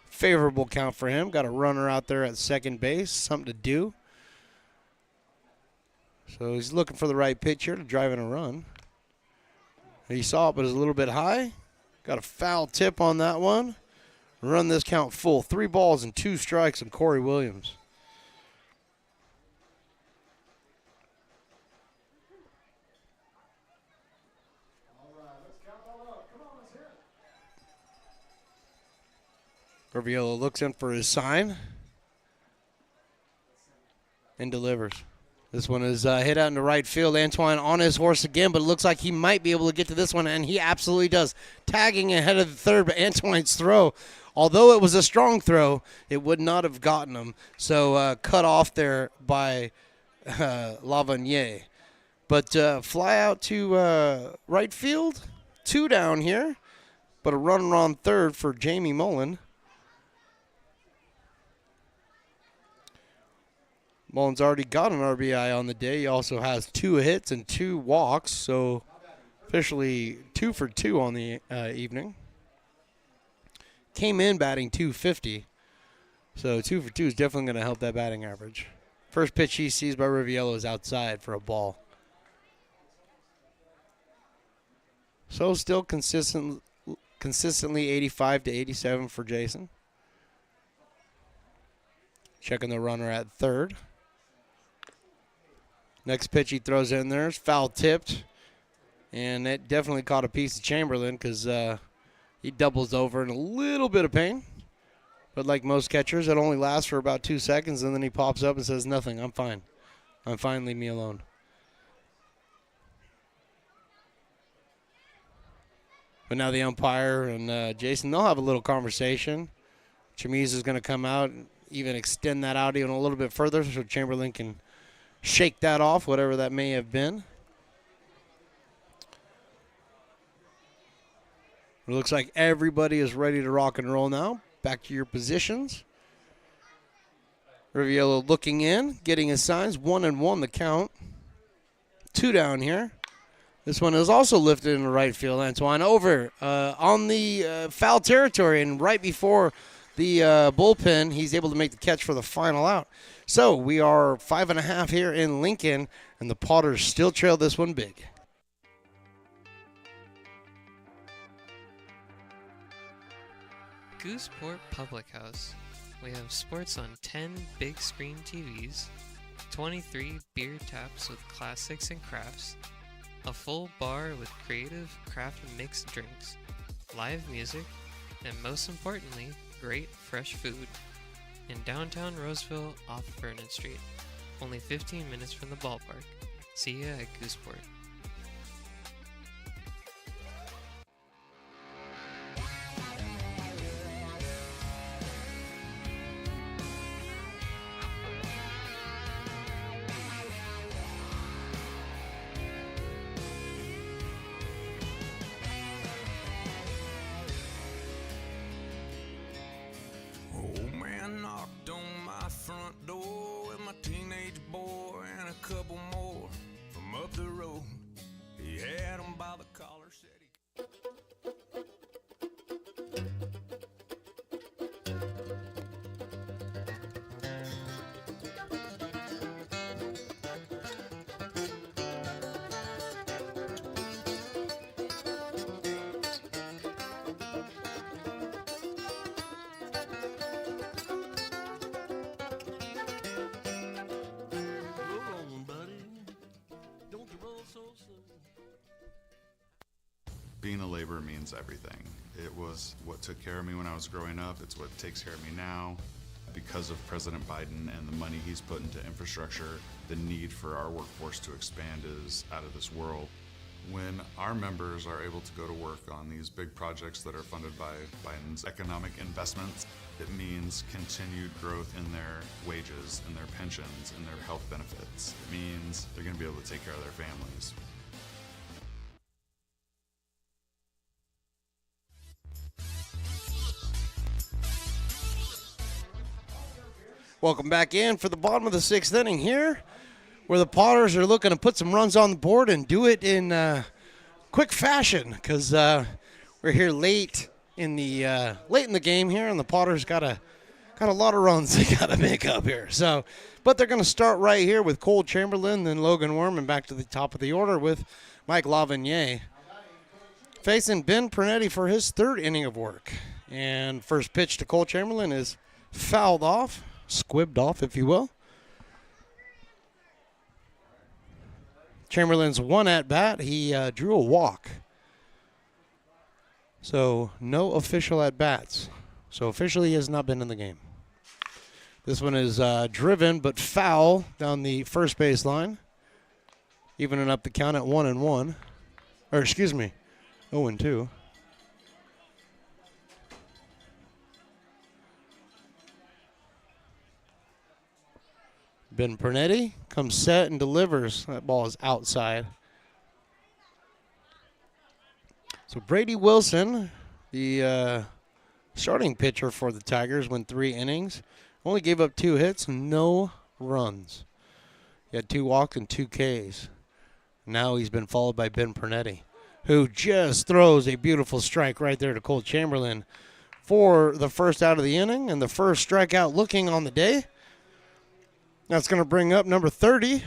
Favorable count for him. Got a runner out there at second base. Something to do. So he's looking for the right pitch here to drive in a run. He saw it, but it was a little bit high. Got a foul tip on that one. Run this count full. 3 balls and 2 strikes on Corey Williams. Riviello looks in for his sign and delivers. This one is hit out into right field. Antoine on his horse again, but it looks like he might be able to get to this one, and he absolutely does. Tagging ahead of the third, but Antoine's throw, although it was a strong throw, it would not have gotten him. So cut off there by Lavanier. But fly out to right field. 2 down here, but a runner on third for Jamie Mullen. Mullen's already got an RBI on the day. He also has 2 hits and 2 walks, so officially 2 for 2 on the evening. Came in batting .250, so 2 for 2 is definitely going to help that batting average. First pitch he sees by Riviello is outside for a ball. So still consistently 85 to 87 for Jason. Checking the runner at third. Next pitch he throws in there is foul tipped. And it definitely caught a piece of Chamberlain because he doubles over in a little bit of pain. But like most catchers, it only lasts for about 2 seconds, and then he pops up and says, nothing, I'm fine. I'm fine, leave me alone. But now the umpire and Jason, they'll have a little conversation. Chamiz is going to come out and even extend that out even a little bit further so Chamberlain can shake that off, whatever that may have been. It looks like everybody is ready to rock and roll now. Back to your positions. Riviello looking in, getting his signs. 1-1 the count. 2 down here. This one is also lifted in the right field. Antoine over on the foul territory, and right before the bullpen, he's able to make the catch for the final out. So we are 5.5 here in Lincoln, and the Potters still trail this one big. Gooseport Public House. We have sports on 10 big screen TVs, 23 beer taps with classics and crafts, a full bar with creative craft mixed drinks, live music, and most importantly, great fresh food. In downtown Roseville off Vernon Street, only 15 minutes from the ballpark. See ya at Gooseport. Old man knocked on my front door with my teenage boy and a couple more from up the road. He had 'em by the collar, said he... Being a laborer means everything. It was what took care of me when I was growing up. It's what takes care of me now. Because of President Biden and the money he's put into infrastructure, the need for our workforce to expand is out of this world. When our members are able to go to work on these big projects that are funded by Biden's economic investments, it means continued growth in their wages, in their pensions, in their health benefits. It means they're going to be able to take care of their families. Welcome back in for the bottom of the 6th inning here, where the Potters are looking to put some runs on the board and do it in quick fashion, because we're here late in the game here, and the Potters got got a lot of runs they got to make up here. So, but they're going to start right here with Cole Chamberlain, then Logan Worm, and back to the top of the order with Mike Lavigny facing Ben Pernetti for his third inning of work. And first pitch to Cole Chamberlain is fouled off, squibbed off, if you will. Chamberlain's one at bat. He drew a walk. So no official at bats. So officially he has not been in the game. This one is driven but foul down the first base line. Evening up the count at 1-1. Or excuse me, 0-2. Ben Pernetti comes set and delivers. That ball is outside. So Brady Wilson, the starting pitcher for the Tigers, went 3 innings. Only gave up 2 hits, no runs. He had 2 walks and 2 Ks. Now he's been followed by Ben Pernetti, who just throws a beautiful strike right there to Cole Chamberlain for the first out of the inning and the first strikeout looking on the day. That's going to bring up number 30,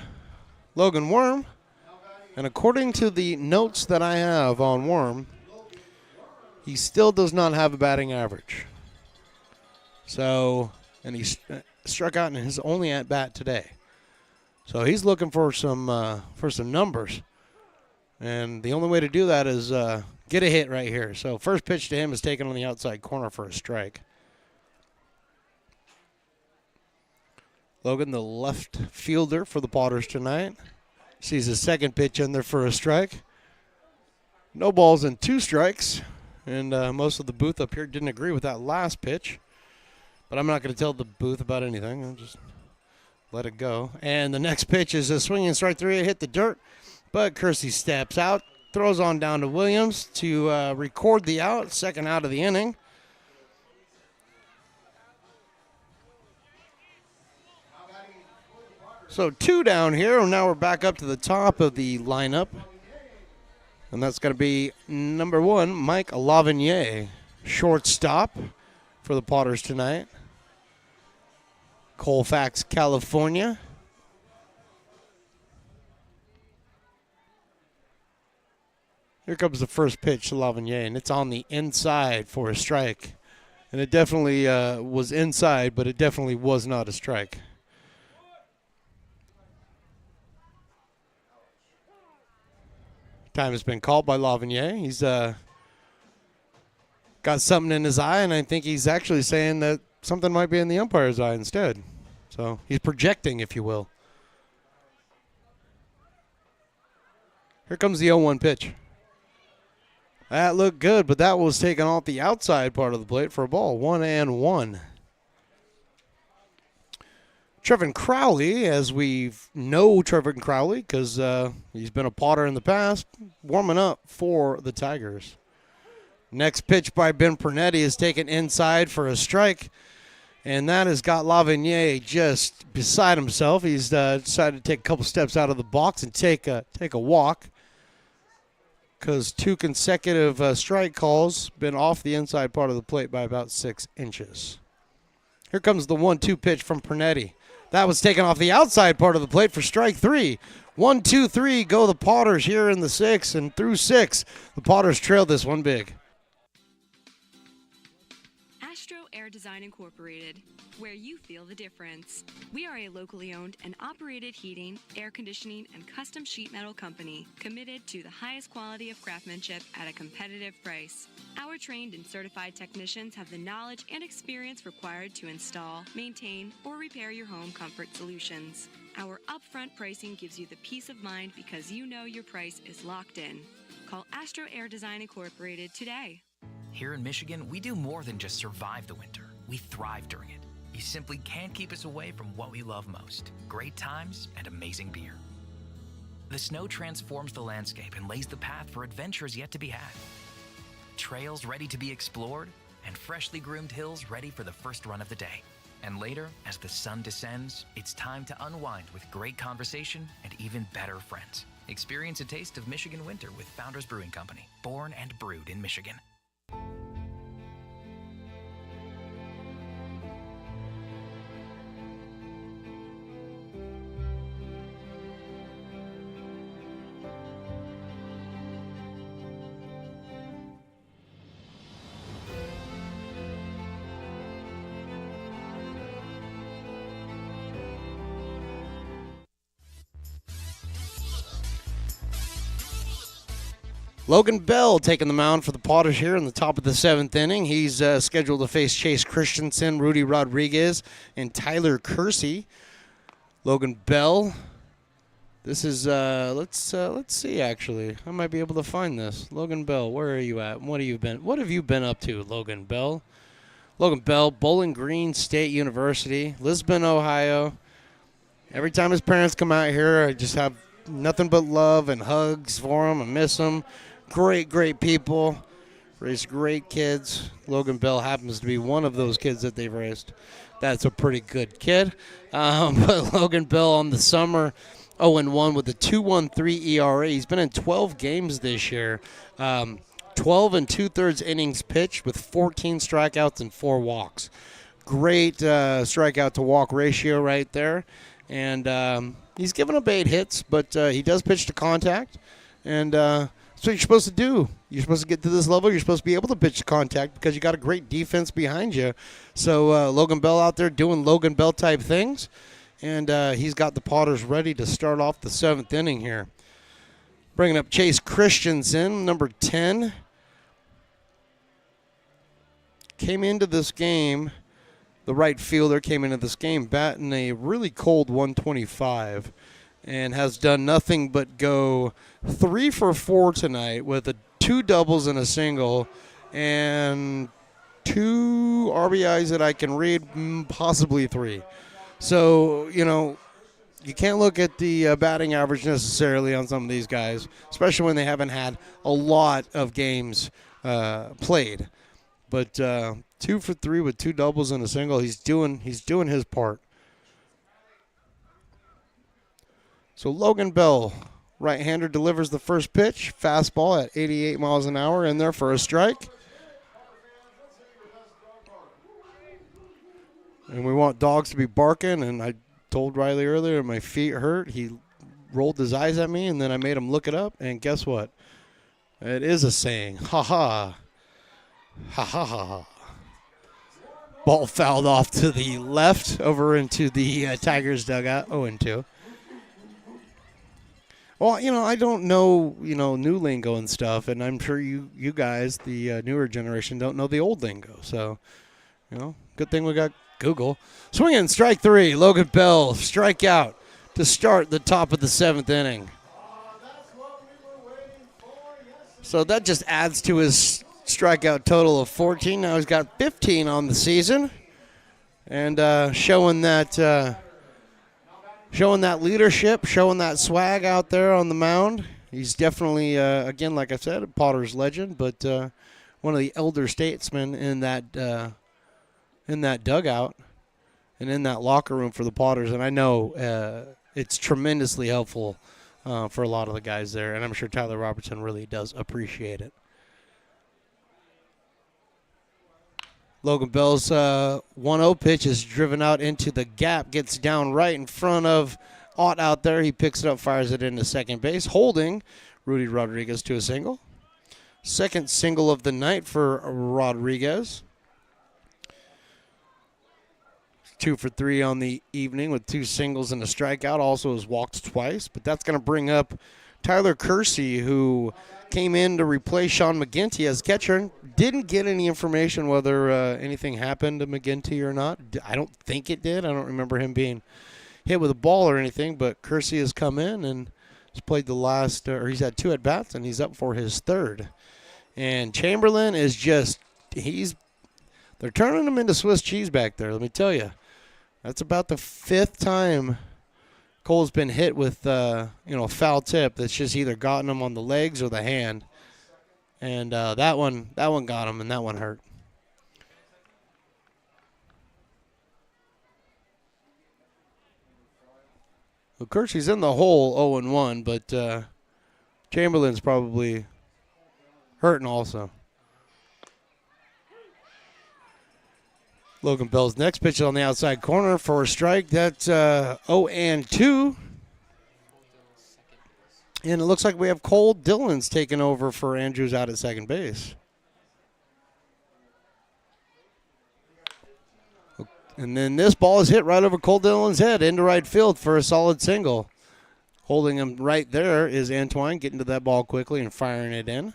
Logan Worm. And according to the notes that I have on Worm, he still does not have a batting average. So, and he struck out in his only at-bat today. So he's looking for some numbers. And the only way to do that is get a hit right here. So first pitch to him is taken on the outside corner for a strike. Logan, the left fielder for the Potters tonight, sees his second pitch in there for a strike. No balls and 2 strikes. And most of the booth up here didn't agree with that last pitch. But I'm not going to tell the booth about anything. I'll just let it go. And the next pitch is a swinging strike 3. It hit the dirt. But Kersey steps out, throws on down to Williams to record the out, second out of the inning. So 2 down here, and now we're back up to the top of the lineup. And that's going to be number 1, Mike Lavigny, shortstop for the Potters tonight. Colfax, California. Here comes the first pitch to Lavigny, and it's on the inside for a strike. And it definitely was inside, but it definitely was not a strike. Time has been called by Lavigny. He's got something in his eye, and I think he's actually saying that something might be in the umpire's eye instead. So he's projecting, if you will. Here comes the 0-1 pitch. That looked good, but that was taken off the outside part of the plate for a ball. 1-1. Trevin Crowley, as we know Trevin Crowley, because he's been a Potter in the past, warming up for the Tigers. Next pitch by Ben Pernetti is taken inside for a strike, and that has got Lavigny just beside himself. He's decided to take a couple steps out of the box and take a walk, because 2 consecutive strike calls, been off the inside part of the plate by about 6 inches. Here comes the 1-2 pitch from Pernetti. That was taken off the outside part of the plate for strike 3. 1-2-3 go the Potters here in the 6th, and through 6, the Potters trailed this one big. Astro Air Design Incorporated, where you feel the difference. We are a locally owned and operated heating, air conditioning, and custom sheet metal company committed to the highest quality of craftsmanship at a competitive price. Our trained and certified technicians have the knowledge and experience required to install, maintain, or repair your home comfort solutions. Our upfront pricing gives you the peace of mind because you know your price is locked in. Call Astro Air Design Incorporated today. Here in Michigan, we do more than just survive the winter. We thrive during it. You simply can't keep us away from what we love most: great times and amazing beer. The snow transforms the landscape and lays the path for adventures yet to be had. Trails ready to be explored, and freshly groomed hills ready for the first run of the day. And later, as the sun descends, it's time to unwind with great conversation and even better friends. Experience a taste of Michigan winter with Founders Brewing Company, born and brewed in Michigan. Logan Bell taking the mound for the Potters here in the top of the 7th inning. He's scheduled to face Chase Christensen, Rudy Rodriguez, and Tyler Kersey. Logan Bell. This is let's see actually. I might be able to find this. Logan Bell, where are you at? What have you been up to, Logan Bell? Logan Bell, Bowling Green State University, Lisbon, Ohio. Every time his parents come out here, I just have nothing but love and hugs for them. I miss them. Great, great people. Raised great kids. Logan Bell happens to be one of those kids that they've raised. That's a pretty good kid. But Logan Bell on the summer, 0-1 with a 2.13 ERA. He's been in 12 games this year. 12 2/3 innings pitched with 14 strikeouts and 4 walks. Great strikeout to walk ratio right there. And he's given up 8 hits, but he does pitch to contact. And that's what you're supposed to do. You're supposed to get to this level. You're supposed to be able to pitch to contact because you got a great defense behind you. So Logan Bell out there doing Logan Bell type things. And he's got the Potters ready to start off the 7th inning here. Bringing up Chase Christensen, number 10. Came into this game, the right fielder came into this game batting a really cold 125 and has done nothing but go 3 for 4 tonight with 2 doubles and a single and 2 RBIs that I can read, possibly 3. So, you can't look at the batting average necessarily on some of these guys, especially when they haven't had a lot of games played. But 2 for 3 with 2 doubles and a single, he's doing his part. So Logan Bell, right-hander, delivers the first pitch, fastball at 88 miles an hour in there for a strike. And we want dogs to be barking, and I told Riley earlier my feet hurt. He rolled his eyes at me, and then I made him look it up, and guess what? It is a saying. Ha-ha. Ha-ha-ha-ha. Ball fouled off to the left over into the Tigers dugout, 0-2. Well, I don't know, new lingo and stuff, and I'm sure you guys, the newer generation, don't know the old lingo. So, good thing we got Google. Swinging, strike 3. Logan Bell, strikeout to start the top of the 7th inning. So that just adds to his strikeout total of 14. Now he's got 15 on the season, and showing that leadership, showing that swag out there on the mound. He's definitely, again, like I said, a Potters legend, but one of the elder statesmen in that dugout and in that locker room for the Potters. And I know it's tremendously helpful for a lot of the guys there, and I'm sure Tyler Robertson really does appreciate it. Logan Bell's 1-0 pitch is driven out into the gap, gets down right in front of Ott out there. He picks it up, fires it into second base, holding Rudy Rodriguez to a single. Second single of the night for Rodriguez. 2 for 3 on the evening with 2 singles and a strikeout. Also has walked twice, but that's going to bring up Tyler Kersey, who came in to replace Sean McGinty as catcher. Didn't get any information whether anything happened to McGinty or not. I don't think it did. I don't remember him being hit with a ball or anything, but Kersey has come in and has played the last, or he's had 2 at-bats, and he's up for his 3rd. And Chamberlain is just, they're turning him into Swiss cheese back there, let me tell you. That's about the 5th time Cole's been hit with, a foul tip that's just either gotten him on the legs or the hand. And that one got him, and that one hurt. Well, Kersey's in the hole 0-1, but Chamberlain's probably hurting also. Logan Bell's next pitch on the outside corner for a strike. That's 0-2. And it looks like we have Cole Dillon's taking over for Andrews out at second base. And then this ball is hit right over Cole Dillon's head into right field for a solid single. Holding him right there is Antoine, getting to that ball quickly and firing it in.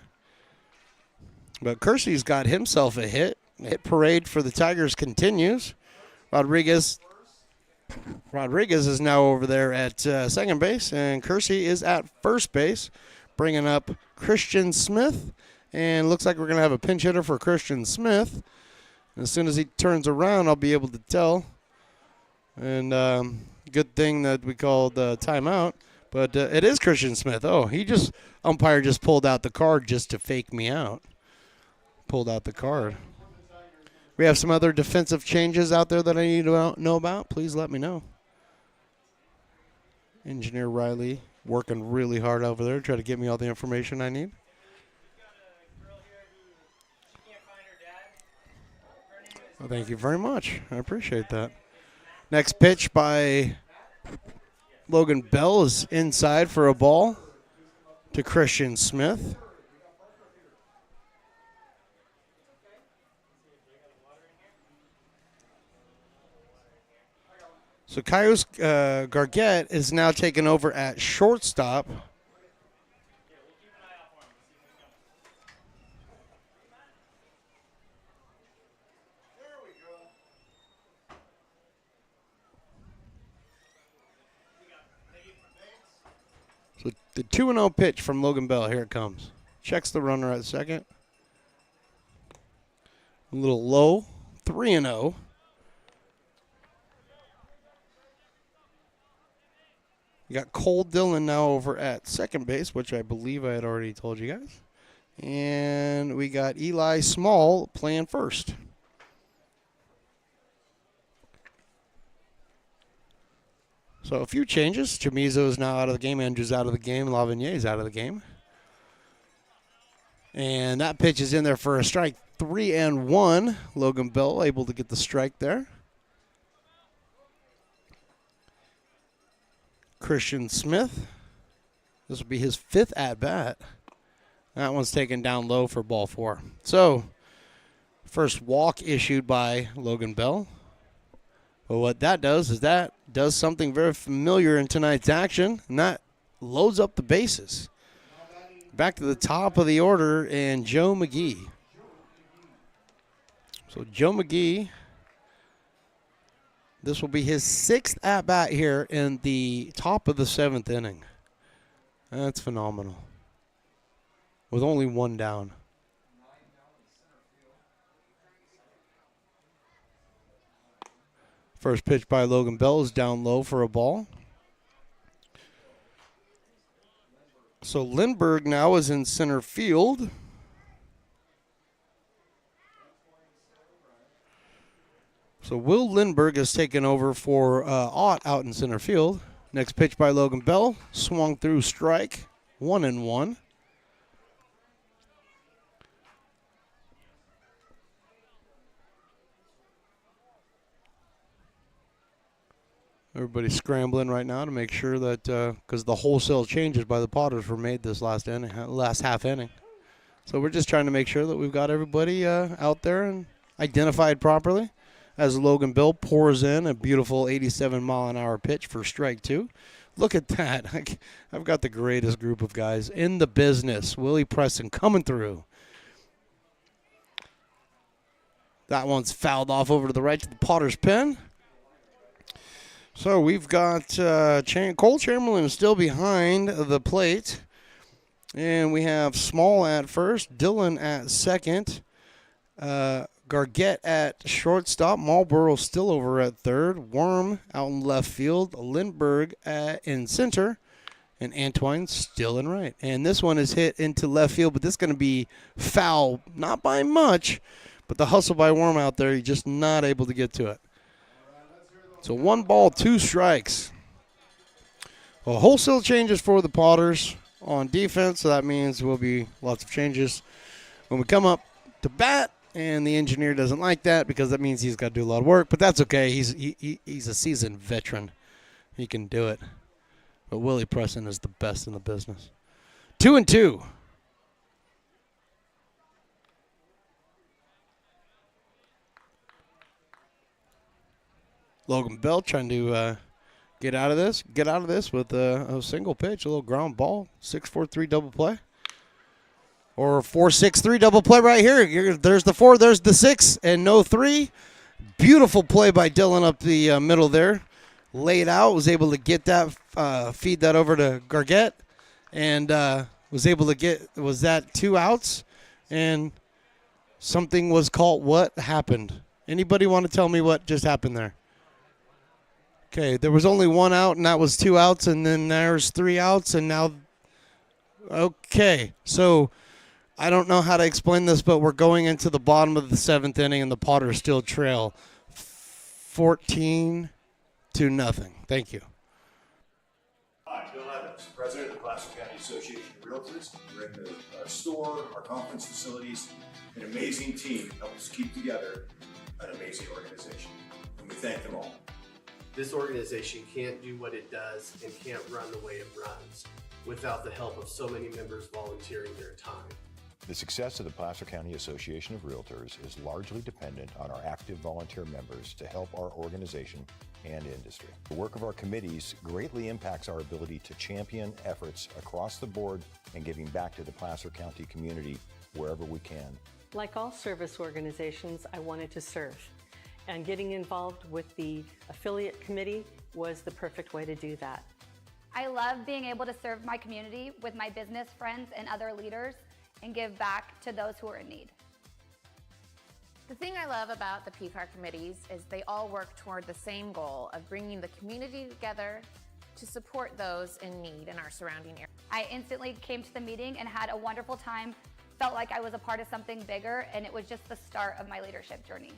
But Kersey's got himself a hit. Hit parade for the Tigers continues. Rodriguez is now over there at second base, and Kersey is at first base, bringing up Christian Smith. And looks like we're going to have a pinch hitter for Christian Smith. And as soon as he turns around, I'll be able to tell. And good thing that we called timeout. But it is Christian Smith. Oh, umpire just pulled out the card just to fake me out. Pulled out the card. We have some other defensive changes out there that I need to know about. Please let me know. Engineer Riley working really hard over there, trying to get me all the information I need. Well, thank you very much. I appreciate that. Next pitch by Logan Bell is inside for a ball to Christian Smith. So Caius Gargett is now taken over at shortstop. So the 2-0 pitch from Logan Bell. Here it comes. Checks the runner at second. A little low. 3-0. You got Cole Dillon now over at second base, which I believe I had already told you guys. And we got Eli Small playing first. So a few changes. Chamizo is now out of the game. Andrews out of the game. Lavigny is out of the game. And that pitch is in there for a strike. 3-1. Logan Bell able to get the strike there. Christian Smith. This will be his 5th at-bat. That one's taken down low for ball 4. So, first walk issued by Logan Bell. But what that does is that does something very familiar in tonight's action, and that loads up the bases. Back to the top of the order, and Joe McGee. So Joe McGee, this will be his 6th at-bat here in the top of the 7th inning. That's phenomenal. With only 1 down. First pitch by Logan Bell is down low for a ball. So Lindbergh now is in center field. So Will Lindbergh has taken over for Ott out in center field. Next pitch by Logan Bell. Swung through, strike. 1-1. Everybody's scrambling right now to make sure that, because the wholesale changes by the Potters were made this last half inning. So we're just trying to make sure that we've got everybody out there and identified properly. As Logan Bell pours in a beautiful 87-mile-an-hour pitch for strike 2. Look at that. I've got the greatest group of guys in the business. Willie Preston coming through. That one's fouled off over to the right to the Potter's pen. So we've got Cole Chamberlain still behind the plate. And we have Small at first, Dillon at second, Gargett at shortstop, Marlboro still over at third, Worm out in left field, Lindbergh in center, and Antoine still in right. And this one is hit into left field, but this is going to be foul, not by much, but the hustle by Worm out there, he's just not able to get to it. So 1 ball, 2 strikes. Well, wholesale changes for the Potters on defense, so that means there will be lots of changes when we come up to bat, and the engineer doesn't like that because that means he's got to do a lot of work, but that's okay. He's a seasoned veteran. He can do it. But Willie Preston is the best in the business. 2-2. Logan Bell trying to get out of this with a single pitch, a little ground ball, 6-4-3 double play. Or 4-6-3 double play right here. There's the 4, there's the 6, and no 3. Beautiful play by Dylan up the middle there. Laid out, was able to get that, feed that over to Gargett, and was able to get, was that 2 outs? And something was called. What happened? Anybody want to tell me what just happened there? Okay, there was only 1 out, and that was 2 outs, and then there's 3 outs, and now, okay, so I don't know how to explain this, but we're going into the bottom of the 7th inning, and the Potters still trail 14-0. Thank you. Hi, Bill Evans, President of the Placer County Association of Realtors. We're in the store, our conference facilities, an amazing team that helps keep together an amazing organization, and we thank them all. This organization can't do what it does and can't run the way it runs without the help of so many members volunteering their time. The success of the Placer County Association of Realtors is largely dependent on our active volunteer members to help our organization and industry. The work of our committees greatly impacts our ability to champion efforts across the board and giving back to the Placer County community wherever we can. Like all service organizations, I wanted to serve. And getting involved with the affiliate committee was the perfect way to do that. I love being able to serve my community with my business friends and other leaders and give back to those who are in need. The thing I love about the PCAR committees is they all work toward the same goal of bringing the community together to support those in need in our surrounding area. I instantly came to the meeting and had a wonderful time, felt like I was a part of something bigger, and it was just the start of my leadership journey.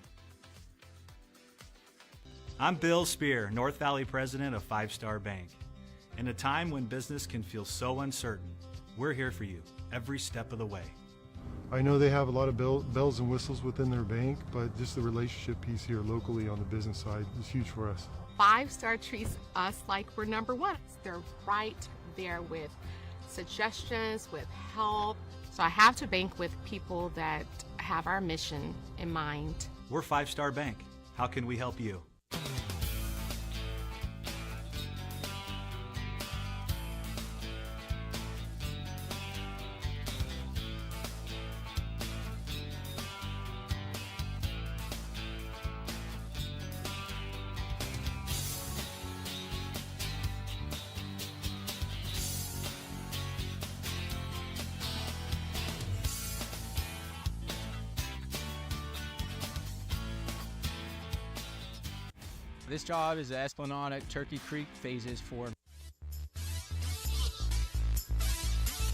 I'm Bill Spear, North Valley President of 5 Star Bank. In a time when business can feel so uncertain, we're here for you every step of the way. I know they have a lot of bells and whistles within their bank, but just the relationship piece here locally on the business side is huge for us. 5 Star treats us like we're number one. They're right there with suggestions, with help. So I have to bank with people that have our mission in mind. We're 5 Star Bank. How can we help you? This job is the Esplanade at Turkey Creek phases 4.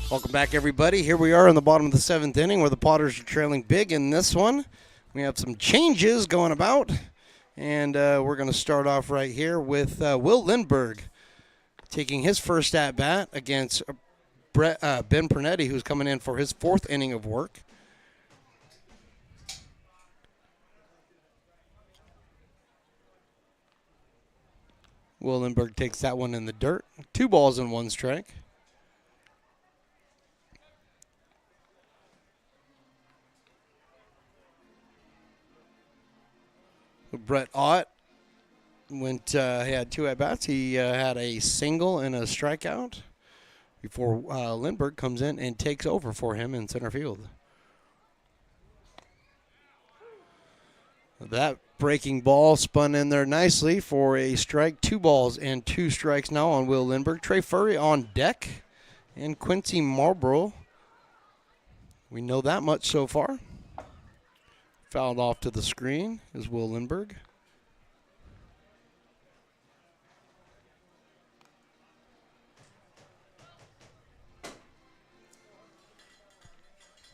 Welcome back, everybody. Here we are in the bottom of the 7th inning where the Potters are trailing big in this one. We have some changes going about, and we're going to start off right here with Will Lindberg taking his first at-bat against Ben Pernetti, who's coming in for his 4th inning of work. Will Lindberg takes that one in the dirt. 2 balls and 1 strike. Brett Ott he had 2 at-bats. He had a single and a strikeout before Lindberg comes in and takes over for him in center field. That breaking ball spun in there nicely for a strike. 2 balls and 2 strikes now on Will Lindberg. Trey Furry on deck and Quincy Marlboro. We know that much so far. Fouled off to the screen is Will Lindberg.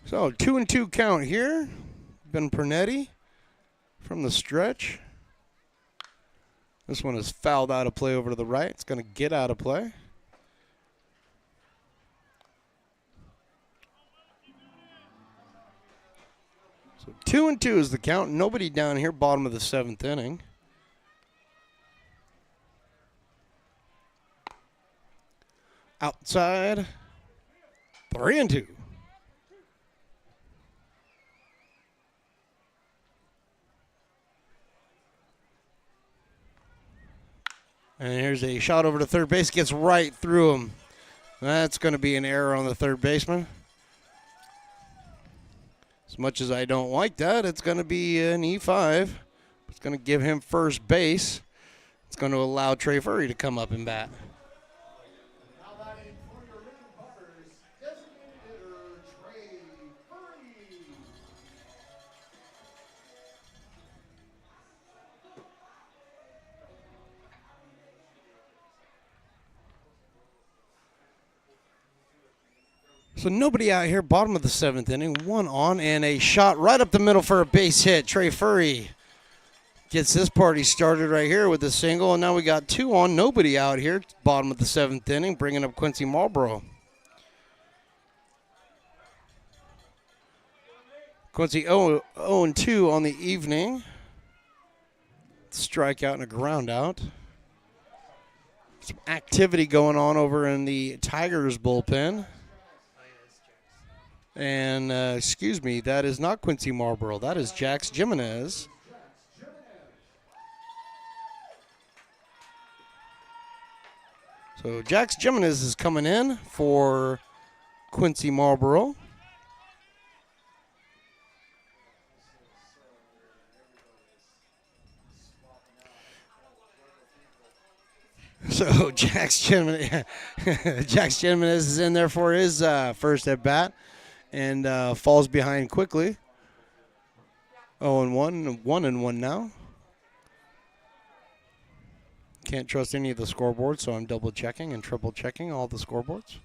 So 2-2 count here. Ben Pernetti from the stretch. This one is fouled out of play over to the right. It's going to get out of play. So 2-2 is the count. Nobody down here, bottom of the 7th inning. Outside. 3-2. And here's a shot over to third base. Gets right through him. That's going to be an error on the third baseman. As much as I don't like that, it's going to be an E5. It's going to give him first base. It's going to allow Trey Furry to come up and bat. So nobody out here, bottom of the 7th inning, 1 on, and a shot right up the middle for a base hit. Trey Furry gets this party started right here with a single, and now we got 2 on, nobody out here, bottom of the 7th inning, bringing up Quincy Marlboro. Quincy 0-2 on the evening. Strikeout and a ground out. Some activity going on over in the Tigers bullpen. And, excuse me, that is not Quincy Marlboro. That is Jax Jimenez. So Jax Jimenez is coming in for Quincy Marlboro. So Jax Jimenez is in there for his first at bat. And falls behind quickly. 0-1, 1-1 now. Can't trust any of the scoreboards, so I'm double checking and triple checking all the scoreboards.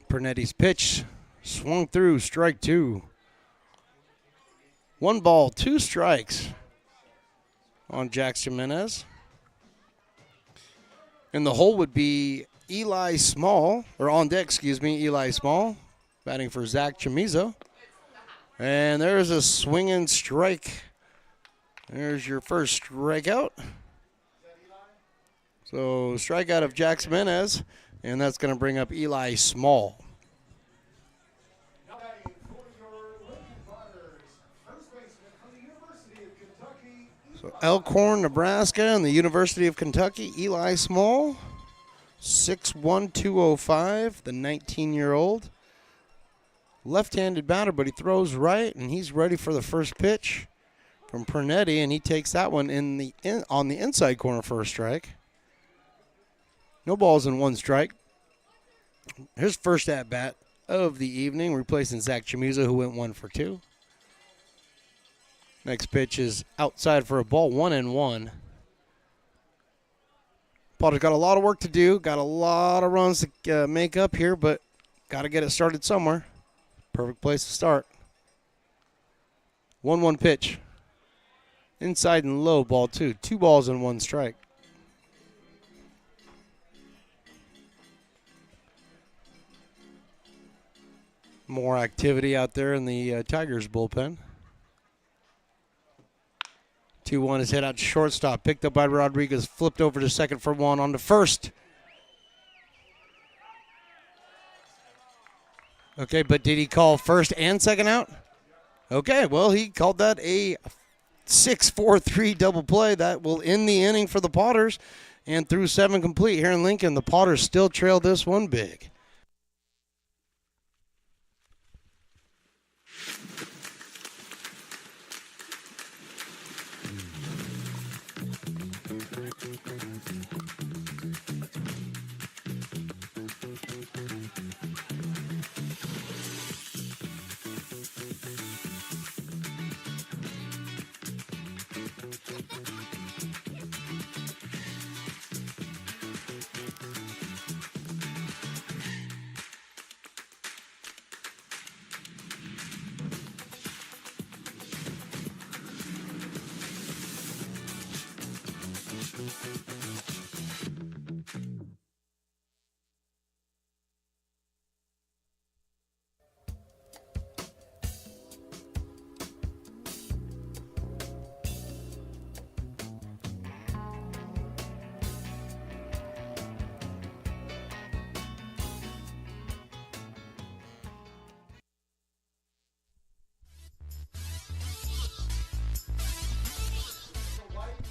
Pernetti's pitch swung through, strike 2. 1 ball, 2 strikes on Jax Jimenez. And the hole would be Eli Small, or on deck, excuse me, Eli Small, batting for Zach Chamizo. And there's a swinging strike. There's your first strikeout. So strikeout of Jax Jimenez, and that's going to bring up Eli Small. So Elkhorn, Nebraska, and the University of Kentucky, Eli Small. 6'1", 205, the 19-year-old. Left-handed batter, but he throws right, and he's ready for the first pitch from Pernetti, and he takes that one on the inside corner for a strike. No balls and 1 strike. His first at-bat of the evening, replacing Zach Chamizo, who went 1 for 2. Next pitch is outside for a ball, 1-1. Potter's got a lot of work to do, got a lot of runs to make up here, but got to get it started somewhere. Perfect place to start. 1-1 pitch. Inside and low, ball 2. 2 balls and 1 strike. More activity out there in the Tigers bullpen. 2-1 is hit out to shortstop. Picked up by Rodriguez. Flipped over to second for 1 on to first. Okay, but did he call first and second out? Okay, well, he called that a 6-4-3 double play. That will end the inning for the Potters. And through 7 complete here in Lincoln, the Potters still trail this one big.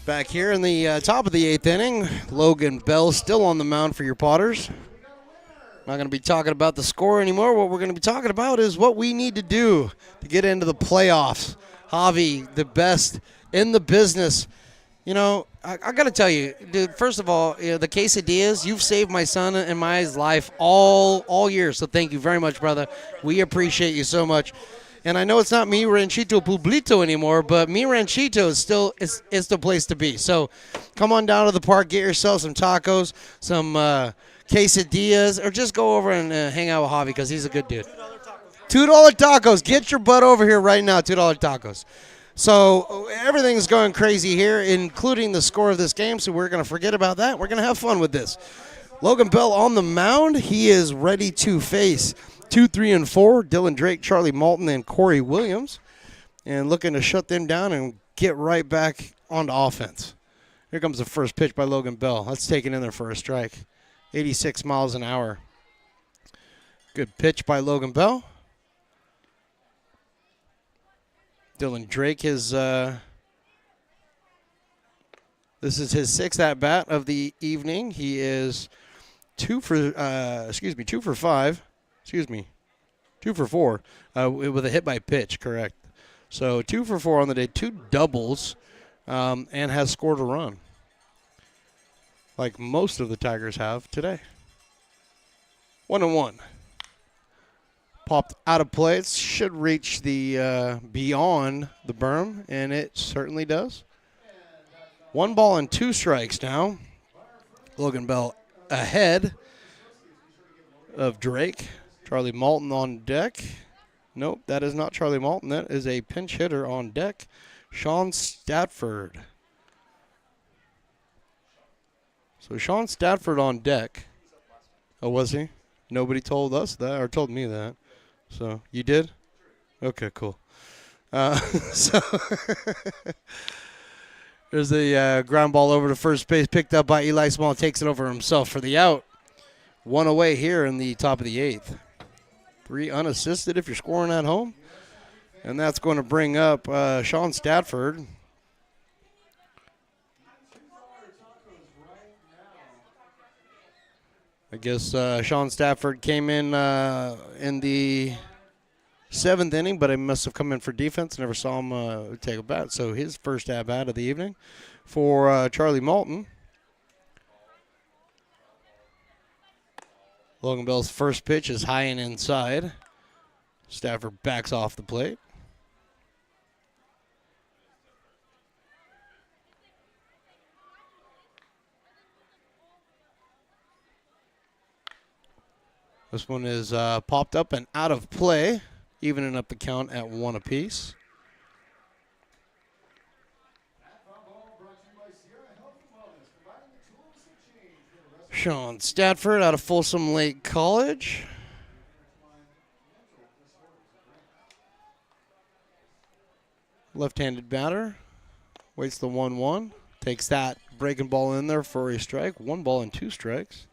Back here in the top of the 8th inning, Logan Bell still on the mound for your Potters. Not going to be talking about the score anymore. What we're going to be talking about is what we need to do to get into the playoffs. Javi, the best in the business. You know, I got to tell you, dude, first of all, the quesadillas, you've saved my son and my life all year. So thank you very much, brother. We appreciate you so much. And I know it's not Mi Ranchito Pueblito anymore, but Mi Ranchito is still it's the place to be. So come on down to the park, get yourself some tacos, some quesadillas, or just go over and hang out with Javi because he's a good dude. $2 tacos. Get your butt over here right now, $2 tacos. So everything's going crazy here, including the score of this game, so we're going to forget about that. We're going to have fun with this. Logan Bell on the mound. He is ready to face 2, 3, and 4, Dylan Drake, Charlie Malton, and Corey Williams, and looking to shut them down and get right back onto offense. Here comes the first pitch by Logan Bell. Let's take it in there for a strike. 86 miles an hour. Good pitch by Logan Bell. Dylan Drake is this is his 6th at-bat of the evening. He is 2 for 5. 2 for 4 with a hit by pitch, correct. So 2 for 4 on the day, 2 doubles, and has scored a run, like most of the Tigers have today. 1-1. Popped out of play. It should reach the beyond the berm, and it certainly does. 1 ball and 2 strikes now. Logan Bell ahead of Drake. Charlie Malton on deck. Nope, that is not Charlie Malton. That is a pinch hitter on deck. Sean Statford. So Sean Statford on deck. Oh, was he? Nobody told us that, or told me that. So you did? Okay, cool. So there's the ground ball over to first base, picked up by Eli Small. Takes it over himself for the out. 1 away here in the top of the 8th. 3 unassisted if you're scoring at home. And that's going to bring up Sean Statford. I guess Sean Statford came in the 7th inning, but he must have come in for defense. Never saw him take a bat. So his first at-bat of the evening for Charlie Malton. Logan Bell's first pitch is high and inside. Stafford backs off the plate. This one is popped up and out of play, evening up the count at 1 apiece. Sean Statford out of Folsom Lake College. Left-handed batter. Waits the 1-1. Takes that breaking ball in there for a strike. 1 ball and 2 strikes.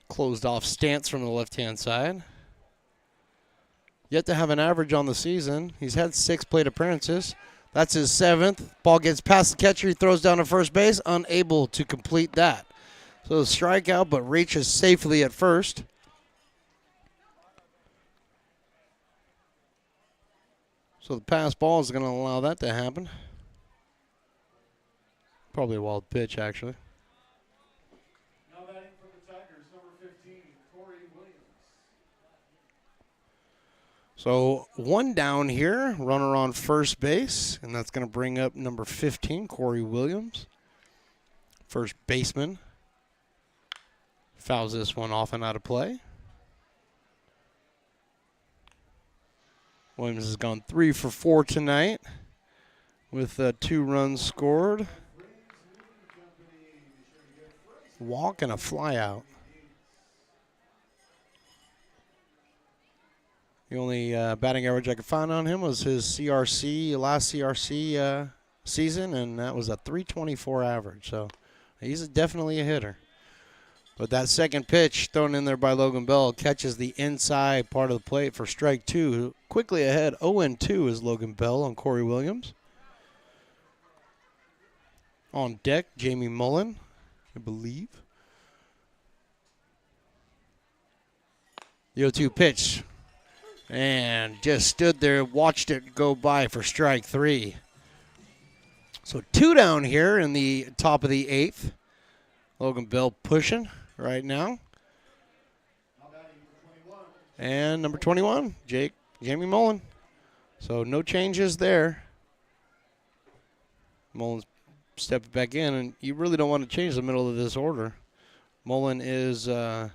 Closed off stance from the left-hand side. Yet to have an average on the season. He's had 6 plate appearances. That's his 7th. Ball gets past the catcher. He throws down to first base. Unable to complete that. So strikeout, but reaches safely at first. So the pass ball is going to allow that to happen. Probably a wild pitch, actually. Now batting for the Tigers, number 15, Corey Williams. So 1 down here, runner on first base, and that's going to bring up number 15, Corey Williams, first baseman. Fouls this one off and out of play. Williams has gone 3 for 4 tonight with 2 runs scored. Walk and a fly out. The only batting average I could find on him was his CRC, last CRC season, and that was a .324 average. So he's definitely a hitter. But that second pitch thrown in there by Logan Bell catches the inside part of the plate for strike 2. Quickly ahead, 0-2 is Logan Bell on Corey Williams. On deck, Jamie Mullen, I believe. The 0-2 pitch. And just stood there, watched it go by for strike 3. So 2 down here in the top of the 8th. Logan Bell pushing right now. And number 21, Jamie Mullen. So no changes there. Mullen's stepped back in, and you really don't want to change the middle of this order. Mullen is 2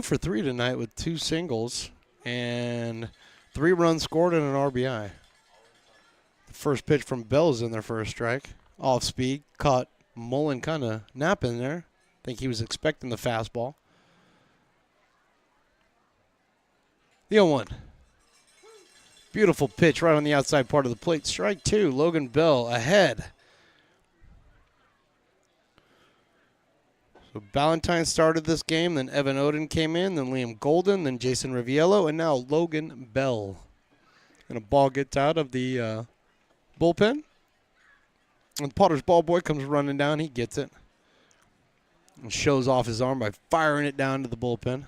for 3 tonight with 2 singles and 3 runs scored and an RBI. The first pitch from Bell is in there for a strike. Off speed, caught Mullen kind of napping there. I think he was expecting the fastball. The 0-1. Beautiful pitch right on the outside part of the plate. Strike 2, Logan Bell ahead. So Ballantyne started this game, then Evan Oden came in, then Liam Golden, then Jason Riviello, and now Logan Bell. And a ball gets out of the bullpen. And Potter's ball boy comes running down. He gets it. And shows off his arm by firing it down to the bullpen.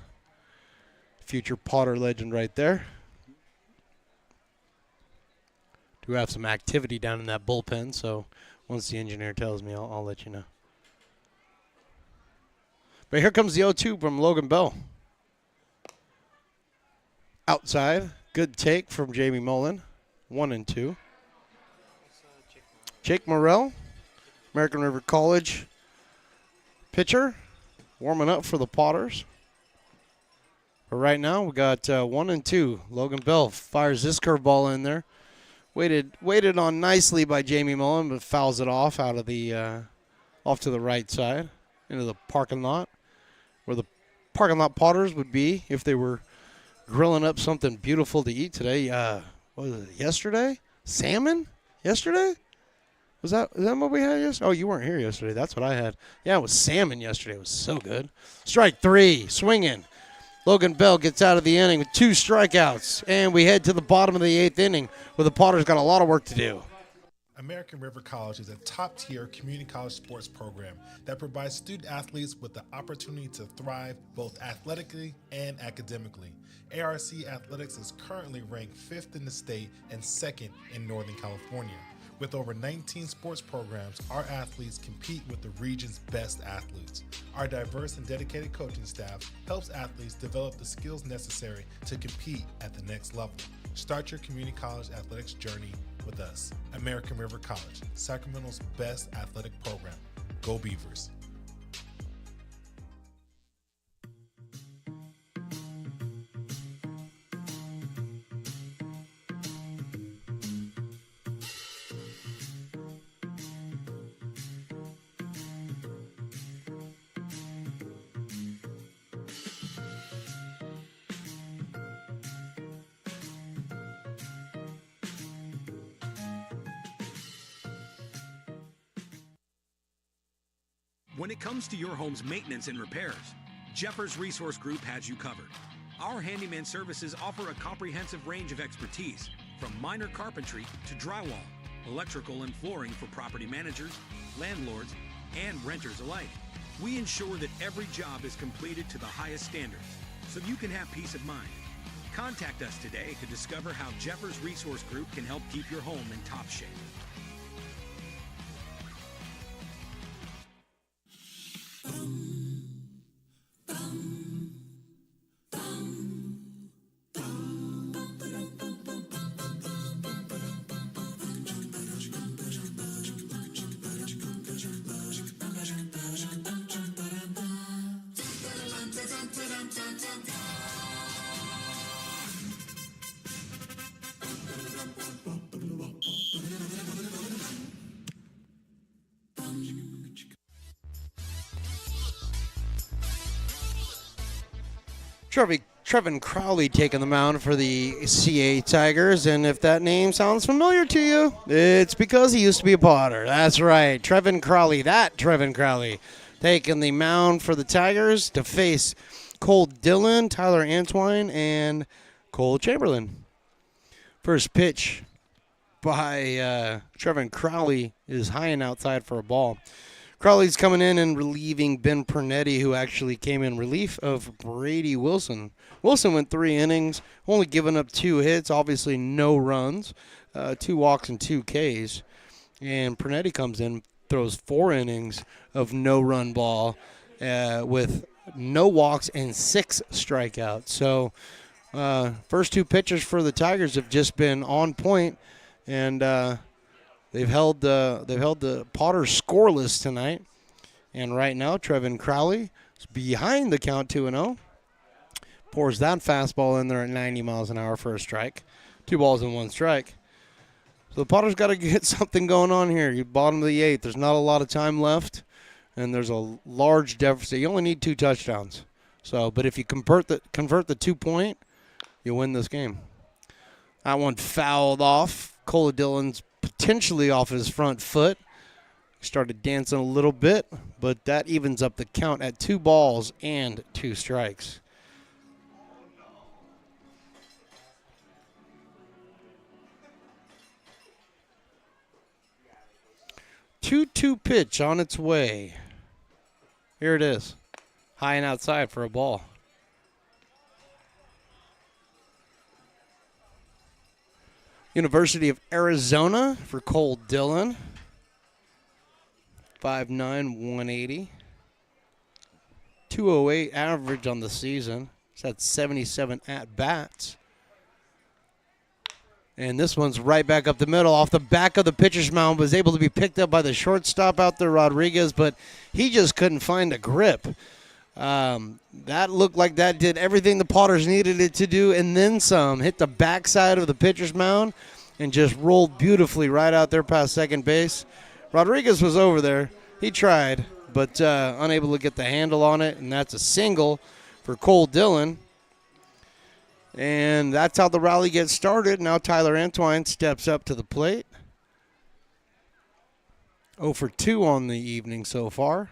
Future Potter legend right there. Do have some activity down in that bullpen, so once the engineer tells me, I'll let you know. But here comes the 0-2 from Logan Bell. Outside, good take from Jamie Mullen. 1-2. Jake Morrell, American River College pitcher, warming up for the Potters. But right now we got 1-2. Logan Bell fires this curveball in there. Waited on nicely by Jamie Mullen, but fouls it off out of the off to the right side into the parking lot, where the parking lot Potters would be if they were grilling up something beautiful to eat today. What was it, yesterday? Salmon? Yesterday? Is that what we had yesterday? Oh, you weren't here yesterday. That's what I had. Yeah, it was salmon yesterday. It was so good. Strike 3, swinging. Logan Bell gets out of the inning with 2 strikeouts. And we head to the bottom of the 8th inning where the Potters got a lot of work to do. American River College is a top-tier community college sports program that provides student athletes with the opportunity to thrive both athletically and academically. ARC Athletics is currently ranked 5th in the state and 2nd in Northern California. With over 19 sports programs, our athletes compete with the region's best athletes. Our diverse and dedicated coaching staff helps athletes develop the skills necessary to compete at the next level. Start your community college athletics journey with us. American River College, Sacramento's best athletic program. Go Beavers. When it comes to your home's maintenance and repairs, Jeffers Resource Group has you covered. Our handyman services offer a comprehensive range of expertise, from minor carpentry to drywall, electrical and flooring for property managers, landlords, and renters alike. We ensure that every job is completed to the highest standards, so you can have peace of mind. Contact us today to discover how Jeffers Resource Group can help keep your home in top shape. Trevin Crowley taking the mound for the CA Tigers, and if that name sounds familiar to you, it's because he used to be a Potter. That's right, Trevin Crowley, taking the mound for the Tigers to face Cole Dillon, Tyler Antwine, and Cole Chamberlain. First pitch by Trevin Crowley is high and outside for a ball. Crowley's coming in and relieving Ben Pernetti, who actually came in relief of Brady Wilson. Wilson went 3 innings, only giving up 2 hits, obviously no runs, 2 walks and 2 Ks. And Pernetti comes in, throws 4 innings of no-run ball with no walks and 6 strikeouts. So first 2 pitchers for the Tigers have just been on point, and they've held the Potters scoreless tonight. And right now, Trevin Crowley is behind the count 2-0. Pours that fastball in there at 90 miles an hour for a strike. 2 balls and 1 strike. So the Potters got to get something going on here. You bottom of the 8th. There's not a lot of time left, and there's a large deficit. You only need 2 touchdowns. So, but if you convert the 2-point, you win this game. That one fouled off. Cole Dillon's potentially off his front foot. Started dancing a little bit, but that evens up the count at 2 balls and 2 strikes. 2-2 pitch on its way. Here it is. High and outside for a ball. University of Arizona for Cole Dillon. 5'9", 180. 208 average on the season. He's had 77 at-bats. And this one's right back up the middle, off the back of the pitcher's mound, was able to be picked up by the shortstop out there, Rodriguez, but he just couldn't find a grip. That looked like that did everything the Potters needed it to do, and then some. Hit the backside of the pitcher's mound and just rolled beautifully right out there past second base. Rodriguez was over there. He tried, but unable to get the handle on it, and that's a single for Cole Dillon. And that's how the rally gets started. Now Tyler Antwine steps up to the plate. 0 for 2 on the evening so far.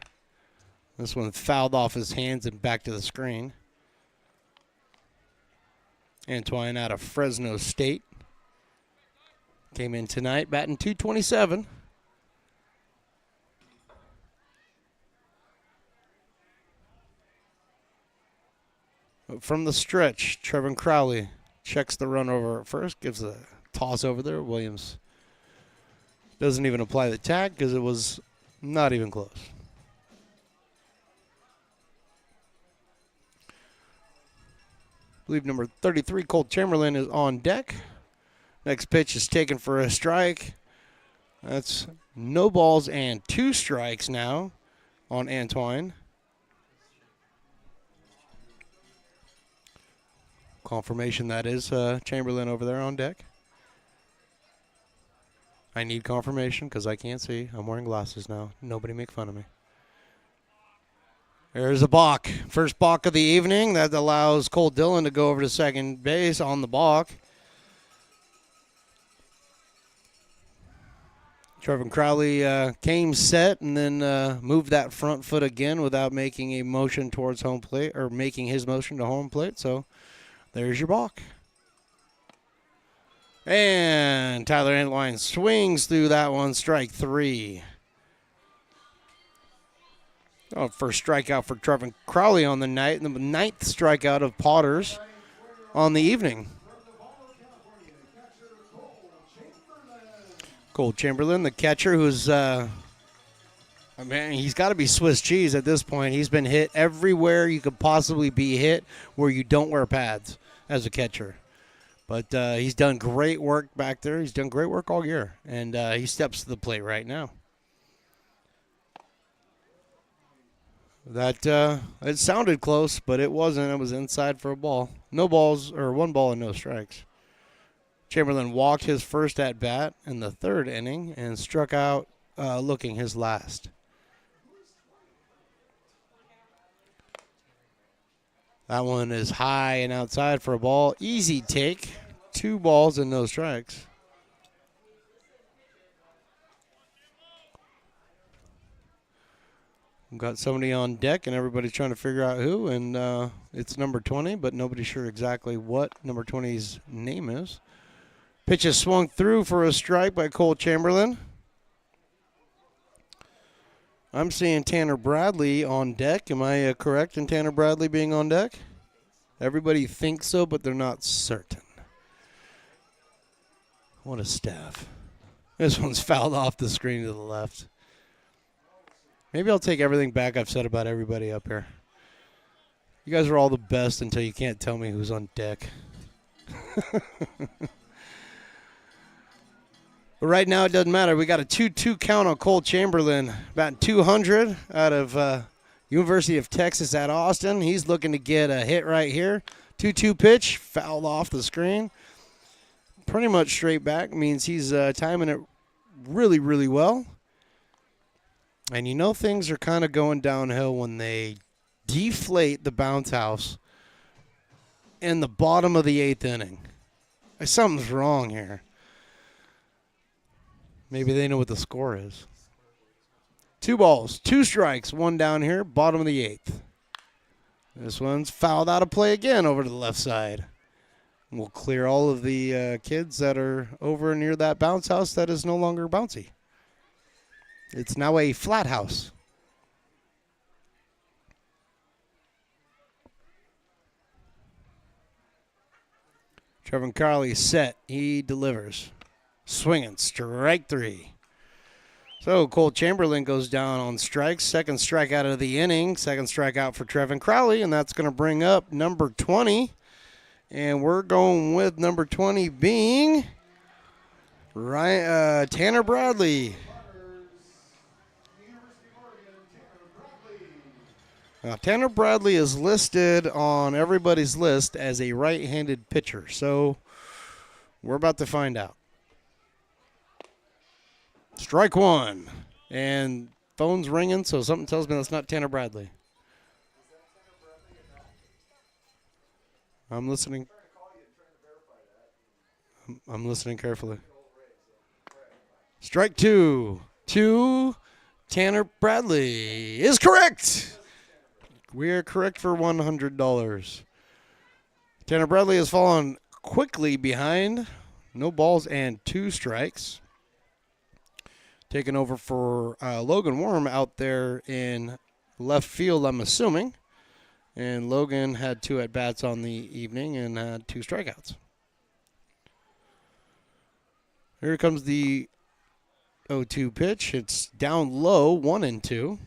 This one fouled off his hands and back to the screen. Antwine out of Fresno State. Came in tonight batting .227. From the stretch, Trevin Crowley checks the run over at first, gives a toss over there. Williams doesn't even apply the tag because it was not even close. I believe number 33, Cole Chamberlain, is on deck. Next pitch is taken for a strike. That's no balls and 2 strikes now on Antwine. Confirmation that is Chamberlain over there on deck. I need confirmation because I can't see. I'm wearing glasses now. Nobody make fun of me. There's a balk. First balk of the evening. That allows Cole Dillon to go over to second base on the balk. Trevin Crowley came set and then moved that front foot again without making a motion towards home plate or making his motion to home plate. So there's your balk. And Tyler Antwine swings through that one, strike 3. Oh, first strikeout for Trevin Crowley on the night, and the 9th strikeout of Potters on the evening. Cole Chamberlain, the catcher, who's, he's got to be Swiss cheese at this point. He's been hit everywhere you could possibly be hit where you don't wear pads as a catcher. But he's done great work back there. He's done great work all year, and he steps to the plate right now. That it sounded close, but it wasn't. It was inside for a ball. No balls, or 1 ball and no strikes. Chamberlain walked his first at bat in the 3rd inning and struck out looking his last. That one is high and outside for a ball. Easy take. 2 balls and no strikes. We've got somebody on deck, and everybody's trying to figure out who, and it's number 20, but nobody's sure exactly what number 20's name is. Pitch is swung through for a strike by Cole Chamberlain. I'm seeing Tanner Bradley on deck. Am I correct in Tanner Bradley being on deck? Everybody thinks so, but they're not certain. What a staff. This one's fouled off the screen to the left. Maybe I'll take everything back I've said about everybody up here. You guys are all the best until you can't tell me who's on deck. But right now, it doesn't matter. We got a 2-2 count on Cole Chamberlain. About 200 out of University of Texas at Austin. He's looking to get a hit right here. 2-2 pitch, fouled off the screen. Pretty much straight back. Means he's timing it really, really well. And you know things are kind of going downhill when they deflate the bounce house in the bottom of the 8th inning. Something's wrong here. Maybe they know what the score is. 2 balls, 2 strikes, 1 down here, bottom of the 8th. This one's fouled out of play again over to the left side. We'll clear all of the kids that are over near that bounce house that is no longer bouncy. It's now a flat house. Trevin Carley set. He delivers. Swinging, strike 3. So Cole Chamberlain goes down on strikes. Second strikeout of the inning. Second strikeout for Trevin Crowley, and that's going to bring up number 20. And we're going with number 20 being Tanner Bradley. Now, Tanner Bradley is listed on everybody's list as a right-handed pitcher, so we're about to find out. Strike 1. And phone's ringing, so something tells me that's not Tanner Bradley. I'm listening. I'm listening carefully. Strike 2. Tanner Bradley is correct. We are correct for $100. Tanner Bradley has fallen quickly behind. No balls and 2 strikes. Taking over for Logan Worm out there in left field, I'm assuming. And Logan had 2 at-bats on the evening and had 2 strikeouts. Here comes the 0-2 pitch. It's down low, 1-2.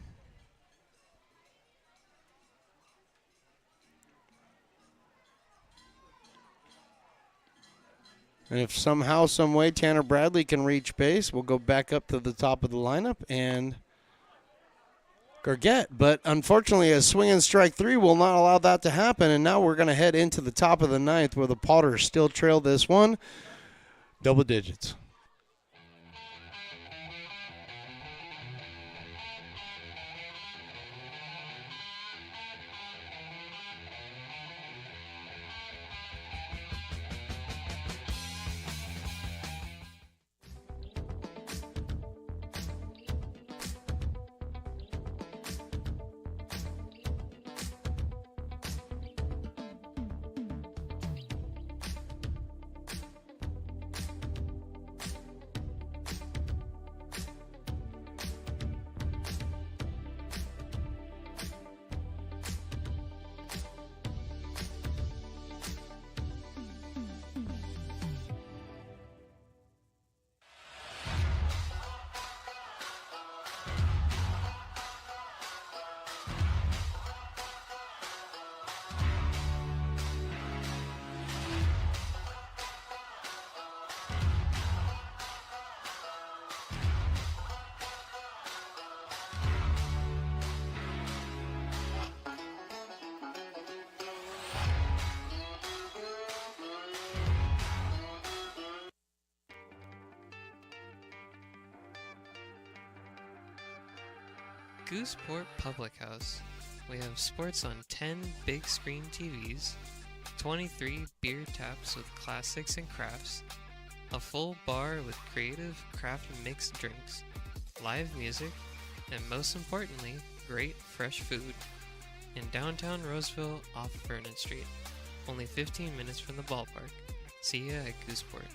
And if somehow, some way, Tanner Bradley can reach base, we'll go back up to the top of the lineup and Gargett. But unfortunately, a swing and strike 3 will not allow that to happen. And now we're going to head into the top of the 9th where the Potters still trail this one. Double digits. Gooseport Public House. We have sports on 10 big screen TVs, 23 beer taps with classics and crafts, a full bar with creative craft mixed drinks, live music, and most importantly, great fresh food. In downtown Roseville off Vernon Street, only 15 minutes from the ballpark. See ya at Gooseport.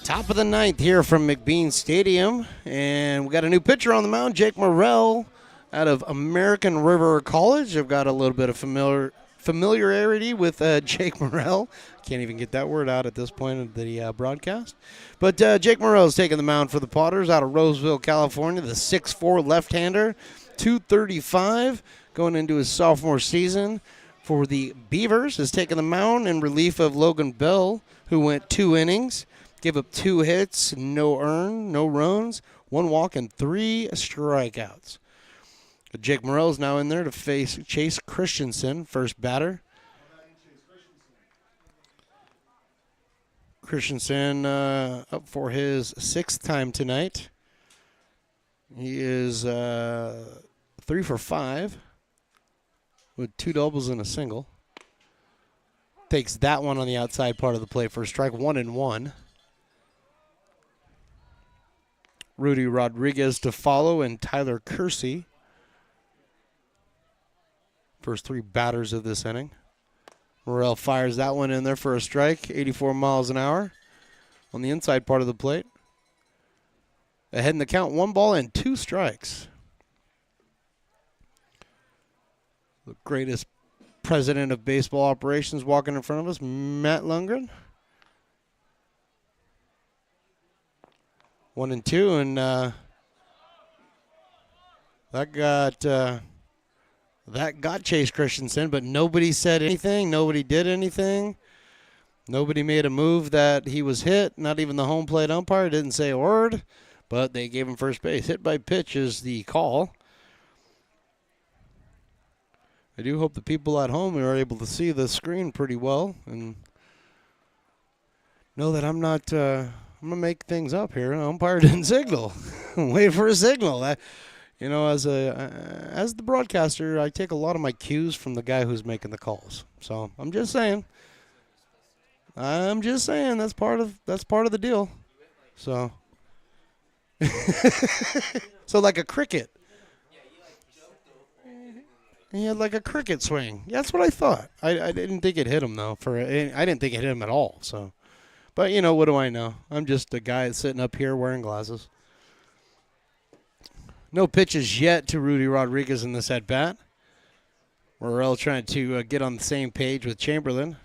Top of the ninth here from McBean Stadium, and we got a new pitcher on the mound, Jake Morrell, out of American River College. I've got a little bit of familiarity with Jake Morrell. Can't even get that word out at this point of the broadcast. But Jake Morrell is taking the mound for the Potters out of Roseville, California. The 6'4" left-hander, 235, going into his sophomore season for the Beavers, is taking the mound in relief of Logan Bell, who went 2 innings, gave up 2 hits, no earned, no runs, 1 walk, and 3 strikeouts. Jake Morrell is now in there to face Chase Christensen, first batter. Christensen up for his 6th time tonight. He is 3 for 5 with 2 doubles and a single. Takes that one on the outside part of the plate for a strike, 1-1. Rudy Rodriguez to follow and Tyler Kersey. First 3 batters of this inning. Morrell fires that one in there for a strike, 84 miles an hour on the inside part of the plate. Ahead in the count, 1 ball and 2 strikes. The greatest president of baseball operations walking in front of us, Matt Lundgren. 1-2, and that got Chase Christensen, but nobody said anything. Nobody did anything. Nobody made a move that he was hit. Not even the home plate umpire didn't say a word, but they gave him first base. Hit by pitch is the call. I do hope the people at home are able to see the screen pretty well and know that I'm not I'm going to make things up here. An umpire didn't signal. Wait for a signal. As the broadcaster, I take a lot of my cues from the guy who's making the calls. So I'm just saying. That's part of the deal. So so like a cricket. He had like a cricket swing. Yeah, that's what I thought. I didn't think it hit him though. I didn't think it hit him at all. So, but what do I know? I'm just a guy sitting up here wearing glasses. No pitches yet to Rudy Rodriguez in this at bat. Morrell trying to get on the same page with Chamberlain.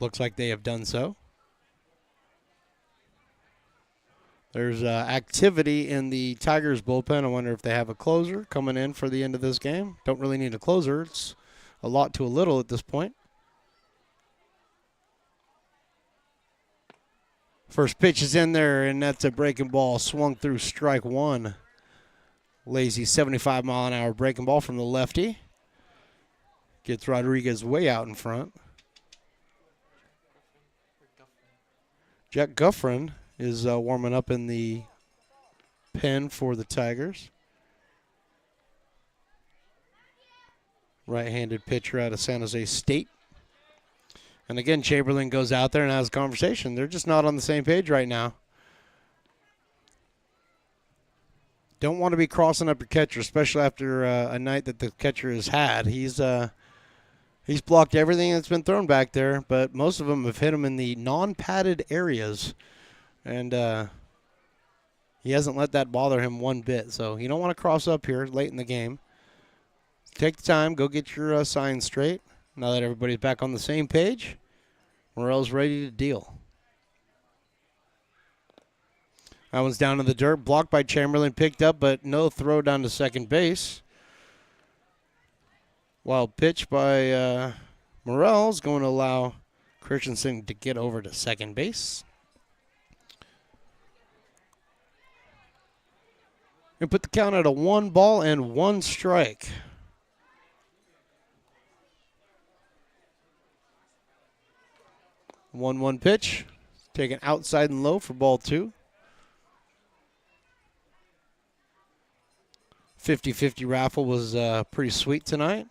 Looks like they have done so. There's activity in the Tigers bullpen. I wonder if they have a closer coming in for the end of this game. Don't really need a closer. It's a lot to a little at this point. First pitch is in there, and that's a breaking ball. Swung through strike 1. Lazy 75-mile-an-hour breaking ball from the lefty. Gets Rodriguez way out in front. Jack Guffrin is warming up in the pen for the Tigers. Right-handed pitcher out of San Jose State. And again, Chamberlain goes out there and has a conversation. They're just not on the same page right now. Don't want to be crossing up your catcher, especially after a night that the catcher has had. He's blocked everything that's been thrown back there, but most of them have hit him in the non-padded areas. And he hasn't let that bother him one bit. So you don't want to cross up here late in the game. Take the time. Go get your signs straight. Now that everybody's back on the same page, Morrell's ready to deal. That one's down in the dirt. Blocked by Chamberlain. Picked up, but no throw down to second base. Wild pitch by Morrell is going to allow Christensen to get over to second base. And put the count at a 1 ball and 1 strike. One pitch. Taken outside and low for ball 2. 50-50 raffle was pretty sweet tonight.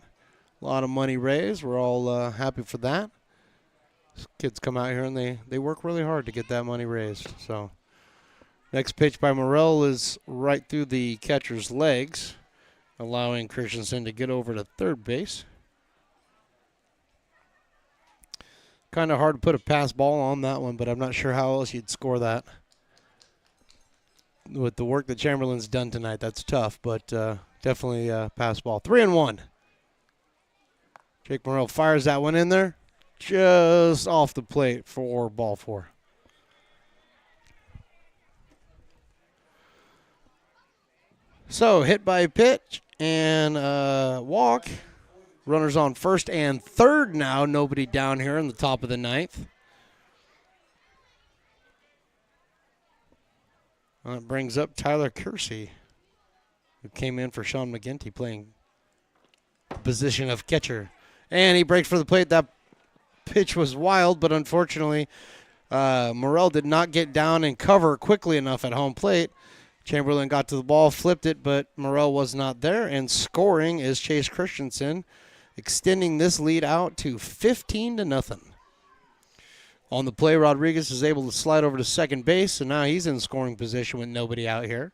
A lot of money raised. We're all happy for that. These kids come out here and they work really hard to get that money raised. So next pitch by Morrell is right through the catcher's legs, allowing Christensen to get over to third base. Kind of hard to put a pass ball on that one, but I'm not sure how else you'd score that. With the work that Chamberlain's done tonight, that's tough, but definitely pass ball. 3-1. Jake Morrell fires that one in there, just off the plate for ball 4. So hit by pitch and walk. Runners on first and third now. Nobody down here in the top of the 9th. That brings up Tyler Kersey, who came in for Sean McGinty, playing the position of catcher. And he breaks for the plate. That pitch was wild, but unfortunately, Morrell did not get down and cover quickly enough at home plate. Chamberlain got to the ball, flipped it, but Morrell was not there. And scoring is Chase Christensen, extending this lead out to 15-0. On the play, Rodriguez is able to slide over to second base, so now he's in scoring position with nobody out here.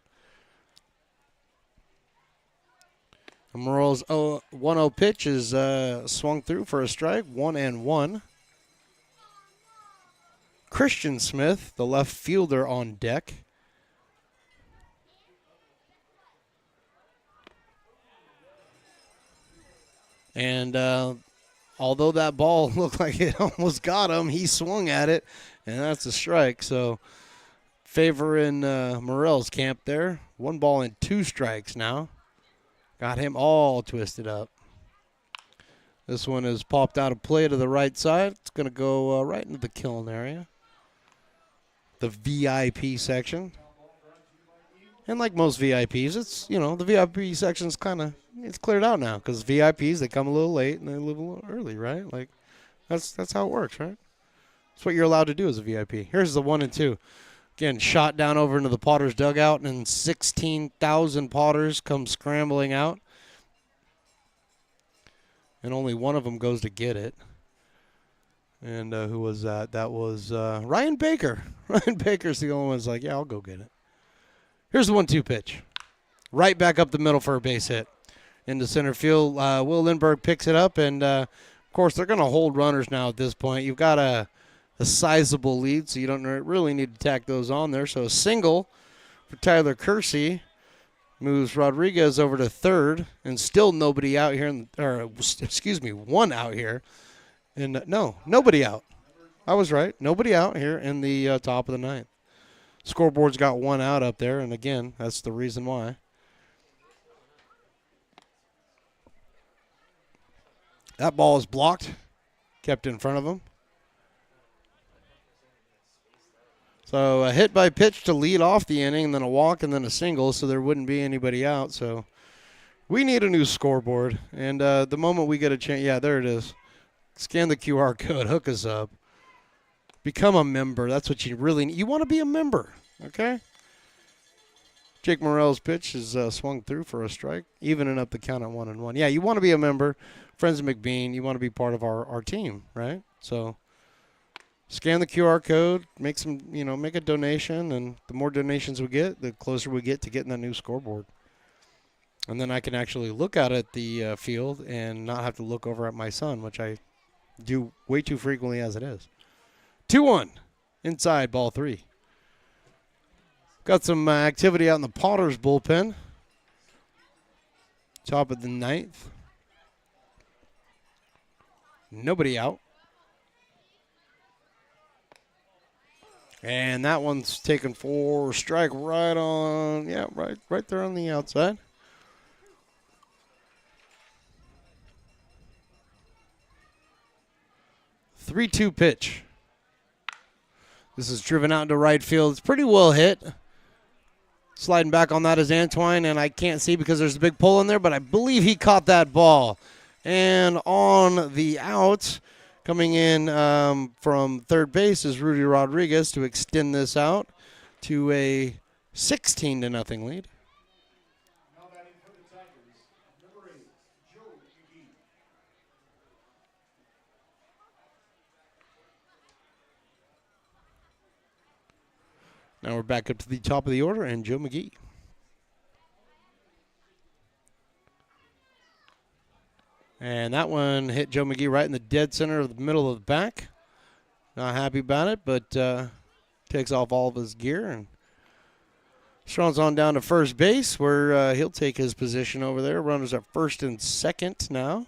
And Morrell's 1-0 pitch is swung through for a strike, 1-1. Christian Smith, the left fielder, on deck. And although that ball looked like it almost got him, he swung at it, and that's a strike. So favor in Morrell's camp there. 1 ball and 2 strikes now. Got him all twisted up. This one is popped out of play to the right side. It's going to go right into the kiln area. The VIP section. And like most VIPs, it's, the VIP section's it's cleared out now because VIPs, they come a little late and they leave a little early, right? Like, that's how it works, right? That's what you're allowed to do as a VIP. Here's the 1-2. Again, shot down over into the Potters dugout, and 16,000 Potters come scrambling out. And only one of them goes to get it. And who was that? That was Ryan Baker. Ryan Baker's the only one who's like, yeah, I'll go get it. Here's the 1-2 pitch. Right back up the middle for a base hit. Into center field, Will Lindbergh picks it up, and, of course, they're going to hold runners now at this point. You've got a sizable lead, so you don't really need to tack those on there. So a single for Tyler Kersey moves Rodriguez over to third, and still nobody out here, one out here. And no, nobody out. I was right. Nobody out here in the top of the 9th. Scoreboard's got 1 out up there, and again, that's the reason why. That ball is blocked, kept in front of him. So a hit by pitch to lead off the inning, and then a walk, and then a single, so there wouldn't be anybody out. So we need a new scoreboard. And the moment we get a chance, yeah, there it is. Scan the QR code, hook us up. Become a member. That's what you really need. You want to be a member, okay? Jake Morrell's pitch is swung through for a strike, evening up the count at 1-1. Yeah, you want to be a member. Friends of McBean, you want to be part of our team, right? So scan the QR code, make a donation, and the more donations we get, the closer we get to getting that new scoreboard. And then I can actually look out at the field and not have to look over at my son, which I do way too frequently as it is. 2-1, inside, ball 3. Got some activity out in the Potters bullpen. Top of the 9th. Nobody out. And that one's taken for strike right on, right there on the outside. Three-two pitch. This is driven out into right field. It's pretty well hit. Sliding back on that is Antwine, and I can't see because there's a big pull in there, but I believe he caught that ball. And on the out, coming in from third base is Rudy Rodriguez to extend this out to a 16-0 lead. Now we're back up to the top of the order, and Joe McGee. And that one hit Joe McGee right in the dead center of the middle of the back. Not happy about it, but takes off all of his gear and Strong's on down to first base where he'll take his position over there. Runners at first and second now.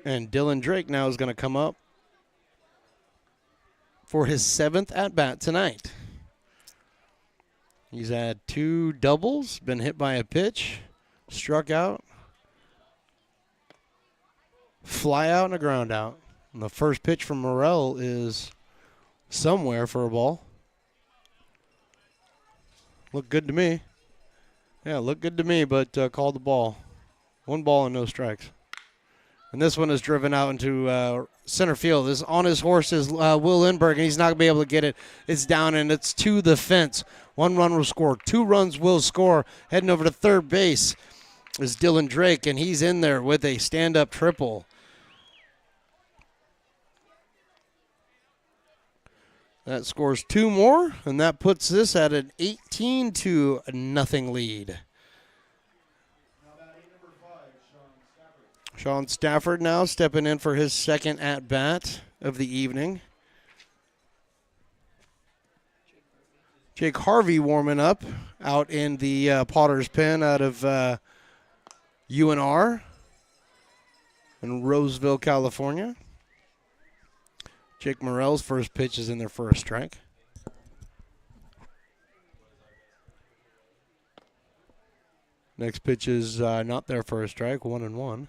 And Dylan Drake now is going to come up for his 7th at-bat tonight. He's had 2 doubles, been hit by a pitch, struck out, fly out, and a ground out. And the first pitch from Morrell is somewhere for a ball. Looked good to me. Yeah, looked good to me, but called the ball. 1 ball and no strikes. And this one is driven out into center field. This on his horse is Will Lindbergh, and he's not going to be able to get it. It's down, and it's to the fence. 1 run will score. 2 runs will score. Heading over to third base is Dylan Drake, and he's in there with a stand-up triple. That scores 2 more, and that puts this at an 18-0 lead. Sean Stafford now stepping in for his 2nd at-bat of the evening. Jake Harvey warming up out in the Potter's Pen out of UNR in Roseville, California. Jake Morrell's first pitch is in there for a strike. Next pitch is not there for a strike, 1-1.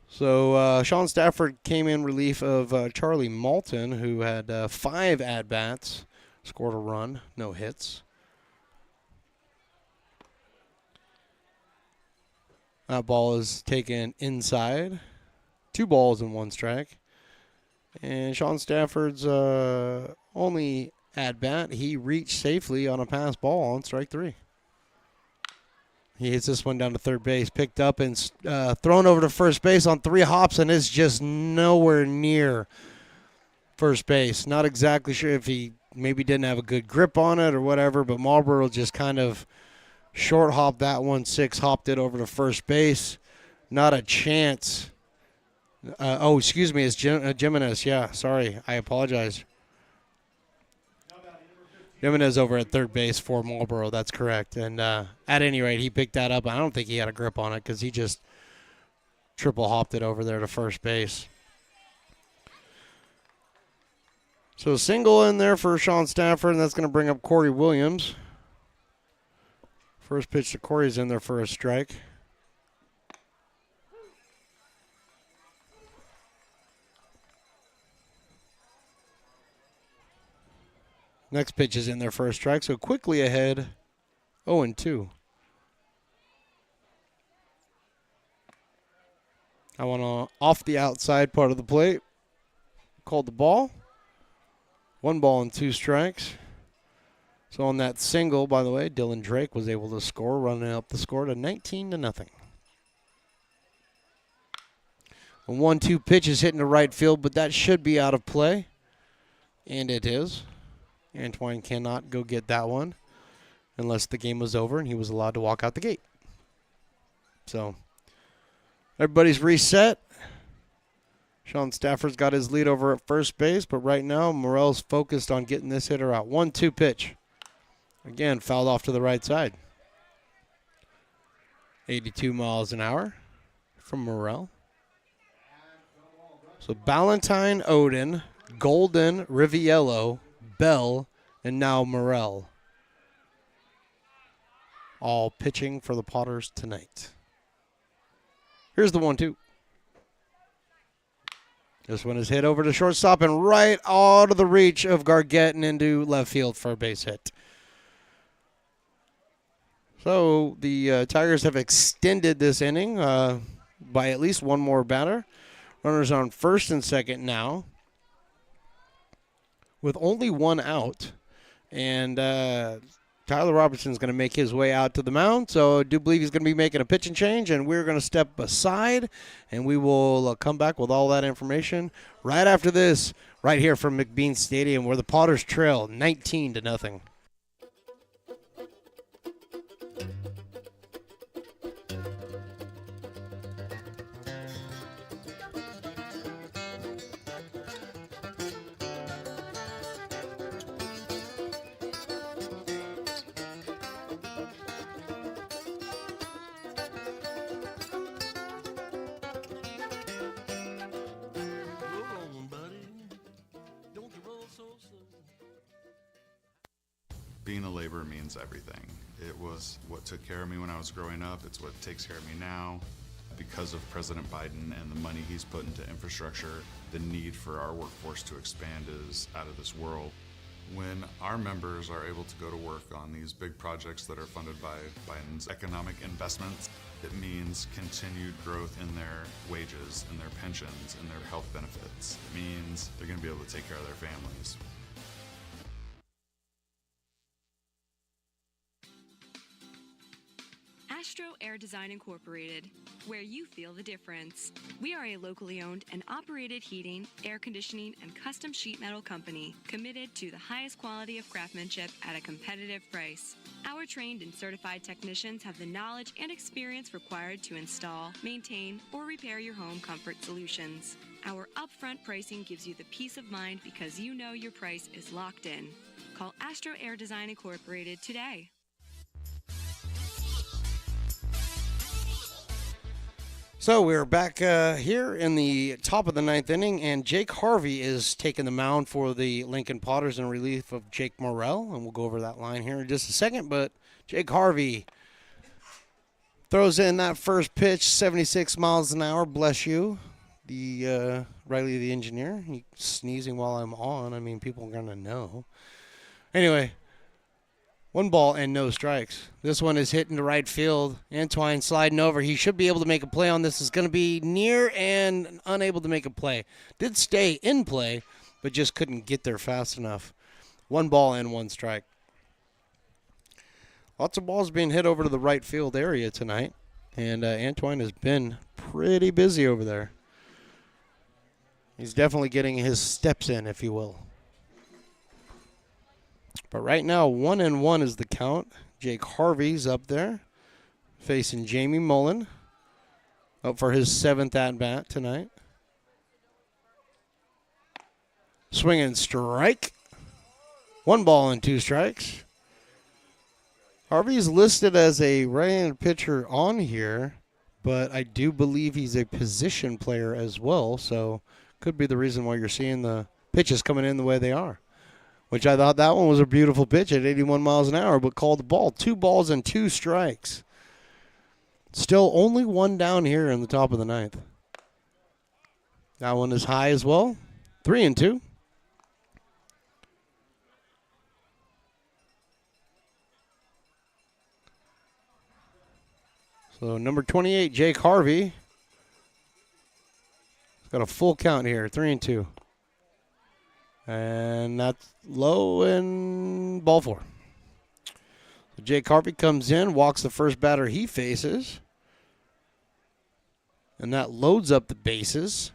So Sean Stafford came in relief of Charlie Malton, who had 5 at-bats, scored a run, no hits. That ball is taken inside. 2 balls and 1 strike. And Sean Stafford's only at-bat, he reached safely on a pass ball on strike 3. He hits this one down to third base, picked up and thrown over to first base on 3 hops, and is just nowhere near first base. Not exactly sure if he maybe didn't have a good grip on it or whatever, but Marlboro just kind of short hopped that one, 6-hopped it over to first base. Not a chance. Excuse me, it's Jimenez. Yeah, sorry. I apologize. Jimenez over at third base for Marlboro. That's correct. And at any rate, he picked that up. I don't think he had a grip on it because he just triple hopped it over there to first base. So single in there for Sean Stafford, and that's going to bring up Corey Williams. First pitch to Corey's in there for a strike. Next pitch is in there for a strike, so quickly ahead, 0-2. I want off the outside part of the plate. Called the ball. 1 ball and 2 strikes. So on that single, by the way, Dylan Drake was able to score, running up the score to 19-0. A 1-2 pitch is hitting the right field, but that should be out of play. And it is. Antoine cannot go get that one unless the game was over and he was allowed to walk out the gate. So everybody's reset. Sean Stafford's got his lead over at first base, but right now Morrell's focused on getting this hitter out. 1-2 pitch. Again, fouled off to the right side. 82 miles an hour from Morrell. So Ballantyne, Oden, Golden, Riviello, Bell, and now Morrell. All pitching for the Potters tonight. Here's the 1-2. This one is hit over to shortstop and right out of the reach of Gargett and into left field for a base hit. So the Tigers have extended this inning by at least 1 more batter. Runners on first and second now, with only 1 out. And Tyler Robertson's going to make his way out to the mound. So I do believe he's going to be making a pitching change, and we're going to step aside, and we will come back with all that information right after this, right here from McBean Stadium, where the Potters trail 19-0. Being a laborer means everything. It was what took care of me when I was growing up. It's what takes care of me now. Because of President Biden and the money he's put into infrastructure, the need for our workforce to expand is out of this world. When our members are able to go to work on these big projects that are funded by Biden's economic investments, it means continued growth in their wages, in their pensions, in their health benefits. It means they're going to be able to take care of their families. Astro Air Design Incorporated, where you feel the difference. We are a locally owned and operated heating, air conditioning, and custom sheet metal company committed to the highest quality of craftsmanship at a competitive price. Our trained and certified technicians have the knowledge and experience required to install, maintain, or repair your home comfort solutions. Our upfront pricing gives you the peace of mind because you know your price is locked in. Call Astro Air Design Incorporated today. So we're back here in the top of the ninth inning, and Jake Harvey is taking the mound for the Lincoln Potters in relief of Jake Morrell, and we'll go over that line here in just a second. But Jake Harvey throws in that first pitch, 76 miles an hour, bless you. The Riley, the engineer, he's sneezing while I'm on. I mean, people are going to know. Anyway. 1 ball and no strikes. This one is hitting to right field. Antwine sliding over. He should be able to make a play on this. Is going to be near and unable to make a play. Did stay in play, but just couldn't get there fast enough. 1 ball and 1 strike. Lots of balls being hit over to the right field area tonight. And Antwine has been pretty busy over there. He's definitely getting his steps in, if you will. But right now, 1-1 is the count. Jake Harvey's up there, facing Jamie Mullen, up for his 7th at-bat tonight. Swinging strike. 1 ball and 2 strikes. Harvey's listed as a right-handed pitcher on here, but I do believe he's a position player as well, so could be the reason why you're seeing the pitches coming in the way they are. Which I thought that one was a beautiful pitch at 81 miles an hour, but called the ball. 2 balls and 2 strikes. Still only 1 down here in the top of the 9th. That one is high as well. 3-2. So number 28, Jake Harvey. Got a full count here. 3-2. And that's low and ball 4. So Jake Harvey comes in, walks the first batter he faces. And that loads up the bases.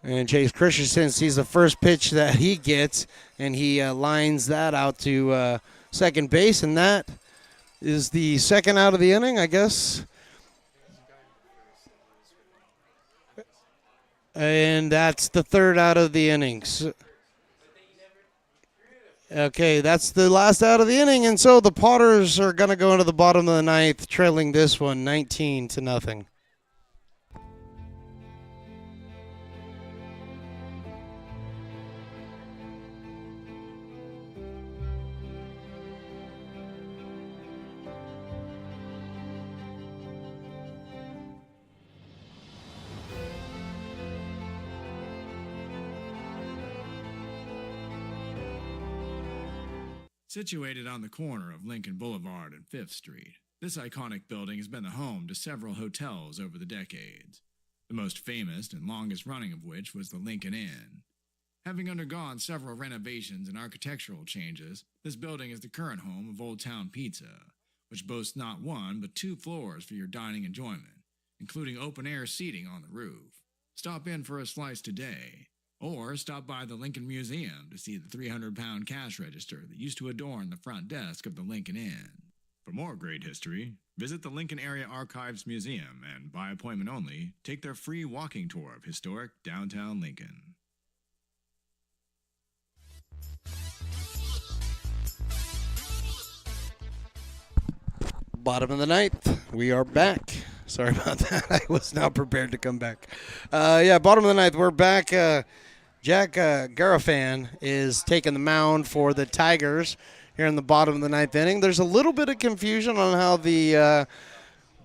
And Chase Christensen sees the first pitch that he gets, and he lines that out to second base, and that is the second out of the inning, I guess. And that's the 3rd out of the innings. Okay, that's the last out of the inning, and so the Potters are going to go into the bottom of the 9th, trailing this one 19-0. Situated on the corner of Lincoln Boulevard and 5th Street, this iconic building has been the home to several hotels over the decades, the most famous and longest running of which was the Lincoln Inn. Having undergone several renovations and architectural changes, this building is the current home of Old Town Pizza, which boasts not 1 but 2 floors for your dining enjoyment, including open-air seating on the roof. Stop in for a slice today. Or stop by the Lincoln Museum to see the 300-pound cash register that used to adorn the front desk of the Lincoln Inn. For more great history, visit the Lincoln Area Archives Museum and, by appointment only, take their free walking tour of historic downtown Lincoln. Bottom of the 9th, we are back. Sorry about that. I was not prepared to come back. Bottom of the ninth, we're back. Jack Garofan is taking the mound for the Tigers here in the bottom of the ninth inning. There's a little bit of confusion on how the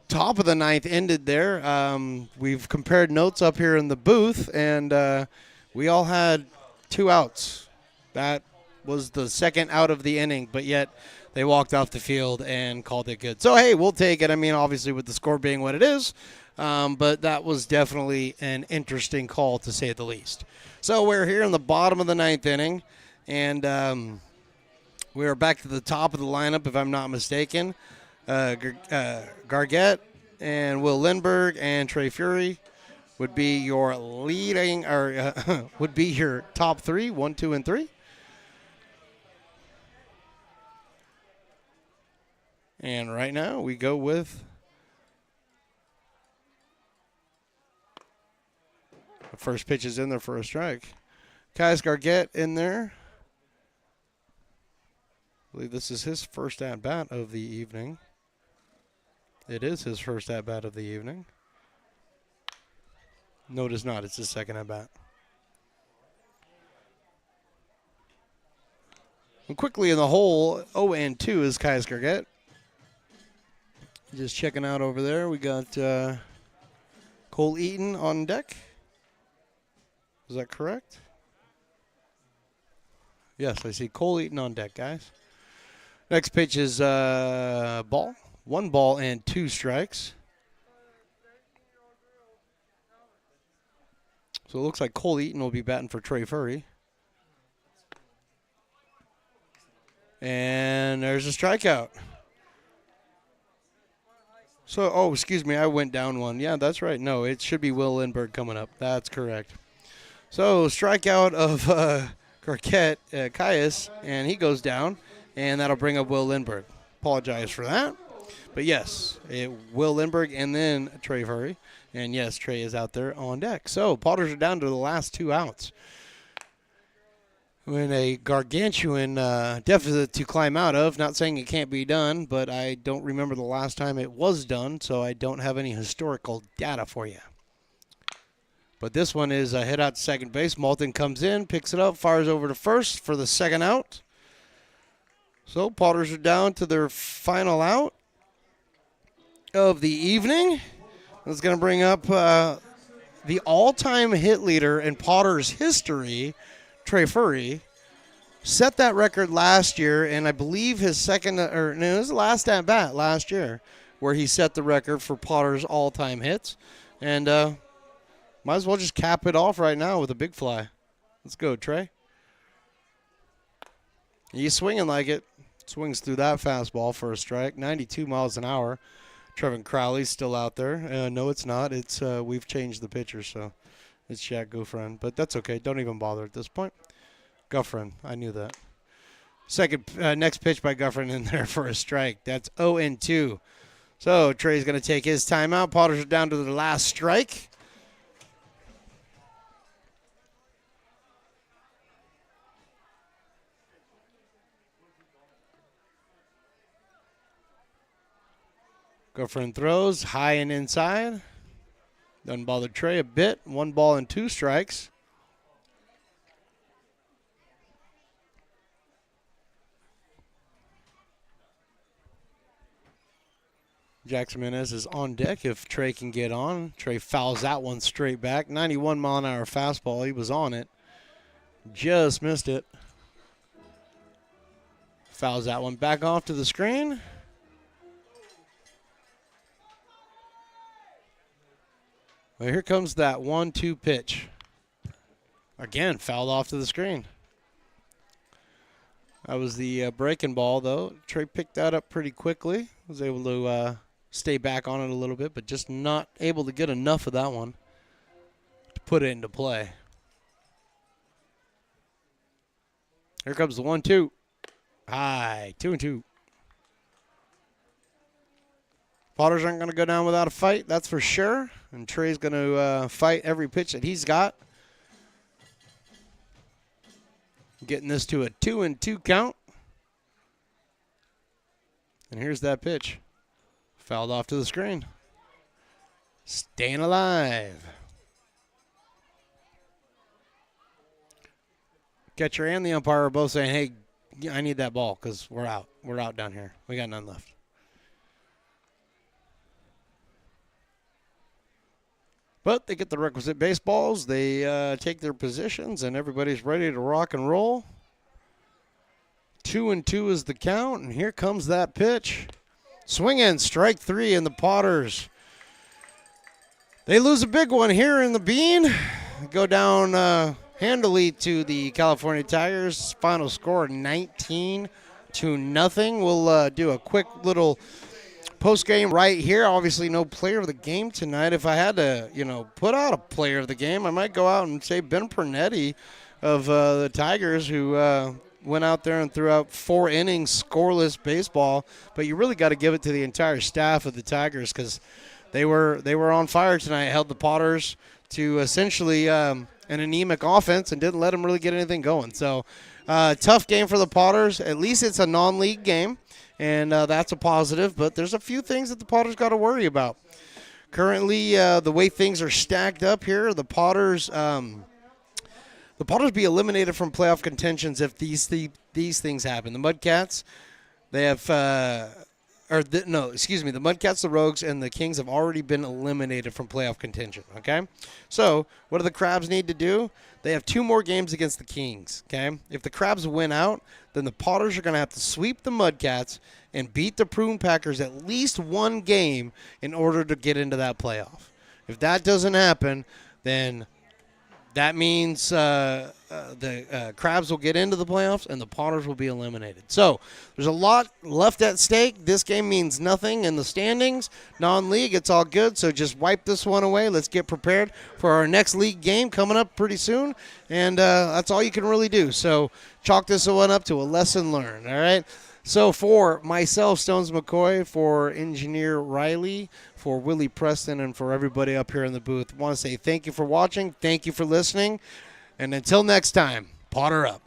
top of the ninth ended there. We've compared notes up here in the booth, and we all had 2 outs. That was the second out of the inning, but yet they walked off the field and called it good. So, hey, we'll take it. I mean, obviously with the score being what it is, but that was definitely an interesting call to say the least. So we're here in the bottom of the ninth inning, and we are back to the top of the lineup, if I'm not mistaken. Gargett and Will Lindbergh and Trey Fury would be your leading, or would be your top 3, 1, 2, and 3. And right now we go with the first pitch is in there for a strike. Kais Gargett in there. I believe this is his first at-bat of the evening. It is his first at-bat of the evening. No, it is not. It's his second at-bat. And quickly in the hole, 0-2 is Kais Gargett. Just checking out over there. We got Cole Eaton on deck. Is that correct? Yes, I see Cole Eaton on deck, guys. Next pitch is ball. 1 ball and 2 strikes. So it looks like Cole Eaton will be batting for Trey Fury. And there's a strikeout. So, excuse me, I went down 1. Yeah, that's right. No, it should be Will Lindbergh coming up. That's correct. So, strikeout of Gargett, Caius, and he goes down, and that'll bring up Will Lindbergh. Apologize for that. But, yes, Will Lindbergh and then Trey Fury. And, yes, Trey is out there on deck. So, Potters are down to the last 2 outs. In a gargantuan deficit to climb out of. Not saying it can't be done, but I don't remember the last time it was done, so I don't have any historical data for you. But this one is a hit out to second base. Malton comes in, picks it up, fires over to first for the second out. So Potters are down to their final out of the evening. That's going to bring up the all-time hit leader in Potters history, Trey Fury. Set that record last year, and I believe his second, or no, it was the last at bat last year, where he set the record for Potters all-time hits. And might as well just cap it off right now with a big fly. Let's go, Trey. He's swinging like it. Swings through that fastball for a strike. 92 miles an hour. Trevin Crowley's still out there. No, it's not. It's we've changed the pitcher, so it's Jack Guffrin. But that's okay. Don't even bother at this point. Guffrin. I knew that. Next pitch by Guffrin in there for a strike. That's 0-2. So Trey's going to take his timeout. Potters are down to the last strike. Guffrin throws high and inside. Doesn't bother Trey a bit. 1 ball and 2 strikes. Jackson Menez is on deck if Trey can get on. Trey fouls that one straight back. 91-mile-an-hour fastball. He was on it. Just missed it. Fouls that one back off to the screen. Well, here comes that 1-2 pitch. Again, fouled off to the screen. That was the breaking ball, though. Trey picked that up pretty quickly. Was able to stay back on it a little bit, but just not able to get enough of that one to put it into play. Here comes the 1-2. High, 2-2. Potters aren't going to go down without a fight, that's for sure. And Trey's going to fight every pitch that he's got. Getting this to a 2-2 count. And here's that pitch. Fouled off to the screen. Staying alive. Catcher and the umpire are both saying, hey, I need that ball because we're out. We're out down here. We got none left. But they get the requisite baseballs. They take their positions, and everybody's ready to rock and roll. 2-2 is the count, and here comes that pitch. Swing in, strike 3, and the Potters. They lose a big one here in the Bean. Go down handily to the California Tigers. Final score 19-0. We'll do a quick little post-game right here. Obviously no player of the game tonight. If I had to, put out a player of the game, I might go out and say Ben Pernetti of the Tigers, who went out there and threw out 4 innings, scoreless baseball. But you really got to give it to the entire staff of the Tigers because they were on fire tonight. Held the Potters to essentially an anemic offense and didn't let them really get anything going. So tough game for the Potters. At least it's a non-league game, and that's a positive. But there's a few things that the Potters got to worry about. Currently, the way things are stacked up here, the Potters be eliminated from playoff contentions if these things happen. The Mudcats, they have the Mudcats, the Rogues, and the Kings have already been eliminated from playoff contention, okay? So what do the Crabs need to do? They have 2 more games against the Kings, okay? If the Crabs win out, then the Potters are going to have to sweep the Mudcats and beat the Prune Packers at least 1 game in order to get into that playoff. If that doesn't happen, then that means the Crabs will get into the playoffs and the Potters will be eliminated. So there's a lot left at stake. This game means nothing in the standings. Non-league, it's all good. So just wipe this one away. Let's get prepared for our next league game coming up pretty soon. And that's all you can really do. So chalk this one up to a lesson learned, all right? So for myself, Stones McCoy, for Engineer Riley, for Willie Preston, and for everybody up here in the booth, I want to say thank you for watching. Thank you for listening. And until next time, Potter up.